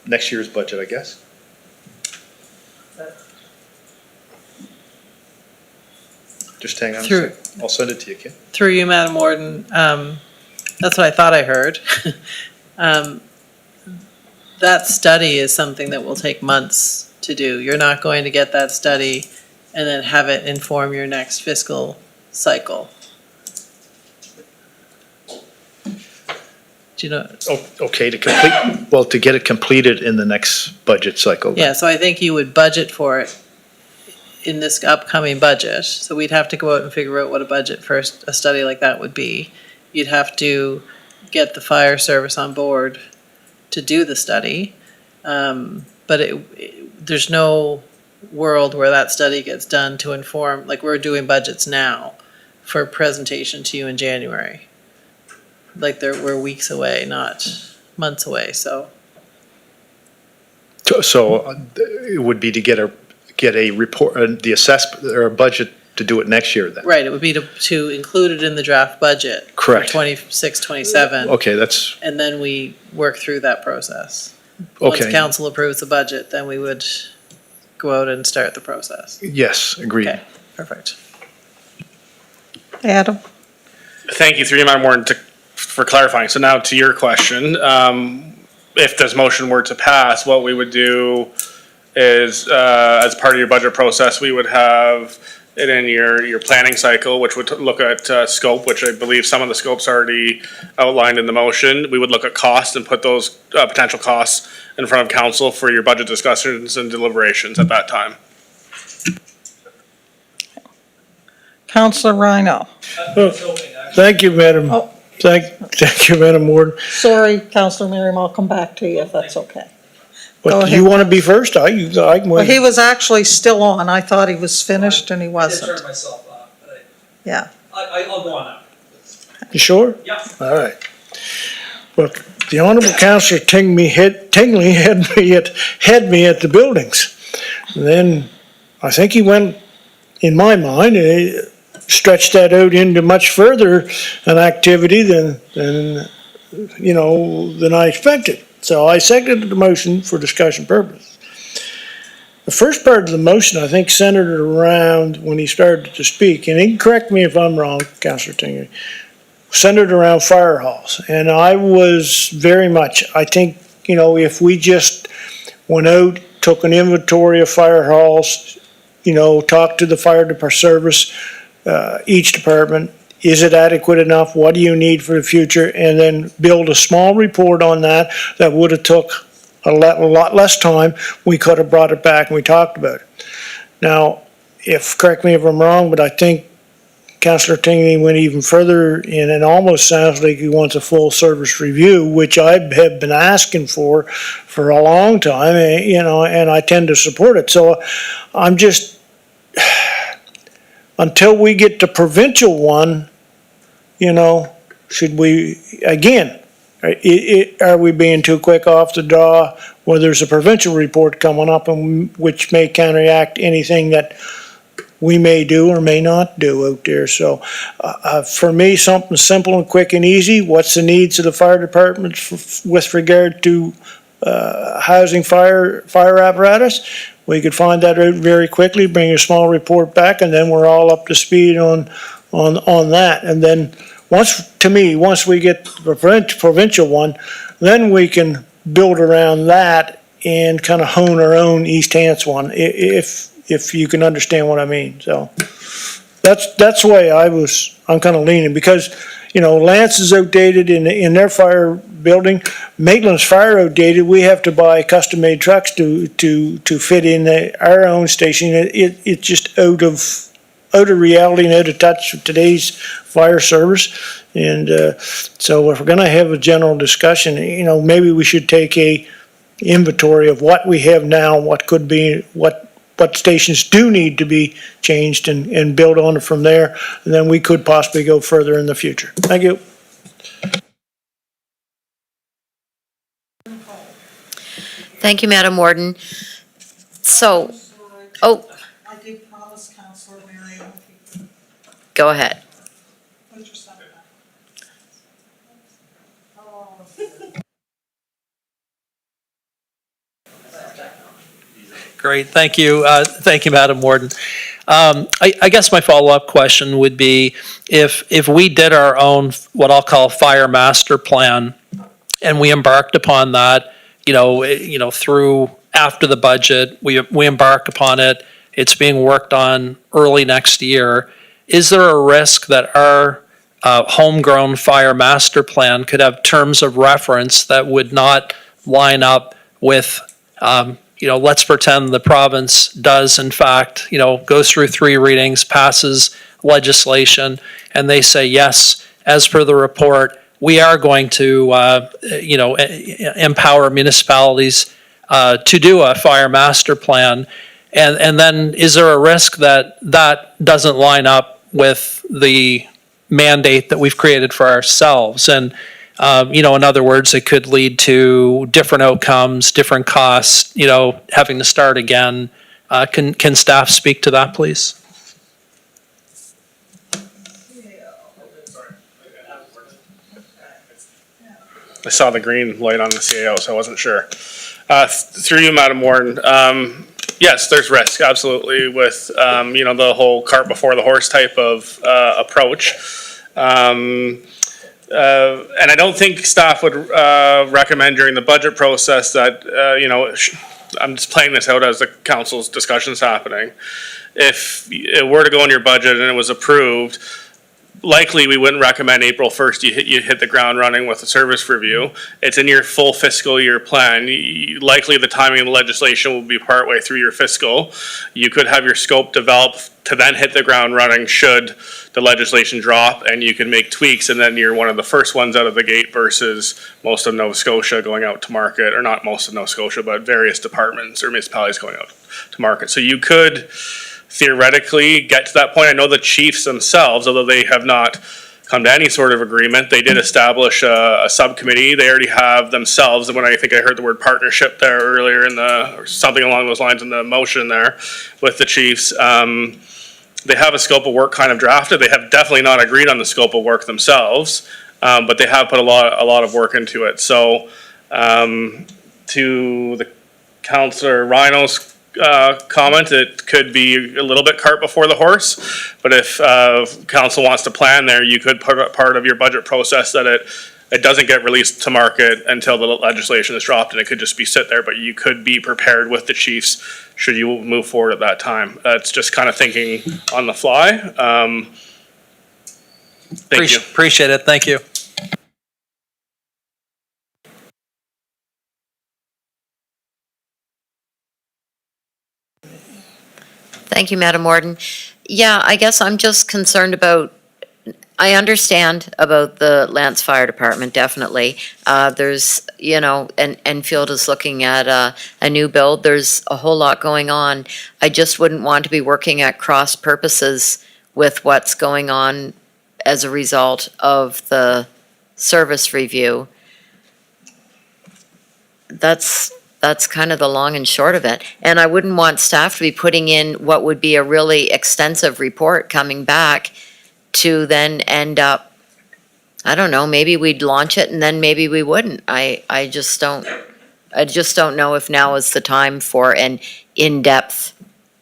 next year's budget, I guess. Just hang on a second. I'll send it to you, Kim. Through you, Madam Warden, That's what I thought I heard. That study is something that will take months to do. You're not going to get that study and then have it inform your next fiscal cycle. Do you know? Okay, to complete, well, to get it completed in the next budget cycle. Yeah, so I think you would budget for it in this upcoming budget. So we'd have to go out and figure out what a budget for a study like that would be. You'd have to get the fire service on board to do the study. But there's no world where that study gets done to inform, like we're doing budgets now for presentation to you in January. Like we're weeks away, not months away, so. So it would be to get a report, the assessment, or a budget to do it next year then? Right, it would be to include it in the draft budget. Correct. For 26, 27. Okay, that's, And then we work through that process. Okay. Once council approves the budget, then we would go out and start the process. yes, agreed. Okay, perfect. Adam? Thank you, through you, Madam Warden, for clarifying. So now to your question, if this motion were to pass, what we would do is, as part of your budget process, we would have it in your planning cycle, which would look at scope, which I believe some of the scope's already outlined in the motion. We would look at cost and put those potential costs in front of council for your budget discussions and deliberations at that time. Councillor Rhino? Thank you, Madam. Oh. Thank you, Madam Warden. Sorry, Councillor Miriam, I'll come back to you if that's okay. Go But ahead. you want to be first? I can Well, he wait. was actually still on. I thought he was finished and he I did wasn't. turn myself off, but Yeah. I'll go on now. You sure? Yeah. All right. Look, the Honorable Councillor Tingley had me at the buildings. And then I think he went, in my mind, stretched that out into much further an activity than I expected. So I seconded the motion for discussion purposes. The first part of the motion, I think, centered around, when he started to speak, and he can correct me if I'm wrong, Councillor Tingley, centered around fire halls. And I was very much, I think, if we just went out, took an inventory of fire halls, talked to the fire department service, each department, is it adequate enough? What do you need for the future? And then build a small report on that would have took a lot less time. We could have brought it back and we talked about it. Now, correct me if I'm wrong, but I think Councillor Tingley went even further, and it almost sounds like he wants a full service review, which I have been asking for a long time, and I tend to support it. So I'm just, until we get the provincial one, should we, again, are we being too quick off the draw? Well, there's a provincial report coming up, which may counteract anything that we may do or may not do out there. So for me, something simple and quick and easy. What's the needs of the fire department with regard to housing fire apparatus? We could find that out very quickly, bring a small report back, and then we're all up to speed on that. And then once we get the provincial one, then we can build around that and kind of hone our own East Hants one, if you can understand what I mean. So that's the way I'm kind of leaning, because Lance is outdated in their fire building. Maitland's fire outdated. We have to buy custom-made trucks to fit in our own station. It's just out of reality and out of touch with today's fire service. And so if we're going to have a general discussion, maybe we should take a inventory of what we have now, what could be, what stations do need to be changed, and build on it from there. And then we could possibly go further in the future. Thank you. Thank you, Madam Warden. So, I did promise Councillor Miriam. go ahead. Great, thank you. Thank you, Madam Warden. I guess my follow-up question would be, if we did our own, what I'll call fire master plan, and we embarked upon that, through after the budget, we embark upon it, it's being worked on early next year, is there a risk that our homegrown fire master plan could have terms of reference that would not line up with, let's pretend the province does in fact, goes through 3 readings, passes legislation, and they say, yes, as per the report, we are going to, empower municipalities to do a fire master plan. And then is there a risk that that doesn't line up with the mandate that we've created for ourselves? And, in other words, it could lead to different outcomes, different costs, having to start again. Can staff speak to that, please? I saw the green light on the CAO, so I wasn't sure. Through you, Madam Warden, yes, there's risk, absolutely, with, the whole cart before the horse type of approach. And I don't think staff would recommend during the budget process that, I'm just playing this out as the council's discussion's happening. If it were to go in your budget and it was approved, likely we wouldn't recommend April 1st you hit the ground running with a service review. It's in your full fiscal year plan. Likely the timing of the legislation will be partway through your fiscal. You could have your scope developed to then hit the ground running should the legislation drop, and you can make tweaks, and then you're one of the first ones out of the gate versus most of Nova Scotia going out to market, or not most of Nova Scotia, but various departments or municipalities going out to market. So you could theoretically get to that point. I know the chiefs themselves, although they have not come to any sort of agreement, they did establish a subcommittee. They already have themselves, and when I think I heard the word partnership there earlier or something along those lines in the motion there with the chiefs, they have a scope of work kind of drafted. They have definitely not agreed on the scope of work themselves, but they have put a lot of work into it. So to the Councillor Rhino's comment, it could be a little bit cart before the horse, but if council wants to plan there, you could put part of your budget process that it doesn't get released to market until the legislation is dropped, and it could just be sit there, but you could be prepared with the chiefs should you move forward at that time. It's just kind of thinking on the fly. Thank you. Appreciate it. Thank you. Thank you, Madam Warden. Yeah, I guess I'm just concerned about, I understand about the Lance Fire Department, definitely. There's, and Enfield is looking at a new build. There's a whole lot going on. I just wouldn't want to be working at cross purposes with what's going on as a result of the service review. That's kind of the long and short of it. And I wouldn't want staff to be putting in what would be a really extensive report coming back to then end up, I don't know, maybe we'd launch it and then maybe we wouldn't. I just don't know if now is the time for an in-depth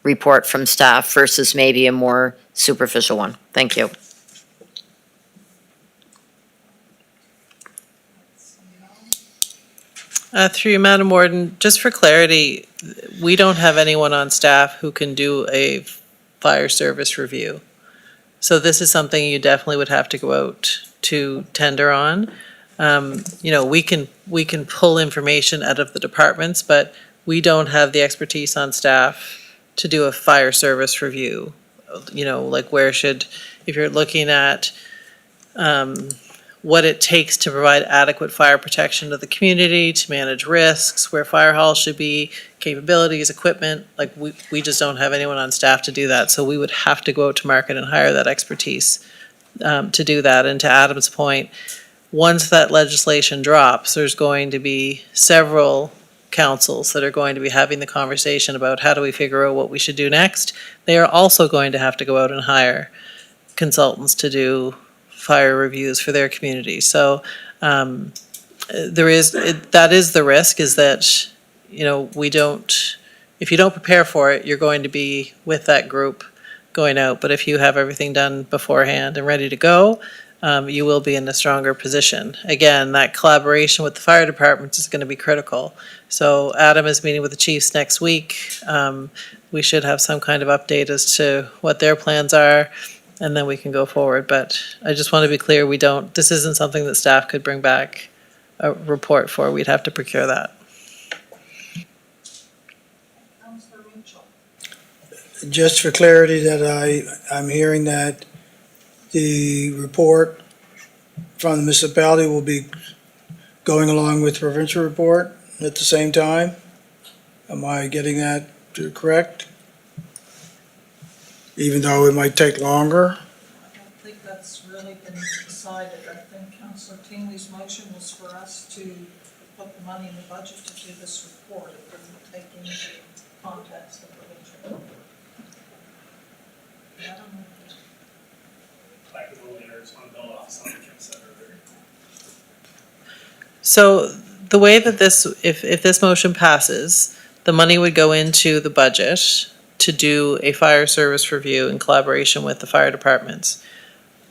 report from staff versus maybe a more superficial one. Thank you. Through you, Madam Warden, just for clarity, we don't have anyone on staff who can do a fire service review. So this is something you definitely would have to go out to tender on. We can pull information out of the departments, but we don't have the expertise on staff to do a fire service review. Like if you're looking at what it takes to provide adequate fire protection to the community, to manage risks, where fire halls should be, capabilities, equipment, like we just don't have anyone on staff to do that. So we would have to go out to market and hire that expertise to do that. And to Adam's point, once that legislation drops, there's going to be several councils that are going to be having the conversation about how do we figure out what we should do next. They are also going to have to go out and hire consultants to do fire reviews for their community. So that is the risk, is that, if you don't prepare for it, you're going to be with that group going out. But if you have everything done beforehand and ready to go, you will be in a stronger position. Again, that collaboration with the fire departments is going to be critical. So Adam is meeting with the chiefs next week. We should have some kind of update as to what their plans are, and then we can go forward. But I just want to be clear, this isn't something that staff could bring back a report for. We'd have to procure that. Just for clarity, that I'm hearing that the report from the municipality will be going along with the provincial report at the same time? Am I getting that correct? Even though it might take longer? I don't think that's really been decided. I think Councillor Tingley's motion was for us to put the money in the budget to do this report. It doesn't take into context of provincial report. I don't know. So the way that this, if this motion passes, the money would go into the budget to do a fire service review in collaboration with the fire departments.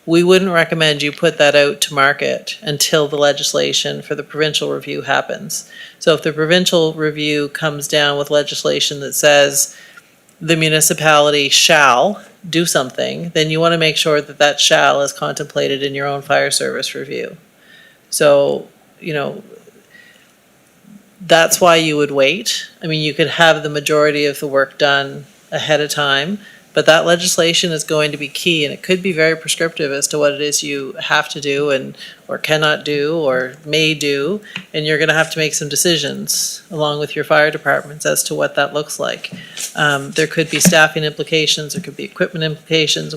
We wouldn't recommend you put that out to market until the legislation for the provincial review happens. So if the provincial review comes down with legislation that says the municipality shall do something, then you want to make sure that that shall is contemplated in your own fire service review. So, that's why you would wait. I mean, you could have the majority of the work done ahead of time, but that legislation is going to be key, and it could be very prescriptive as to what it is you have to do or cannot do or may do, and you're going to have to make some decisions along with your fire departments as to what that looks like. There could be staffing implications, there could be equipment implications,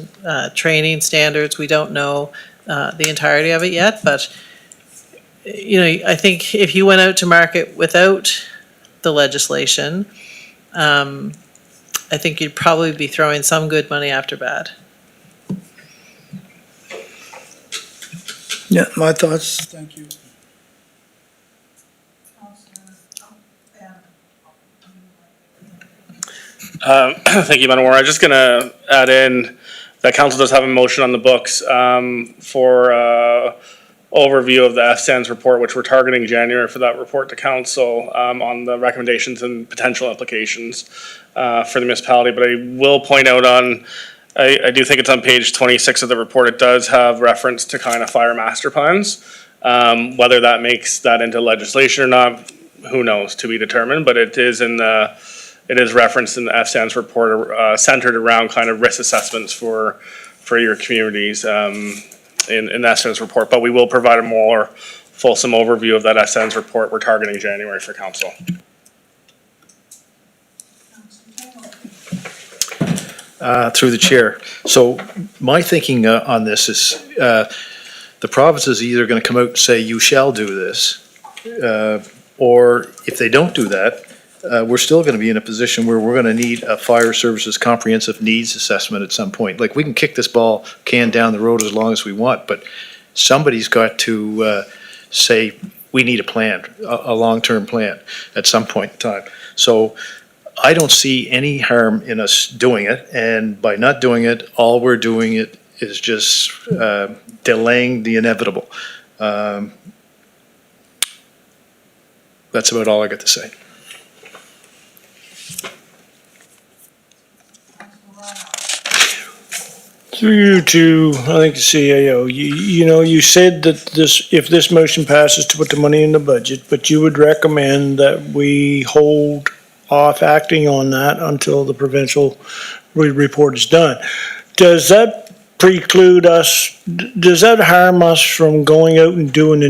training standards. We don't know the entirety of it yet, but I think if you went out to market without the legislation, I think you'd probably be throwing some good money after bad. Yeah, my thoughts. Thank you. Thank you, Madam Mayor. I'm just going to add in that council does have a motion on the books for overview of the FSANS report, which we're targeting January for that report to council on the recommendations and potential implications for the municipality. But I will point out I do think it's on page 26 of the report, it does have reference to kind of fire master plans. Whether that makes that into legislation or not, who knows, to be determined, but it is referenced in the FSANS report centered around kind of risk assessments for your communities. In that SENS report, but we will provide a more fulsome overview of that SENS report. We're targeting January for council. Through the chair. So my thinking on this is the province is either going to come out and say you shall do this, or if they don't do that, we're still going to be in a position where we're going to need a fire services comprehensive needs assessment at some point. Like, we can kick this can down the road as long as we want, but somebody's got to say we need a plan, a long-term plan at some point in time. So I don't see any harm in us doing it, and by not doing it, all we're doing it is just delaying the inevitable. That's about all I got to say. Through you to, I think, the CAO, you said that if this motion passes, to put the money in the budget, but you would recommend that we hold off acting on that until the provincial report is done. Does that preclude us, does that harm us from going out and doing a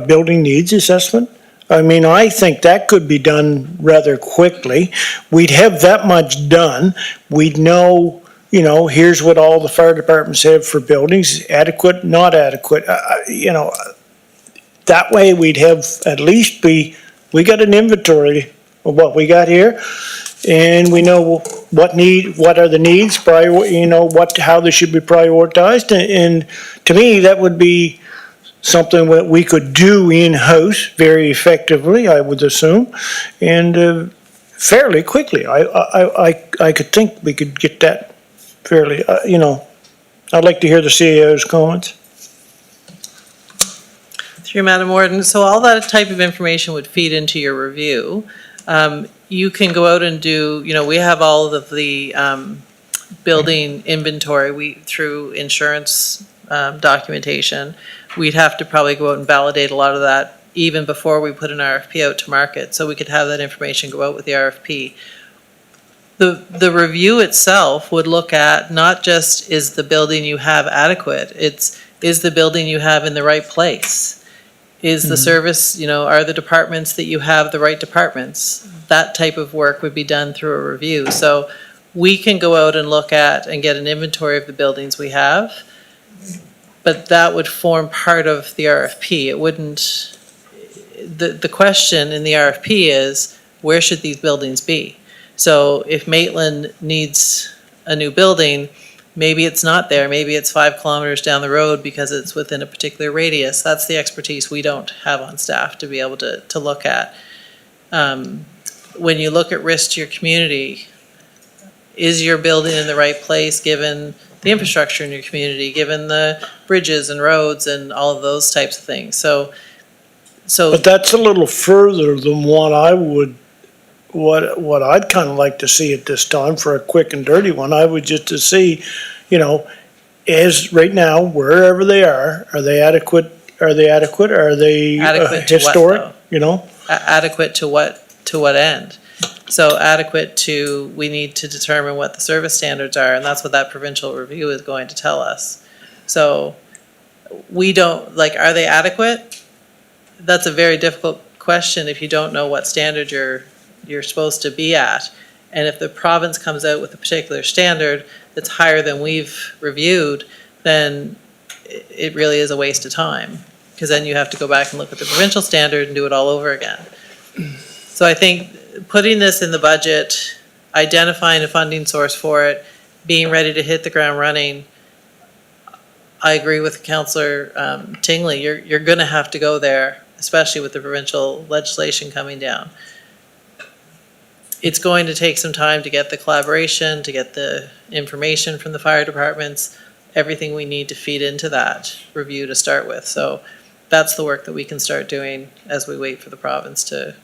building needs assessment? I mean, I think that could be done rather quickly. We'd have that much done. We'd know, here's what all the fire departments have for buildings, adequate, not adequate. That way we'd have at least we got an inventory of what we got here, and we know what are the needs, how they should be prioritized. And to me, that would be something that we could do in-house very effectively, I would assume, and fairly quickly. I could think we could get that fairly, I'd like to hear the CAO's comments. Through Madam Warden, so all that type of information would feed into your review. You can go out and do, we have all of the building inventory through insurance documentation. We'd have to probably go out and validate a lot of that even before we put an RFP out to market, so we could have that information go out with the RFP. The review itself would look at not just is the building you have adequate, is the building you have in the right place? Is the service, are the departments that you have the right departments? That type of work would be done through a review. So we can go out and look at and get an inventory of the buildings we have, but that would form part of the RFP. It wouldn't, the question in the RFP is, where should these buildings be? So if Maitland needs a new building, maybe it's not there, maybe it's 5 kilometers down the road because it's within a particular radius. That's the expertise we don't have on staff to be able to look at. When you look at risk to your community, is your building in the right place given the infrastructure in your community, given the bridges and roads and all of those types of things? So. But that's a little further than what I'd kind of like to see at this time for a quick and dirty one. I would just to see, is right now, wherever they are they adequate? Are they adequate? Are they Adequate to historic? what, adequate to what end? So adequate to, we need to determine what the service standards are, and that's what that provincial review is going to tell us. So we don't, are they adequate? That's a very difficult question if you don't know what standard you're supposed to be at. And if the province comes out with a particular standard that's higher than we've reviewed, then it really is a waste of time. Because then you have to go back and look at the provincial standard and do it all over again. So I think putting this in the budget, identifying a funding source for it, being ready to hit the ground running, I agree with Councillor Tingley. You're going to have to go there, especially with the provincial legislation coming down. It's going to take some time to get the collaboration, to get the information from the fire departments, everything we need to feed into that review to start with. So that's the work that we can start doing as we wait for the province to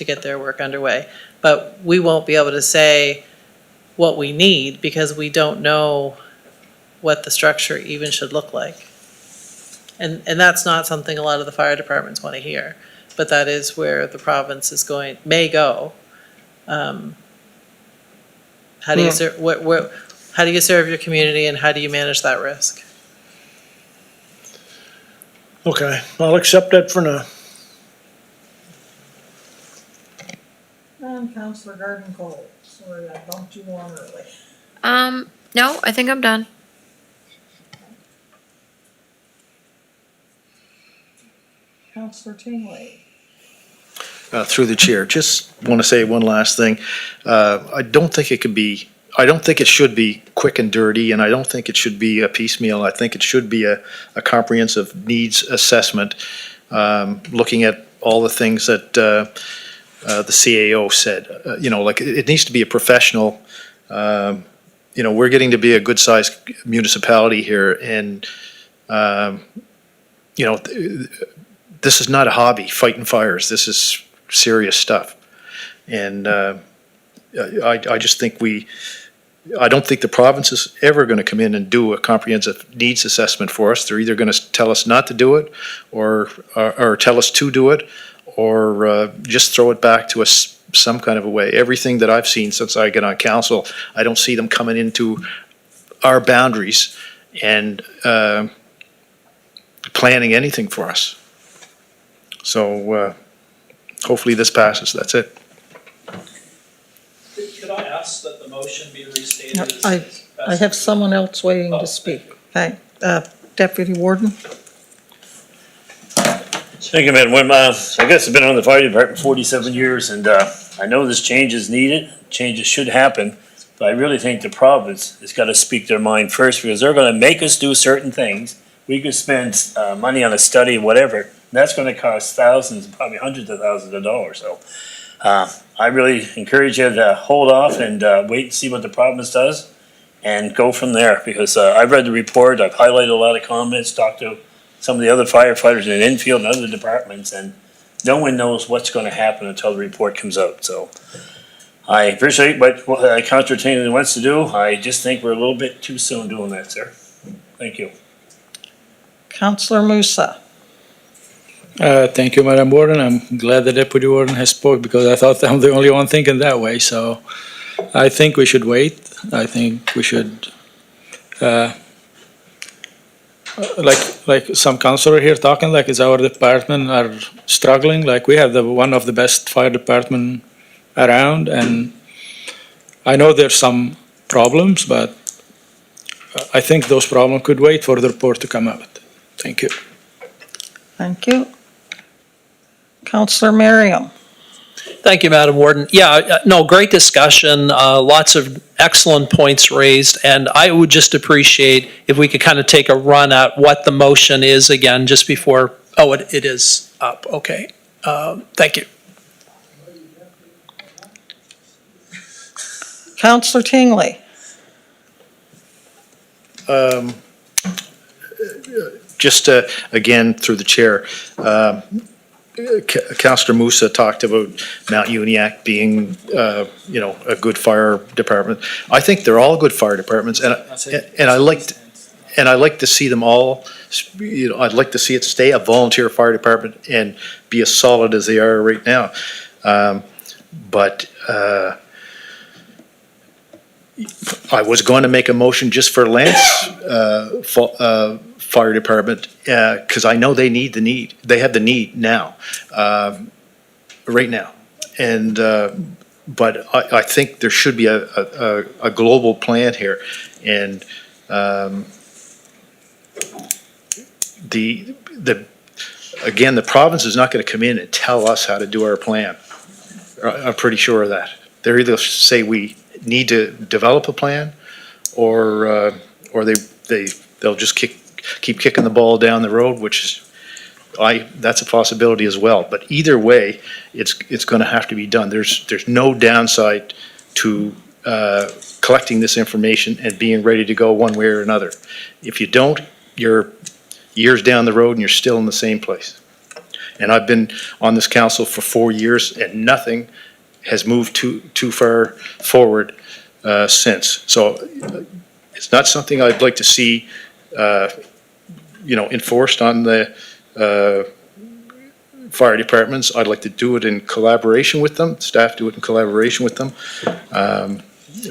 get their work underway. But we won't be able to say what we need because we don't know what the structure even should look like. And that's not something a lot of the fire departments want to hear, but that is where the province may go. How do you how do you serve your community and how do you manage that risk? Okay, I'll accept that for now. And Councillor Garden Cole, sorry I bumped you on early. No, I think I'm done. Councillor Tingley. Through the chair, just want to say one last thing. I don't think it should be quick and dirty, and I don't think it should be a piecemeal. I think it should be a comprehensive needs assessment, looking at all the things that the CAO said. It needs to be a professional. We're getting to be a good-sized municipality here, and this is not a hobby, fighting fires. This is serious stuff. And I just think I don't think the province is ever going to come in and do a comprehensive needs assessment for us. They're either going to tell us not to do it or tell us to do it or just throw it back to us some kind of a way. Everything that I've seen since I get on council, I don't see them coming into our boundaries and planning anything for us. So hopefully this passes. That's it. Could I ask that the motion be restated? I have someone else waiting to speak. Deputy Warden. Thank you, Madam Warden. I guess I've been on the fire department 47 years, and I know this change is needed. Changes should happen, but I really think the province has got to speak their mind first because they're going to make us do certain things. We could spend money on a study, whatever, and that's going to cost thousands, probably hundreds of thousands of dollars. So I really encourage you to hold off and wait and see what the province does. and go from there, because I've read the report, I've highlighted a lot of comments, talked to some of the other firefighters in Enfield and other departments, and no one knows what's gonna happen until the report comes out, so. I appreciate what Councilor Taylor wants to do, I just think we're a little bit too soon doing that, sir. Thank you. Councillor Musa. Thank you, Madam Warden. I'm glad the Deputy Warden has spoke because I thought I'm the only one thinking that way. So I think we should wait. I think we should, like some councillor here talking like it's our department are struggling. Like we have one of the best fire department around, and I know there's some problems, but I think those problems could wait for the report to come out. Thank you. Thank you. Councillor Merriam. Thank you, Madam Warden. Yeah, no, great discussion, lots of excellent points raised, and I would just appreciate if we could kind of take a run at what the motion is again, just before, oh, it is up, okay. Thank you. Councillor Tingley. Just again, through the chair, Councillor Musa talked about Mount Uniacke being, a good fire department. I think they're all good fire departments, and I like to see them all. I'd like to see it stay a volunteer fire department and be as solid as they are right now. But I was going to make a motion just for Lance Fire Department because I know they have the need now, right now, and but I think there should be a global plan here, and the province is not going to come in and tell us how to do our plan. I'm pretty sure of that. They're either say we need to develop a plan, or they'll just keep kicking the ball down the road, which is that's a possibility as well. But either way, it's going to have to be done. There's no downside to collecting this information and being ready to go one way or another. If you don't, you're years down the road and you're still in the same place. And I've been on this council for 4 years and nothing has moved too far forward since. So it's not something I'd like to see, enforced on the fire departments. I'd like to do it in collaboration with them. Staff do it in collaboration with them.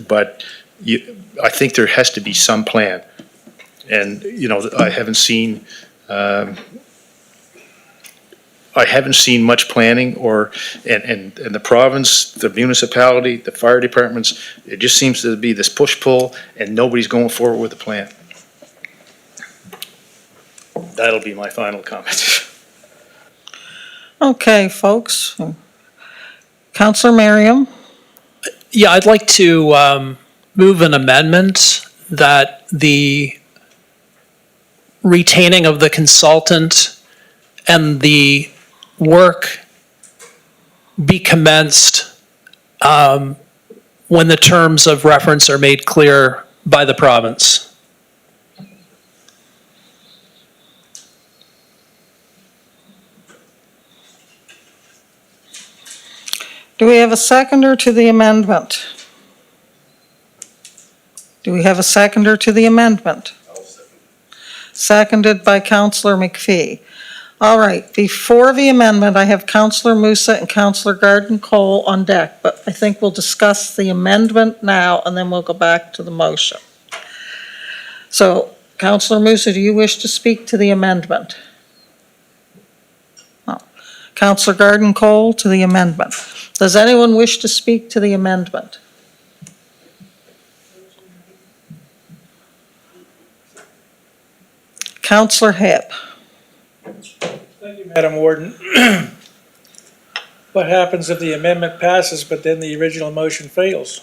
But I think there has to be some plan. And I haven't seen. I haven't seen much planning and the province, the municipality, the fire departments, it just seems to be this push-pull and nobody's going forward with a plan. That'll be my final comment. Okay, folks. Councillor Merriam. Yeah, I'd like to move an amendment that the retaining of the consultant and the work be commenced when the terms of reference are made clear by the province. Do we have a seconder to the amendment? Do we have a seconder to the amendment? Seconded by Councillor McPhee. All right, before the amendment, I have Councillor Musa and Councillor Garden-Cole on deck, but I think we'll discuss the amendment now and then we'll go back to the motion. So, Councillor Musa, do you wish to speak to the amendment? No. Councillor Garden-Cole to the amendment. Does anyone wish to speak to the amendment? Councillor Hipp. Thank you, Madam Warden. What happens if the amendment passes, but then the original motion fails?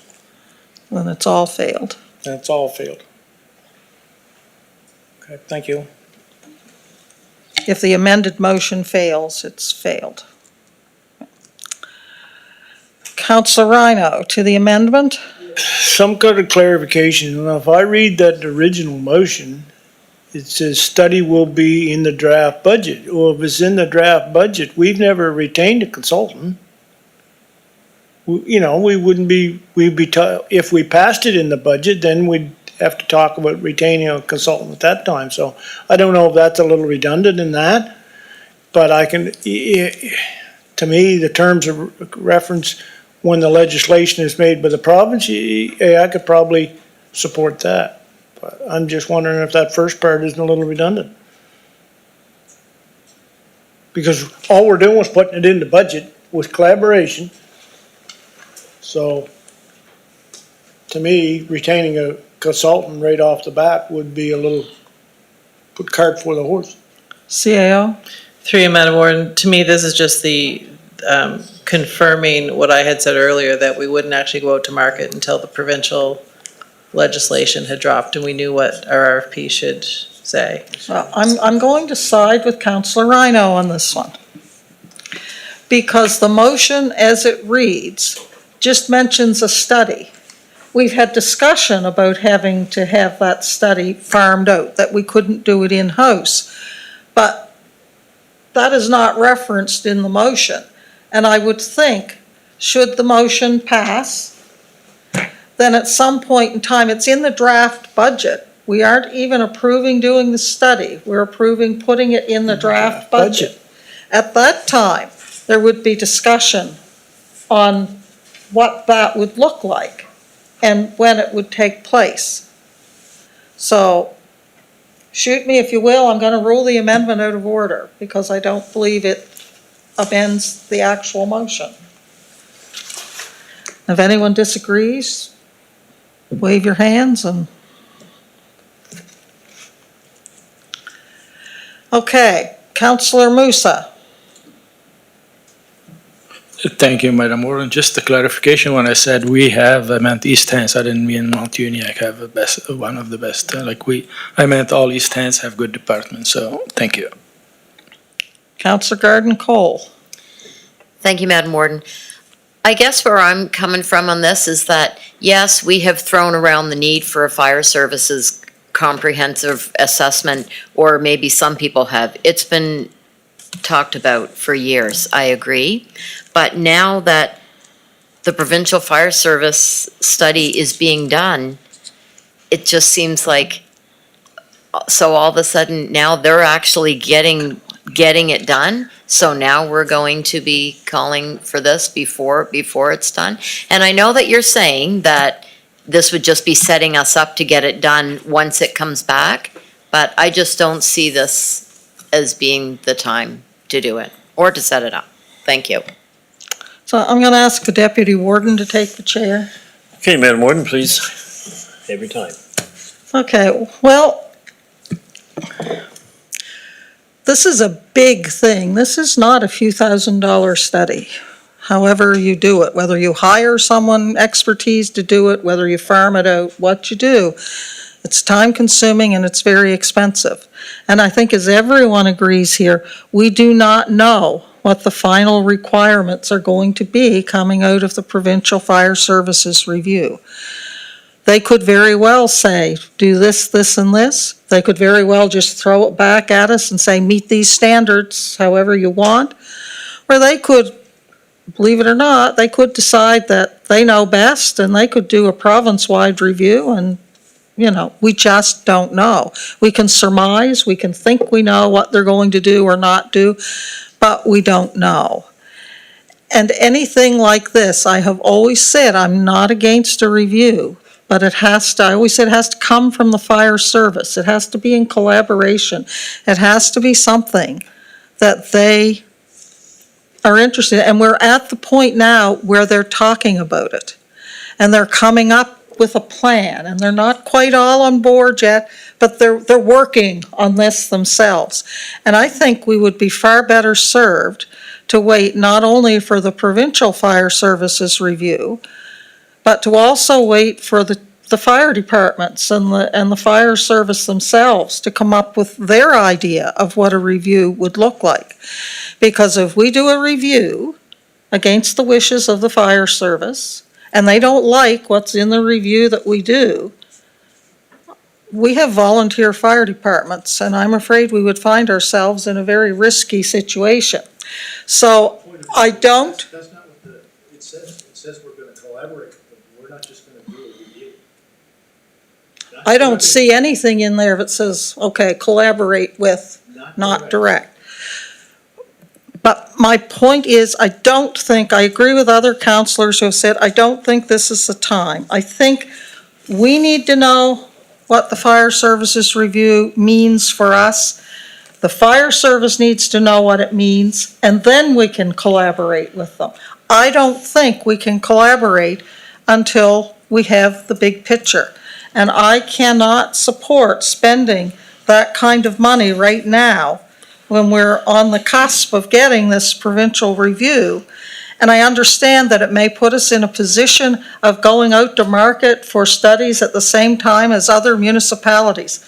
Then it's all failed. Then it's all failed. Okay, thank you. If the amended motion fails, it's failed. Councillor Rhino to the amendment. some kind of clarification. Now, if I read that original motion, it says study will be in the draft budget. Well, if it's in the draft budget, we've never retained a consultant. We wouldn't be, if we passed it in the budget, then we'd have to talk about retaining a consultant at that time. So I don't know if that's a little redundant in that, but to me, the terms of reference when the legislation is made by the province, I could probably support that. But I'm just wondering if that first part isn't a little redundant. Because all we're doing was putting it in the budget with collaboration. So, to me, retaining a consultant right off the bat would be a little, put cart before the horse. CAO? Through you, Madam Warden, to me, this is just the confirming what I had said earlier, that we wouldn't actually go out to market until the provincial legislation had dropped and we knew what our RFP should say. Well, I'm going to side with Councillor Rhino on this one. Because the motion as it reads just mentions a study. We've had discussion about having to have that study farmed out, that we couldn't do it in-house. But that is not referenced in the motion. And I would think, should the motion pass, then at some point in time, it's in the draft budget. We aren't even approving doing the study. We're approving putting it in the draft budget. At that time, there would be discussion on what that would look like and when it would take place. So, shoot me if you will, I'm going to rule the amendment out of order because I don't believe it amends the actual motion. If anyone disagrees, wave your hands and... Okay, Councillor Musa. Thank you, Madam Warden. Just a clarification, when I said we have, I meant East Hants. I didn't mean Mount Uniacke have one of the best. I meant all East Hants have good departments, so thank you. Councillor Garden Cole. Thank you, Madam Warden. I guess where I'm coming from on this is that, yes, we have thrown around the need for a fire services comprehensive assessment, or maybe some people have. It's been talked about for years, I agree. But now that the provincial fire service study is being done, it just seems like, so all of a sudden now they're actually getting it done. So now we're going to be calling for this before it's done. And I know that you're saying that this would just be setting us up to get it done once it comes back, but I just don't see this as being the time to do it or to set it up. Thank you. So I'm going to ask the Deputy Warden to take the chair. Okay, Madam Warden, please. Every time. Okay, well, this is a big thing. This is not a few $1,000s study. However you do it, whether you hire someone expertise to do it, whether you farm it out, what you do, it's time consuming and it's very expensive. And I think as everyone agrees here, we do not know what the final requirements are going to be coming out of the Provincial Fire Services Review. They could very well say, do this, this, and this. They could very well just throw it back at us and say, meet these standards however you want. Or they could, believe it or not, they could decide that they know best and they could do a province-wide review and, we just don't know. We can surmise, we can think we know what they're going to do or not do, but we don't know. And anything like this, I have always said, I'm not against a review, but I always said it has to come from the fire service. It has to be in collaboration. It has to be something that they are interested in. And we're at the point now where they're talking about it. And they're coming up with a plan. And they're not quite all on board yet, but they're working on this themselves. And I think we would be far better served to wait not only for the Provincial Fire Services Review, but to also wait for the fire departments and the fire service themselves to come up with their idea of what a review would look like. Because if we do a review against the wishes of the fire service and they don't like what's in the review that we do, we have volunteer fire departments, and I'm afraid we would find ourselves in a very risky situation. So I don't. That's not what it says. It says we're gonna collaborate, but we're not just gonna do a review. I don't see anything in there that says, okay, collaborate with, not direct. But my point is, I agree with other counselors who have said, I don't think this is the time. I think we need to know what the fire services review means for us. The fire service needs to know what it means, and then we can collaborate with them. I don't think we can collaborate until we have the big picture. And I cannot support spending that kind of money right now when we're on the cusp of getting this provincial review. And I understand that it may put us in a position of going out to market for studies at the same time as other municipalities.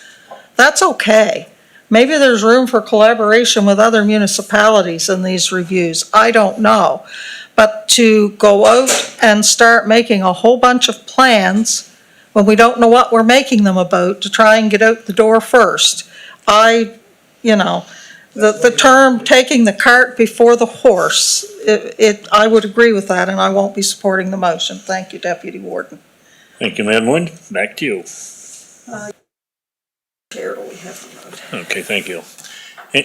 That's okay. Maybe there's room for collaboration with other municipalities in these reviews. I don't know. But to go out and start making a whole bunch of plans when we don't know what we're making them about to try and get out the door first, the term taking the cart before the horse, I would agree with that, and I won't be supporting the motion. Thank you, Deputy Warden. Thank you, Madam Warden. Back to you. Chair, do we have to vote? Okay, thank you.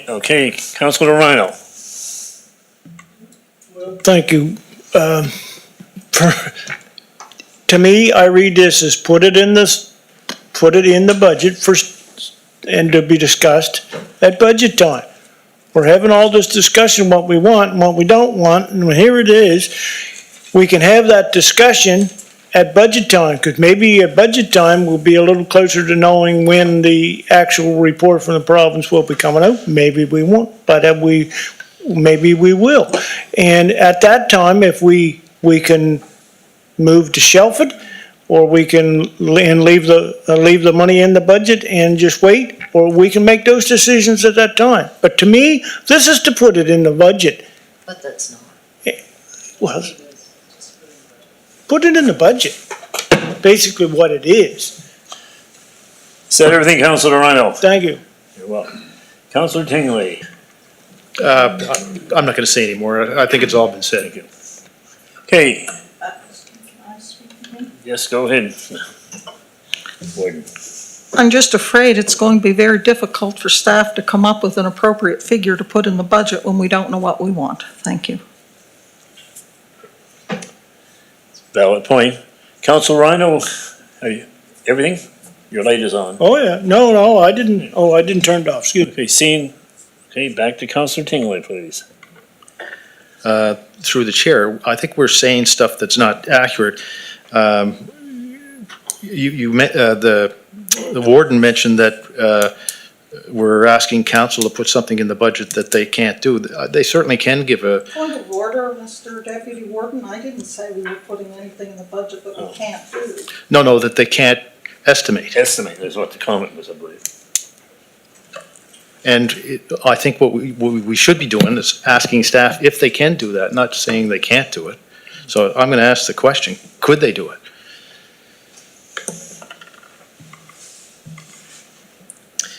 Okay, Councilor Rhino. Thank you. To me, I read this as put it in the budget and to be discussed at budget time. We're having all this discussion, what we want and what we don't want, and here it is. We can have that discussion at budget time, because maybe at budget time we'll be a little closer to knowing when the actual report from the province will be coming out. Maybe we won't, but maybe we will. And at that time, if we can move to shelf it, or we can leave the money in the budget and just wait, or we can make those decisions at that time. But to me, this is to put it in the budget. But that's not. Well, put it in the budget, basically what it is. Is that everything, Councilor Rhino? Thank you. You're welcome. Councilor Tingley. I'm not gonna say anymore. I think it's all been said. Thank you. Okay. Yes, go ahead. Warden. I'm just afraid it's going to be very difficult for staff to come up with an appropriate figure to put in the budget when we don't know what we want. Thank you. Valid point. Councilor Rhino, everything? Your light is on. Oh, yeah. No, I didn't turn it off. Excuse me. Okay, scene. Okay, back to Councilor Tingley, please. Through the chair, I think we're saying stuff that's not accurate. The warden mentioned that we're asking council to put something in the budget that they can't do. They certainly can give a. Point of order, Mr. Deputy Warden. I didn't say we were putting anything in the budget that we can't do. No, that they can't estimate. Estimate is what the comment was, I believe. And I think what we should be doing is asking staff if they can do that, not saying they can't do it. So I'm going to ask the question, could they do it?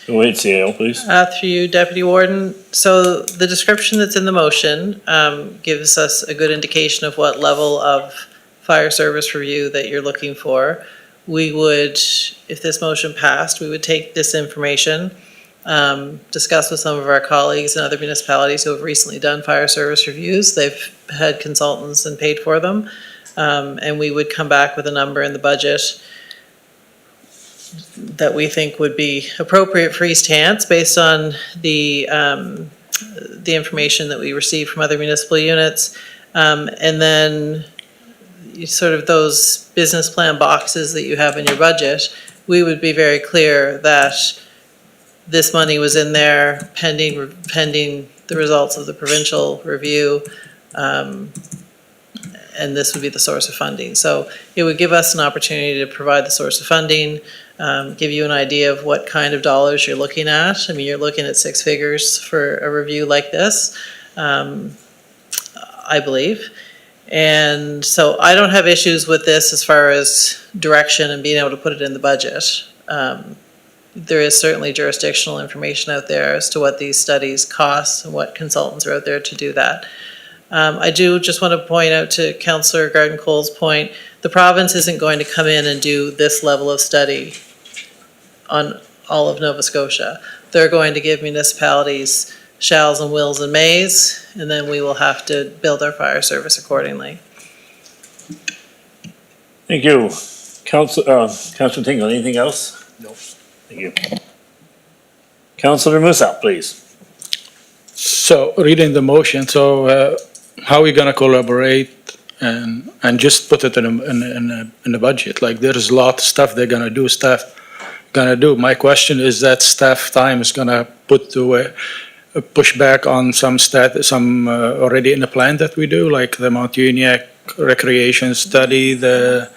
Go ahead, CAO, please. Through you, Deputy Warden. So the description that's in the motion gives us a good indication of what level of fire service review that you're looking for. We would, if this motion passed, we would take this information, discuss with some of our colleagues in other municipalities who have recently done fire service reviews. They've had consultants and paid for them. And we would come back with a number in the budget that we think would be appropriate for East Hants based on the information that we received from other municipal units. And then sort of those business plan boxes that you have in your budget, we would be very clear that this money was in there pending the results of the provincial review, and this would be the source of funding. So it would give us an opportunity to provide the source of funding, give you an idea of what kind of dollars you're looking at. I mean, you're looking at six figures for a review like this, I believe. And so I don't have issues with this as far as direction and being able to put it in the budget. There is certainly jurisdictional information out there as to what these studies cost and what consultants are out there to do that. I do just want to point out to Councillor Garden-Cole's point, the province isn't going to come in and do this level of study on all of Nova Scotia. They're going to give municipalities shalls and wills and mays, and then we will have to build our fire service accordingly. Thank you. Councillor Tingle, anything else? No. Thank you. Councillor Musa, please. So reading the motion, so how are we gonna collaborate and just put it in the budget? Like there's a lot of stuff they're gonna do, staff gonna do. My question is that staff time is gonna put to push back on some already in the plan that we do, like the Mount Uniacke recreation study, the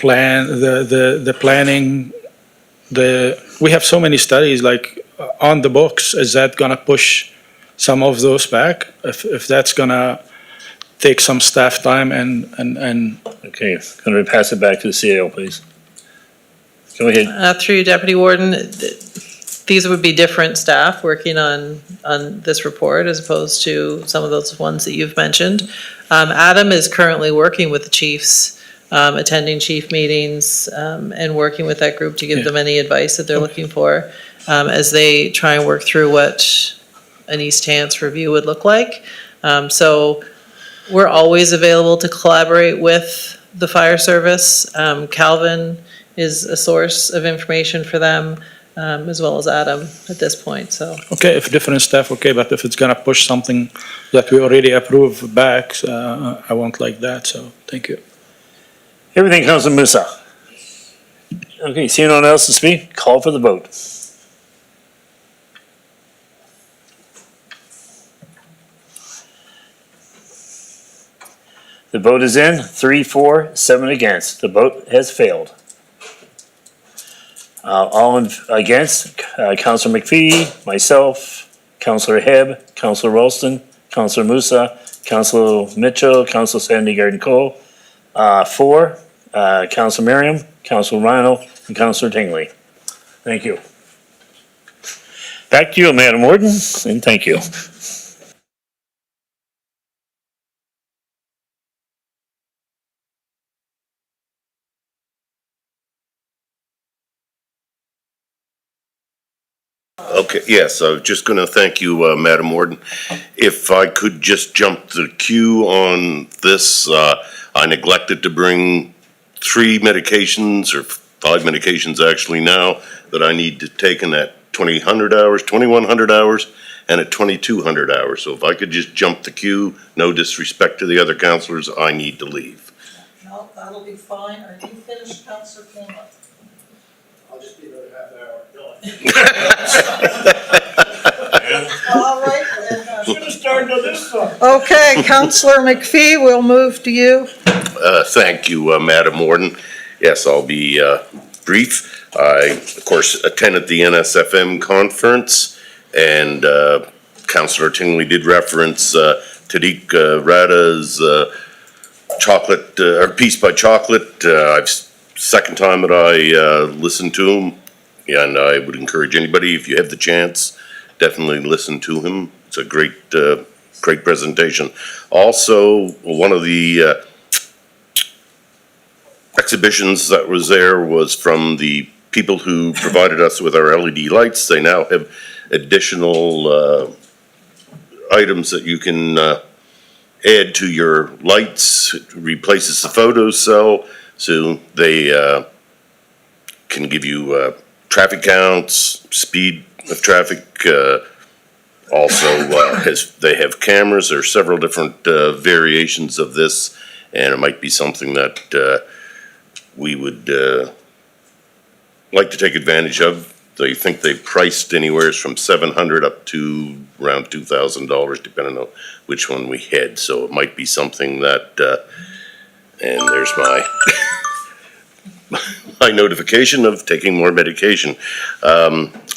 plan, the planning. We have so many studies like on the books. Is that gonna push some of those back? If that's gonna take some staff time and. Okay, going to pass it back to the CAO, please. Go ahead. Through you, Deputy Warden, these would be different staff working on this report as opposed to some of those ones that you've mentioned. Adam is currently working with the chiefs, attending chief meetings, and working with that group to give them any advice that they're looking for as they try and work through what an East Hants review would look like. So we're always available to collaborate with the fire service. Calvin is a source of information for them, as well as Adam at this point, so. Okay, if different staff, okay, but if it's gonna push something that we already approved back, I won't like that, so thank you. Everything, Councillor Musa. Okay, seeing no one else to speak, call for the vote. The vote is in, 3, 4, 7 against. The vote has failed. All against, Councillor McPhee, myself, Councillor Hebb, Councillor Ralston, Councillor Musa, Councillor Mitchell, Councillor Sandy Garden-Cole. 4, Councillor Merriam, Councillor Rhino, and Councillor Tingley. Thank you. Back to you, Madam Warden, and thank you. Okay, yes, I was just going to thank you, Madam Warden. If I could just jump the queue on this, I neglected to bring 3 medications, or 5 medications actually now, that I need to take in at 2,100 hours, and at 2,200 hours. So if I could just jump the queue, no disrespect to the other councillors, I need to leave. No, that'll be fine. Are you finished, Councillor King? I'll just be another half hour. All right. Should have started on this one. Okay, Councillor McPhee, we'll move to you. Thank you, Madam Warden. Yes, I'll be brief. I, of course, attended the NSFM conference, and Councillor Tingley did reference Tadiq Rada's chocolate, or Piece by Chocolate. Second time that I listened to him, and I would encourage anybody, if you have the chance, definitely listen to him. It's a great, great presentation. Also, one of the exhibitions that was there was from the people who provided us with our LED lights. They now have additional items that you can add to your lights. It replaces the photo cell, so they can give you traffic counts, speed of traffic. Also, they have cameras. There are several different variations of this, and it might be something that we would like to take advantage of. They think they've priced anywhere from $700 up to around $2,000, depending on which one we had. So it might be something that, and there's my my notification of taking more medication.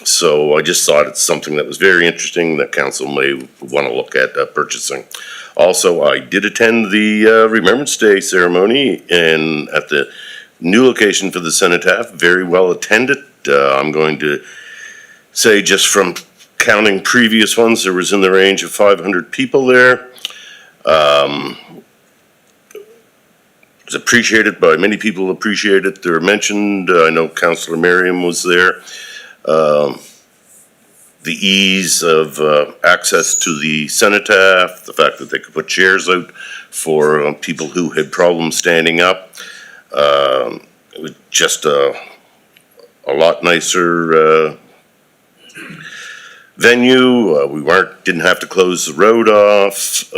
So I just thought it's something that was very interesting that council may want to look at purchasing. Also, I did attend the Remembrance Day ceremony and at the new location for the cenotaph, very well attended. I'm going to say just from counting previous ones, there was in the range of 500 people there. It was appreciated by many people, appreciated it. They were mentioned, I know Councillor Merriam was there. The ease of access to the cenotaph, the fact that they could put chairs out for people who had problems standing up. It was just a lot nicer venue. We didn't have to close the road off.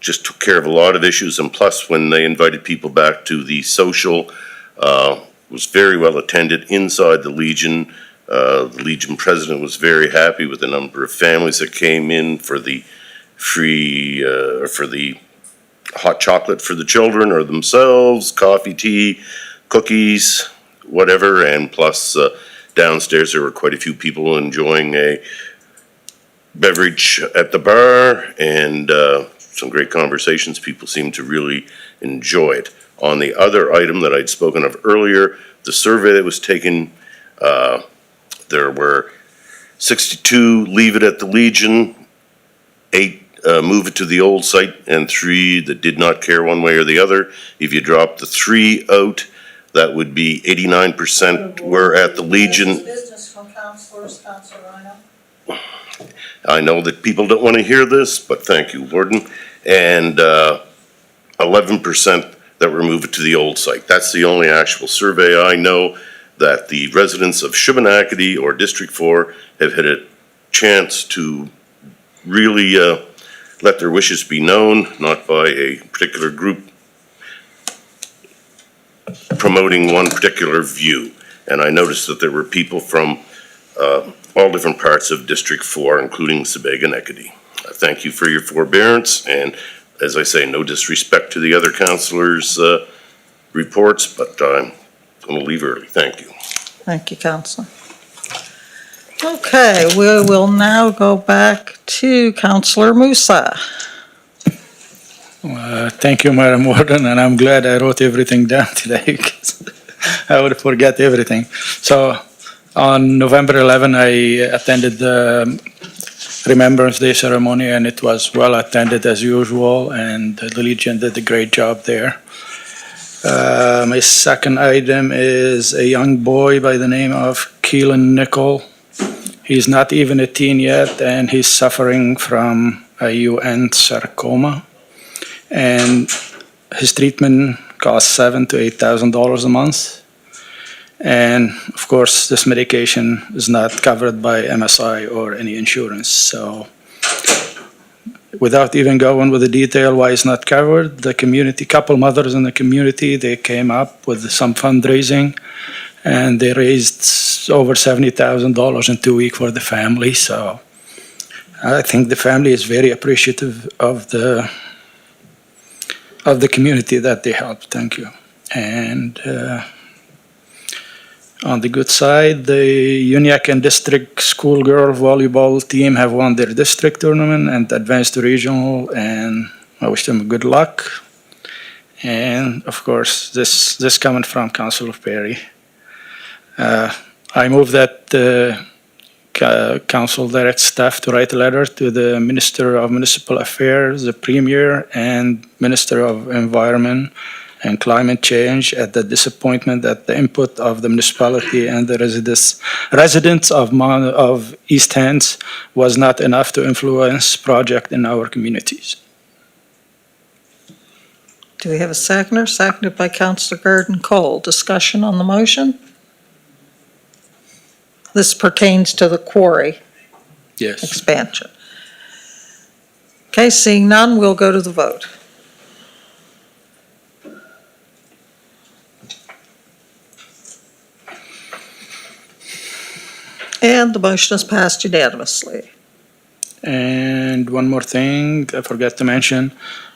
Just took care of a lot of issues, and plus when they invited people back to the social, was very well attended inside the Legion. The Legion president was very happy with the number of families that came in for the free, for the hot chocolate for the children or themselves, coffee, tea, cookies, whatever, and plus downstairs there were quite a few people enjoying a beverage at the bar and some great conversations. People seemed to really enjoy it. On the other item that I'd spoken of earlier, the survey that was taken, there were 62 leave it at the Legion, 8 move it to the old site, and 3 that did not care one way or the other. If you drop the 3 out, that would be 89% were at the Legion. Business from councillors, Councillor Rhino. I know that people don't want to hear this, but thank you, Warden. And 11% that were moved to the old site. That's the only actual survey I know that the residents of Shubenacadie or District 4 have had a chance to really let their wishes be known, not by a particular group promoting one particular view. And I noticed that there were people from all different parts of District 4, including Sebago-Necadie. Thank you for your forbearance, and as I say, no disrespect to the other councillors' reports, but I'm going to leave early. Thank you. Thank you, Councillor. Okay, we will now go back to Councillor Musa. Thank you, Madam Warden, and I'm glad I wrote everything down today because I would forget everything. So on November 11, I attended the Remembrance Day ceremony, and it was well attended as usual, and the Legion did a great job there. My second item is a young boy by the name of Keelan Nicol. He's not even a teen yet, and he's suffering from a UN sarcoma. And his treatment costs $7,000 to $8,000 a month. And of course, this medication is not covered by MSI or any insurance. So without even going with the detail why it's not covered, the community, couple mothers in the community, they came up with some fundraising and they raised over $70,000 in 2 weeks for the family. So I think the family is very appreciative of the community that they helped. Thank you. And on the good side, the Uniacke District Schoolgirl Volleyball team have won their district tournament and advanced to regional, and I wish them good luck. And of course, this coming from Councilor Perry. I move that the council directs staff to write a letter to the Minister of Municipal Affairs, the Premier, and Minister of Environment and Climate Change at the disappointment that the input of the municipality and the residents of East Hants was not enough to influence project in our communities. Do we have a seconder? Seconded by Councillor Gordon Cole. Discussion on the motion? This pertains to the quarry Yes. expansion. Okay, seeing none, we'll go to the vote. And the motion is passed unanimously. And one more thing I forgot to mention,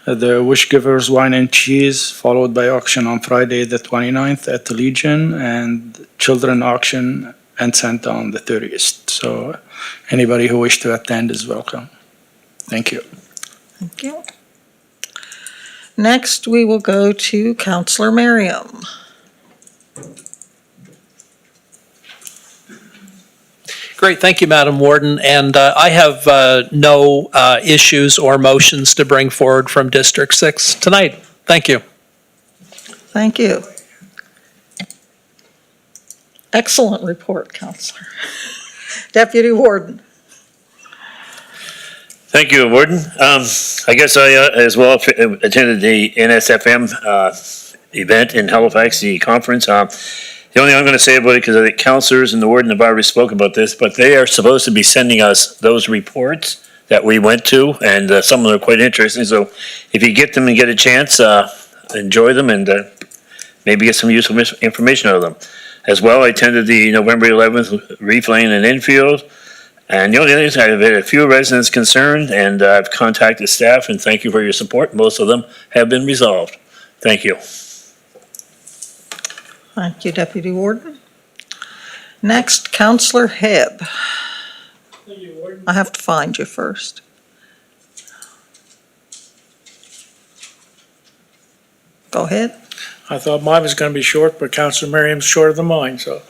the Wish Givers Wine and Cheese, followed by auction on Friday, the 29th at the Legion, and children auction and Santa on the 30th. So anybody who wish to attend is welcome. Thank you. Thank you. Next, we will go to Counselor Merriam. Great, thank you, Madam Warden. And I have no issues or motions to bring forward from District 6 tonight. Thank you. Thank you. Excellent report, Counselor. Deputy Warden. Thank you, Warden. I guess I as well attended the NSFM event in Halifax, the conference. The only thing I'm going to say about it, because I think counselors and the warden have already spoken about this, but they are supposed to be sending us those reports that we went to, and some of them are quite interesting. So if you get them and get a chance, enjoy them and maybe get some useful information out of them. As well, I attended the November 11th Reef Lane and Infield. And the only thing is I've had a few residents concerned, and I've contacted staff, and thank you for your support. Most of them have been resolved. Thank you. Thank you, Deputy Warden. Next, Counselor Hebb. Thank you, Warden. I have to find you first. Go ahead. I thought mine was going to be short, but Councilor Merriam's shorter than mine, so.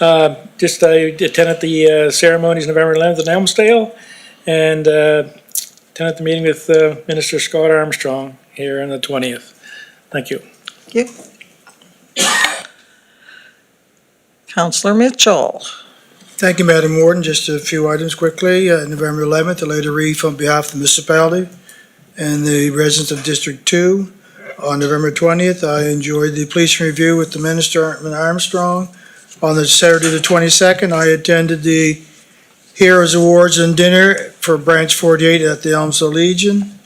I attended the ceremonies November 11th in Elmsdale, and attended the meeting with Minister Scott Armstrong here on the 20th. Thank you. Thank you. Counselor Mitchell. Thank you, Madam Warden. Just a few items quickly. November 11th, I laid a wreath on behalf of the municipality and the residents of District 2. On November 20th, I enjoyed the police review with the Minister Armstrong. On the Saturday the 22nd, I attended the Heroes Awards and dinner for Branch 48 at the Elmsville Legion.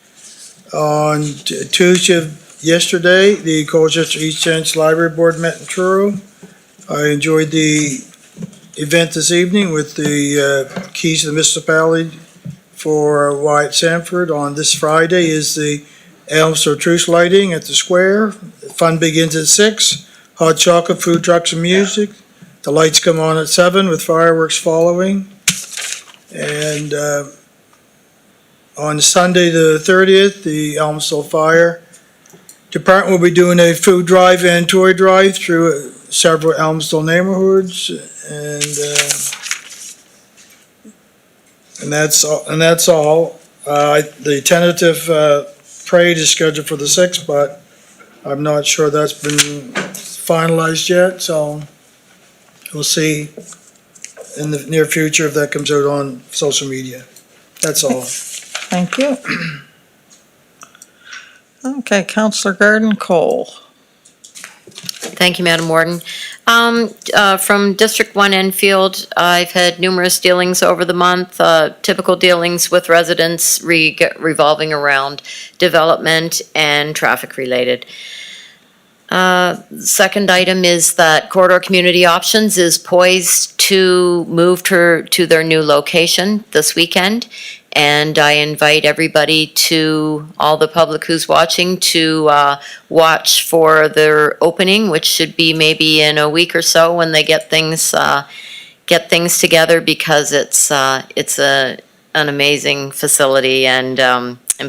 On Tuesday, yesterday, the Colchester East End Library Board met in Truro. I enjoyed the event this evening with the keys to the municipality for Wyatt Sanford. On this Friday is the Elmsville Truce lighting at the square. The fun begins at 6. Hot chocolate, food trucks, and music. The lights come on at 7 with fireworks following. And on Sunday the 30th, the Elmsville Fire Department will be doing a food drive and toy drive through several Elmsville neighborhoods, and that's all. The tentative parade is scheduled for the 6th, but I'm not sure that's been finalized yet, so we'll see in the near future if that comes out on social media. That's all. Thank you. Okay, Counselor Garden Cole. Thank you, Madam Warden. From District 1 Enfield, I've had numerous dealings over the month, typical dealings with residents revolving around development and traffic related. Second item is that Corridor Community Options is poised to move to their new location this weekend. And I invite everybody all the public who's watching, to watch for their opening, which should be maybe in a week or so when they get things together, because it's an amazing facility, and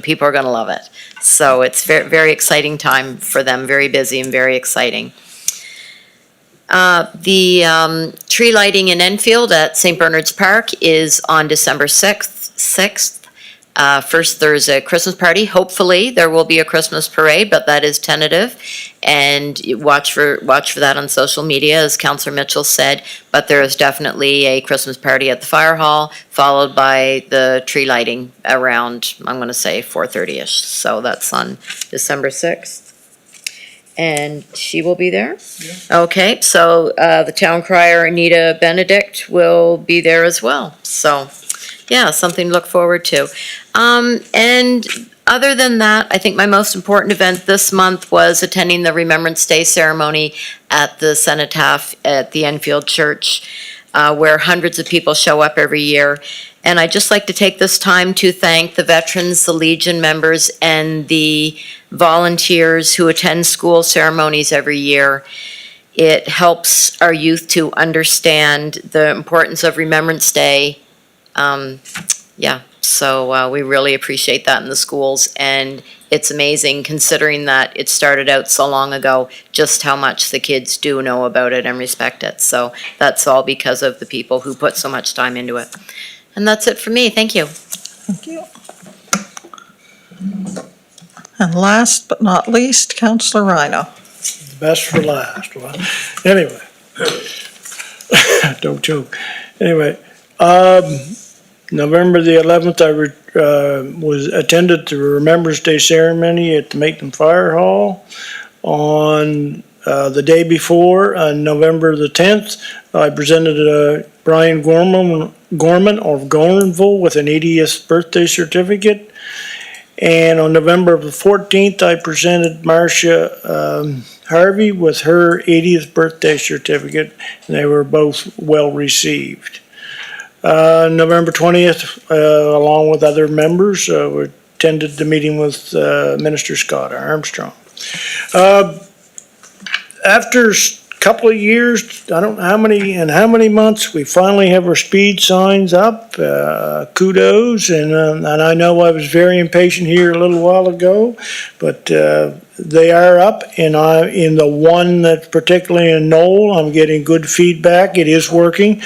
people are going to love it. So it's very, very exciting time for them, very busy and very exciting. The tree lighting in Enfield at St. Bernard's Park is on December 6th. First, there's a Christmas party. Hopefully, there will be a Christmas parade, but that is tentative. And watch for that on social media, as Councillor Mitchell said. But there is definitely a Christmas party at the fire hall, followed by the tree lighting around, I'm going to say 4:30ish. So that's on December 6th. And she will be there? Yeah. Okay, so the town crier, Anita Benedict, will be there as well. So, yeah, something to look forward to. And other than that, I think my most important event this month was attending the Remembrance Day ceremony at the Cenotaph at the Enfield Church, where hundreds of people show up every year. And I'd just like to take this time to thank the veterans, the Legion members, and the volunteers who attend school ceremonies every year. It helps our youth to understand the importance of Remembrance Day. So we really appreciate that in the schools, and it's amazing considering that it started out so long ago, just how much the kids do know about it and respect it. So that's all because of the people who put so much time into it. And that's it for me. Thank you. Thank you. And last but not least, Councillor Rhino. Best for last. Well, anyway, don't joke. Anyway, November the 11th, I attended the Remembrance Day ceremony at the Maitland Fire Hall. On the day before, on November the 10th, I presented Brian Gorman of Gormanville with an 80th birthday certificate. And on November the 14th, I presented Marcia Harvey with her 80th birthday certificate, and they were both well received. November 20th, along with other members, we attended the meeting with Minister Scott Armstrong. After a couple of years, I don't know how many months, we finally have our speed signs up. Kudos, and I know I was very impatient here a little while ago, but they are up, and in the one that's particularly in Knoll, I'm getting good feedback. It is working.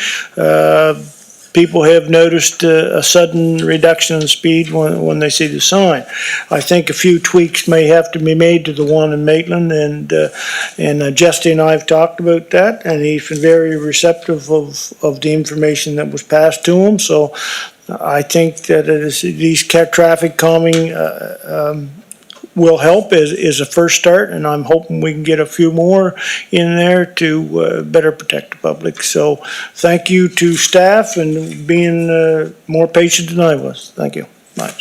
People have noticed a sudden reduction in speed when they see the sign. I think a few tweaks may have to be made to the one in Maitland, and Justy and I have talked about that, and he's been very receptive of the information that was passed to him. So I think that these traffic calming will help as a first start, and I'm hoping we can get a few more in there to better protect the public. So thank you to staff and being more patient than I was. Thank you. Bye.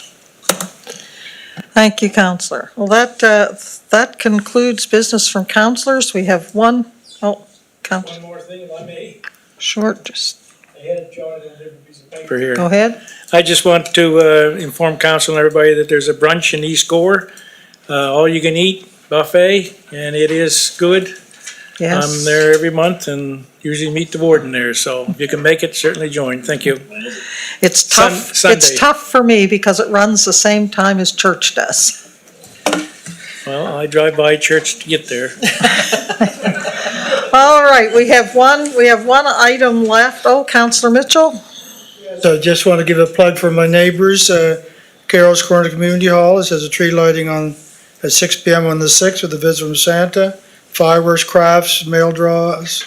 Thank you, Councillor. Well, that concludes business from councillors. We have one more thing, if I may. short, just I had a jotted on a different piece of paper here. go ahead. I just want to inform council and everybody that there's a brunch in East Gore, all you can eat buffet, and it is good. Yes. I'm there every month and usually meet the warden there, so if you can make it, certainly join. Thank you. It's tough. Sunday. It's tough for me because it runs the same time as church does. Well, I drive by church to get there. All right, we have one item left. Oh, Councillor Mitchell? So just want to give a plug for my neighbors. Carol's Corner Community Hall has a tree lighting at 6 p.m. on the 6th with a visit from Santa. Fireworks, crafts, mail draws.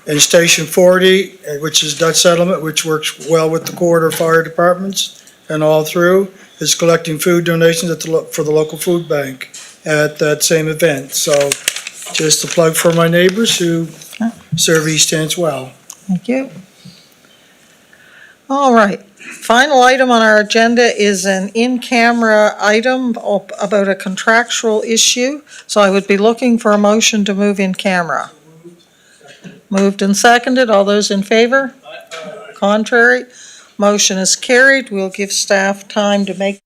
And Station 40, which is Dutch Settlement, which works well with the corridor fire departments and all through, is collecting food donations for the local food bank at that same event. So just a plug for my neighbors who serve East Ends well. Thank you. All right, final item on our agenda is an in-camera item about a contractual issue. So I would be looking for a motion to move in camera. Moved and seconded. All those in favor? Contrary? Motion is carried. We'll give staff time to make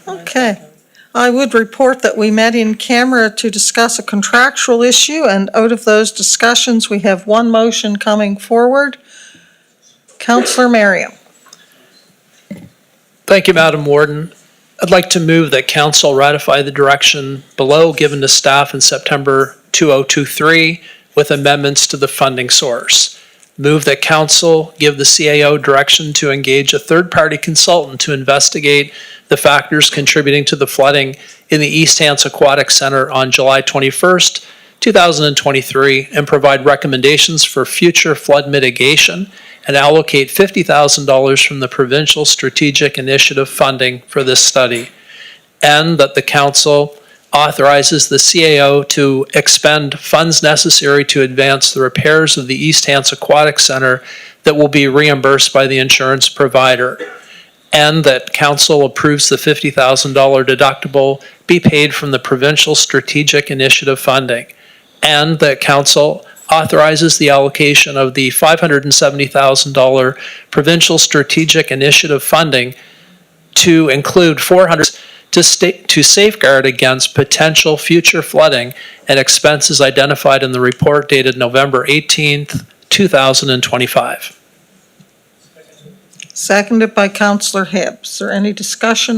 Okay. I would report that we met in camera to discuss a contractual issue, and out of those discussions, we have one motion coming forward. Councillor Merriam. Thank you, Madam Warden. I'd like to move that council ratify the direction below given to staff in September 2023 with amendments to the funding source. Move that council give the CAO direction to engage a third-party consultant to investigate the factors contributing to the flooding in the East Hants Aquatic Center on July 21st, 2023, and provide recommendations for future flood mitigation and allocate $50,000 from the Provincial Strategic Initiative funding for this study. And that the council authorizes the CAO to expend funds necessary to advance the repairs of the East Hants Aquatic Center that will be reimbursed by the insurance provider. And that council approves the $50,000 deductible be paid from the Provincial Strategic Initiative funding. And that council authorizes the allocation of the $570,000 Provincial Strategic Initiative funding to include $400,000 to safeguard against potential future flooding and expenses identified in the report dated November 18th, 2025. Seconded by Councillor Hibbs. Is there any discussion